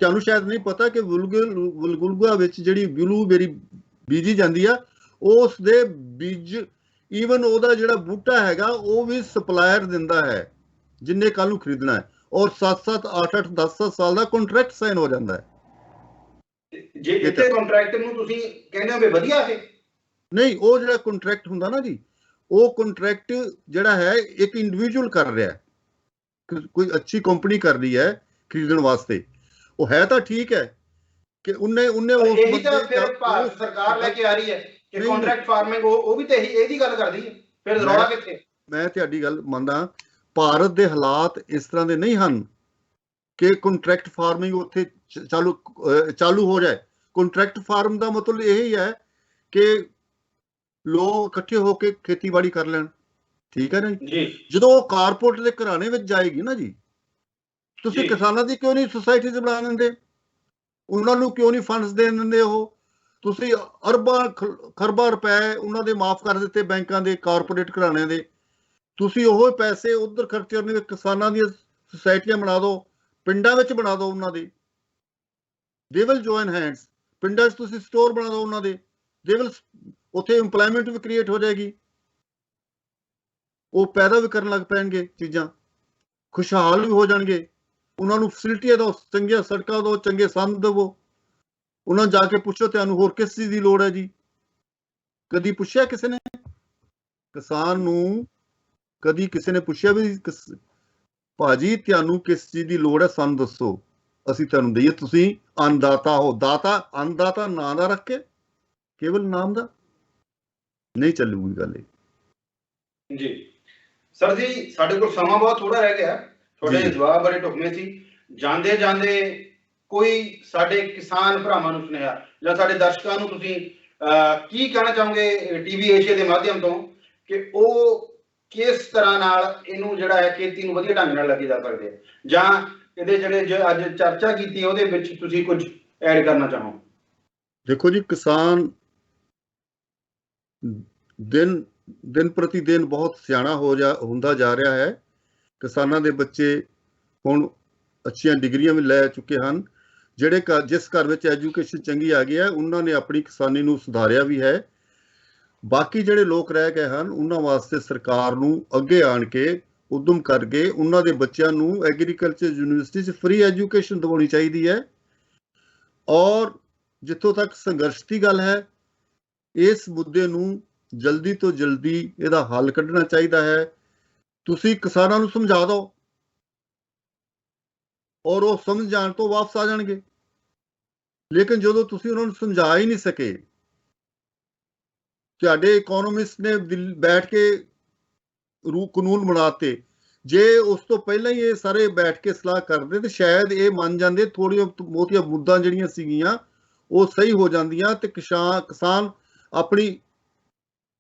ਤੁਹਾਨੂੰ ਸ਼ਾਇਦ ਨਹੀਂ ਪਤਾ ਕਿ ਵਲਗੁਲਗਾ ਵਿੱਚ ਜਿਹੜੀ ਬਲੂਬੇਰੀ ਬੀਜੀ ਜਾਂਦੀ ਆ, ਉਸ ਦੇ ਬੀਜ ਈਵਨ ਉਹਦਾ ਜਿਹੜਾ ਬੂਟਾ ਹੈਗਾ ਉਹ ਵੀ ਸਪਲਾਇਰ ਦਿੰਦਾ ਹੈ ਜਿੰਨੇ ਕੱਲ ਨੂੰ ਖਰੀਦਣਾ ਹੈ, ਔਰ 7-7 8-8 10 ਸਾਲ ਦਾ ਕੰਟਰੈਕਟ ਸਾਈਨ ਹੋ ਜਾਂਦਾ ਹੈ। ਜੇ ਇੱਥੇ ਕੰਟਰੈਕਟ ਨੂੰ ਤੁਸੀਂ ਕਹਿੰਦੇ ਹੋ ਵੀ ਵਧੀਆ ਹੈ, ਨਹੀਂ, ਉਹ ਜਿਹੜਾ ਕੰਟਰੈਕਟ ਹੁੰਦਾ ਨਾ ਜੀ, ਉਹ ਕੰਟਰੈਕਟ ਜਿਹੜਾ ਹੈ ਇੱਕ ਇੰਡੀਵਿਜੂਅਲ ਕਰ ਰਿਹਾ ਹੈ, ਕੋਈ ਅੱਛੀ ਕੰਪਨੀ ਕਰ ਰਹੀ ਹੈ ਖਰੀਦਣ ਵਾਸਤੇ, ਉਹ ਹੈ ਤਾਂ ਠੀਕ ਹੈ ਕਿ ਉਹਨੇ ਉਸ ਇਹੀ ਤਾਂ ਫਿਰ ਭਾਰਤ ਸਰਕਾਰ ਲੈ ਕੇ ਆ ਰਹੀ ਹੈ ਕਿ ਕੰਟਰੈਕਟ ਫਾਰਮਿੰਗ, ਉਹ ਵੀ ਤੇ ਇਹਦੀ ਗੱਲ ਕਰਦੀ ਹੈ, ਫਿਰ ਰੌਲਾ ਕਿੱਥੇ? ਮੈਂ ਤੁਹਾਡੀ ਗੱਲ ਮੰਨਦਾ, ਭਾਰਤ ਦੇ ਹਾਲਾਤ ਇਸ ਤਰ੍ਹਾਂ ਦੇ ਨਹੀਂ ਹਨ ਕਿ ਕੰਟਰੈਕਟ ਫਾਰਮਿੰਗ ਉੱਥੇ ਚਾਲੂ ਹੋ ਜਾਏ। ਕੰਟਰੈਕਟ ਫਾਰਮ ਦਾ ਮਤਲਬ ਇਹੀ ਹੈ ਕਿ ਲੋਕ ਇਕੱਠੇ ਹੋ ਕੇ ਖੇਤੀਬਾੜੀ ਕਰ ਲੈਣ, ਠੀਕ ਹੈ ਨਾ ਜੀ। ਜਦੋਂ ਉਹ ਕਾਰਪੋਰੇਟ ਦੇ ਘਰਾਣੇ ਵਿੱਚ ਜਾਏਗੀ ਨਾ ਜੀ, ਤੁਸੀਂ ਕਿਸਾਨਾਂ ਦੀ ਕਿਉਂ ਨਹੀਂ ਸੁਸਾਇਟੀ ਚ ਬਣਾ ਦਿੰਦੇ? ਉਹਨਾਂ ਨੂੰ ਕਿਉਂ ਨਹੀਂ ਫੰਡਸ ਦੇ ਦਿੰਦੇ? ਉਹ ਤੁਸੀਂ ਅਰਬਾਂ ਖਰਬਾਂ ਰੁਪਏ ਉਹਨਾਂ ਦੇ ਮਾਫ ਕਰ ਦਿੱਤੇ ਬੈਂਕਾਂ ਦੇ, ਕਾਰਪੋਰੇਟ ਘਰਾਣਿਆਂ ਦੇ। ਤੁਸੀਂ ਉਹ ਪੈਸੇ ਉਧਰ ਖਰਚ ਕਰਨੇ, ਕਿਸਾਨਾਂ ਦੀਆਂ ਸੁਸਾਇਟੀਆਂ ਬਣਾ ਦਿਓ, ਪਿੰਡਾਂ ਵਿੱਚ ਬਣਾ ਦਿਓ ਉਹਨਾਂ ਦੇ, ਦੇ ਵਿਲ ਜੁਆਇਨ ਹੈਂਡਸ। ਪਿੰਡਾਂ 'ਚ ਤੁਸੀਂ ਸਟੋਰ ਬਣਾ ਦਿਓ ਉਹਨਾਂ ਦੇ, ਦੇ ਵਿਲ, ਉੱਥੇ ਇੰਪਲੋਇਮੈਂਟ ਵੀ ਕ੍ਰੀਏਟ ਹੋ ਜਾਏਗੀ, ਉਹ ਪੈਦਾ ਵੀ ਕਰਨ ਲੱਗ ਪੈਣਗੇ ਚੀਜ਼ਾਂ, ਖੁਸ਼ਹਾਲ ਵੀ ਹੋ ਜਾਣਗੇ। ਉਹਨਾਂ ਨੂੰ ਫੈਸਿਲਿਟੀਆਂ ਦਿਓ, ਚੰਗੀਆਂ ਸੜਕਾਂ ਦਿਓ, ਚੰਗੇ ਸੰਦ ਦੇਵੋ, ਉਹਨਾਂ ਜਾ ਕੇ ਪੁੱਛੋ ਤੁਹਾਨੂੰ ਹੋਰ ਕਿਸ ਚੀਜ਼ ਦੀ ਲੋੜ ਹੈ ਜੀ। ਕਦੀ ਪੁੱਛਿਆ ਕਿਸੇ ਨੇ ਕਿਸਾਨ ਨੂੰ? ਕਦੀ ਕਿਸੇ ਨੇ ਪੁੱਛਿਆ ਵੀ ਭਾਜੀ ਤੁਹਾਨੂੰ ਕਿਸ ਚੀਜ਼ ਦੀ ਲੋੜ ਹੈ, ਸਾਨੂੰ ਦੱਸੋ, ਅਸੀਂ ਤੁਹਾਨੂੰ ਦਈਏ। ਤੁਸੀਂ ਅੰਨਦਾਤਾ ਹੋ, ਅੰਨਦਾਤਾ ਨਾਂ ਦਾ ਰੱਖ ਕੇ ਕੇਵਲ ਨਾਮ ਦਾ ਨਹੀਂ ਚੱਲੂਗੀ ਗੱਲ ਇਹ। ਜੀ ਸਰ ਜੀ, ਸਾਡੇ ਕੋਲ ਸਮਾਂ ਬਹੁਤ ਥੋੜਾ ਰਹਿ ਗਿਆ, ਤੁਹਾਡੇ ਜਵਾਬ ਬੜੇ ਢੁਕਵੇਂ ਸੀ। ਜਾਂਦੇ ਜਾਂਦੇ ਕੋਈ ਸਾਡੇ ਕਿਸਾਨ ਭਰਾਵਾਂ ਨੂੰ ਸੁਨੇਹਾ ਜਾਂ ਸਾਡੇ ਦਰਸ਼ਕਾਂ ਨੂੰ ਤੁਸੀਂ ਕੀ ਕਹਿਣਾ ਚਾਹੋਗੇ ਟੀਵੀ ਏਸ਼ੀਆ ਦੇ ਮਾਧਿਅਮ ਤੋਂ, ਕਿ ਉਹ ਕਿਸ ਤਰ੍ਹਾਂ ਨਾਲ ਇਹਨੂੰ ਜਿਹੜਾ ਹੈ ਖੇਤੀ ਨੂੰ ਵਧੀਆ ਢੰਗ ਨਾਲ ਲੱਗੇ ਜਾ ਸਕਦੇ ਆ, ਜਾਂ ਇਹਦੇ ਜਿਹੜੇ ਅੱਜ ਚਰਚਾ ਕੀਤੀ ਉਹਦੇ ਵਿੱਚ ਤੁਸੀਂ ਕੁਝ ਐਡ ਕਰਨਾ ਚਾਹੋ? ਦੇਖੋ ਜੀ, ਕਿਸਾਨ ਦਿਨ ਪ੍ਰਤੀ ਦਿਨ ਬਹੁਤ ਸਿਆਣਾ ਹੁੰਦਾ ਜਾ ਰਿਹਾ ਹੈ। ਕਿਸਾਨਾਂ ਦੇ ਬੱਚੇ ਹੁਣ ਅੱਛੀਆਂ ਡਿਗਰੀਆਂ ਵੀ ਲੈ ਚੁੱਕੇ ਹਨ। ਜਿਸ ਘਰ ਵਿੱਚ ਐਜੂਕੇਸ਼ਨ ਚੰਗੀ ਆ ਗਈ ਹੈ, ਉਹਨਾਂ ਨੇ ਆਪਣੀ ਕਿਸਾਨੀ ਨੂੰ ਸੁਧਾਰਿਆ ਵੀ ਹੈ। ਬਾਕੀ ਜਿਹੜੇ ਲੋਕ ਰਹਿ ਗਏ ਹਨ, ਉਹਨਾਂ ਵਾਸਤੇ ਸਰਕਾਰ ਨੂੰ ਅੱਗੇ ਆਣ ਕੇ ਉਦਮ ਕਰਕੇ ਉਹਨਾਂ ਦੇ ਬੱਚਿਆਂ ਨੂੰ ਐਗਰੀਕਲਚਰ ਯੂਨੀਵਰਸਿਟੀ 'ਚ ਫ੍ਰੀ ਐਜੂਕੇਸ਼ਨ ਦਿਵਾਉਣੀ ਚਾਹੀਦੀ ਹੈ। ਔਰ ਜਿੱਥੋਂ ਤੱਕ ਸੰਘਰਸ਼ ਦੀ ਗੱਲ ਹੈ, ਇਸ ਮੁੱਦੇ ਨੂੰ ਜਲਦੀ ਤੋਂ ਜਲਦੀ ਇਹਦਾ ਹੱਲ ਕੱਢਣਾ ਚਾਹੀਦਾ ਹੈ। ਤੁਸੀਂ ਕਿਸਾਨਾਂ ਨੂੰ ਸਮਝਾ ਦਿਓ ਔਰ ਉਹ ਸਮਝ ਜਾਣ ਤੋਂ ਵਾਪਸ ਆ ਜਾਣਗੇ। ਲੇਕਿਨ ਜਦੋਂ ਤੁਸੀਂ ਉਹਨਾਂ ਨੂੰ ਸਮਝਾ ਹੀ ਨਹੀਂ ਸਕੇ, ਤੁਹਾਡੇ ਇਕਨੋਮਿਸਟ ਨੇ ਬੈਠ ਕੇ ਕਾਨੂੰਨ ਬਣਾਤੇ, ਜੇ ਉਸ ਤੋਂ ਪਹਿਲਾਂ ਹੀ ਇਹ ਸਾਰੇ ਬੈਠ ਕੇ ਸਲਾਹ ਕਰਦੇ ਤੇ ਸ਼ਾਇਦ ਇਹ ਮੰਨ ਜਾਂਦੇ, ਥੋੜ੍ਹੀਆਂ ਬਹੁਤੀਆਂ ਮੁੱਦਾਂ ਜਿਹੜੀਆਂ ਸੀਗੀਆਂ ਉਹ ਸਹੀ ਹੋ ਜਾਂਦੀਆਂ ਤੇ ਕਿਸਾਨ ਆਪਣੀ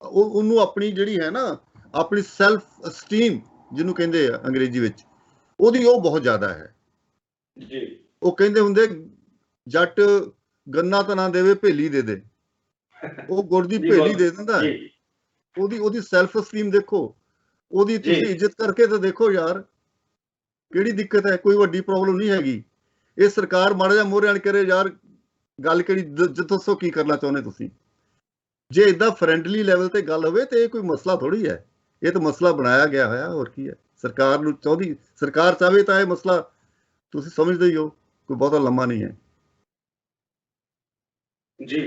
ਉਹਨੂੰ ਆਪਣੀ ਜਿਹੜੀ ਹੈ ਨਾ ਆਪਣੀ ਸੈਲਫ ਅਸਟੀਮ ਜਿਹਨੂੰ ਕਹਿੰਦੇ ਆ ਅੰਗਰੇਜ਼ੀ ਵਿੱਚ, ਉਹਦੀ ਉਹ ਬਹੁਤ ਜ਼ਿਆਦਾ ਹੈ ਜੀ। ਉਹ ਕਹਿੰਦੇ ਹੁੰਦੇ ਜੱਟ ਗੰਨਾ ਤਾਂ ਨਾ ਦੇਵੇ ਭੇਲੀ ਦੇ ਦੇ, ਉਹ ਗੁੜ ਦੀ ਭੇਲੀ ਦੇ ਦਿੰਦਾ ਹੈ। ਉਹਦੀ ਸੈਲਫ ਅਸਟੀਮ ਦੇਖੋ, ਉਹਦੀ ਤੁਸੀਂ ਇੱਜ਼ਤ ਕਰਕੇ ਤਾਂ ਦੇਖੋ ਯਾਰ, ਕਿਹੜੀ ਦਿੱਕਤ ਹੈ? ਕੋਈ ਵੱਡੀ ਪ੍ਰੋਬਲਮ ਨਹੀਂ ਹੈਗੀ। ਇਹ ਸਰਕਾਰ ਮਾੜਾ ਜਿਹਾ ਮੂਹਰੇ ਆਣ ਕਰੇ ਯਾਰ ਗੱਲ ਕਿਹੜੀ ਦੱਸੋ ਕੀ ਕਰਨਾ ਚਾਹੁੰਦੇ ਤੁਸੀਂ। ਜੇ ਇਦਾਂ ਫਰੈਂਡਲੀ ਲੈਵਲ ਤੇ ਗੱਲ ਹੋਵੇ ਤੇ ਇਹ ਕੋਈ ਮਸਲਾ ਥੋੜੀ ਹੈ, ਇਹ ਤਾਂ ਮਸਲਾ ਬਣਾਇਆ ਗਿਆ ਹੋਇਆ, ਹੋਰ ਕੀ ਹੈ। ਸਰਕਾਰ ਚਾਹਵੇ ਤਾਂ ਇਹ ਮਸਲਾ ਤੁਸੀਂ ਸਮਝਦੇ ਹੀ ਹੋ, ਕੋਈ ਬਹੁਤਾ ਲੰਮਾ ਨਹੀਂ ਹੈ। ਜੀ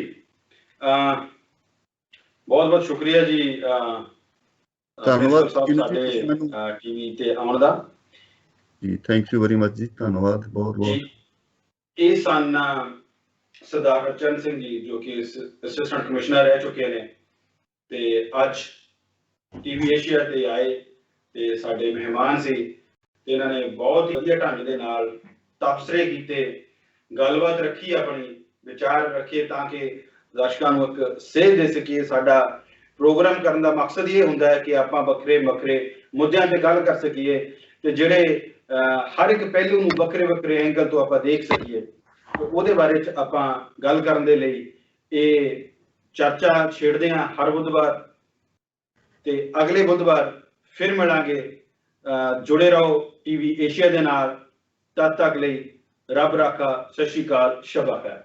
ਬਹੁਤ ਬਹੁਤ ਸ਼ੁਕਰੀਆ ਜੀ, ਧੰਨਵਾਦ ਸਾਡੇ ਟੀਵੀ ਤੇ ਆਉਣ ਦਾ ਜੀ। ਥੈਂਕ ਯੂ ਵੈਰੀ ਮਚ ਜੀ, ਧੰਨਵਾਦ ਬਹੁਤ ਬਹੁਤ। ਇਹ ਸਨ ਸਰਦਾਰ ਹਰਚਰਨ ਸਿੰਘ ਜੀ, ਜੋ ਕਿ ਅਸਿਸਟੈਂਟ ਕਮਿਸ਼ਨਰ ਰਹਿ ਚੁੱਕੇ ਨੇ ਤੇ ਅੱਜ ਟੀਵੀ ਏਸ਼ੀਆ ਤੇ ਆਏ ਤੇ ਸਾਡੇ ਮਹਿਮਾਨ ਸੀ ਤੇ ਇਹਨਾਂ ਨੇ ਬਹੁਤ ਹੀ ਵਧੀਆ ਢੰਗ ਦੇ ਨਾਲ ਤਬਸਰੇ ਕੀਤੇ, ਗੱਲਬਾਤ ਰੱਖੀ, ਆਪਣੀ ਵਿਚਾਰ ਰੱਖੇ ਤਾਂ ਕਿ ਦਰਸ਼ਕਾਂ ਨੂੰ ਇੱਕ ਸੇਧ ਦੇ ਸਕੀਏ। ਸਾਡਾ ਪ੍ਰੋਗਰਾਮ ਕਰਨ ਦਾ ਮਕਸਦ ਇਹ ਹੁੰਦਾ ਹੈ ਕਿ ਆਪਾਂ ਵੱਖਰੇ ਵੱਖਰੇ ਮੁੱਦਿਆਂ ਤੇ ਗੱਲ ਕਰ ਸਕੀਏ ਤੇ ਜਿਹੜੇ ਹਰ ਇੱਕ ਪਹਿਲੂ ਨੂੰ ਵੱਖਰੇ ਵੱਖਰੇ ਐਂਗਲ ਤੋਂ ਆਪਾਂ ਦੇਖ ਸਕੀਏ। ਉਹਦੇ ਬਾਰੇ ਚ ਆਪਾਂ ਗੱਲ ਕਰਨ ਦੇ ਲਈ ਇਹ ਚਰਚਾ ਛੇੜਦੇ ਹਾਂ ਹਰ ਬੁੱਧਵਾਰ, ਤੇ ਅਗਲੇ ਬੁੱਧਵਾਰ ਫਿਰ ਮਿਲਾਂਗੇ। ਜੁੜੇ ਰਹੋ ਟੀਵੀ ਏਸ਼ੀਆ ਦੇ ਨਾਲ। ਤਦ ਤੱਕ ਲਈ ਰੱਬ ਰਾਖਾ, ਸਤਿ ਸ਼੍ਰੀ ਅਕਾਲ, ਸ਼ਬਾ ਖੈਰ।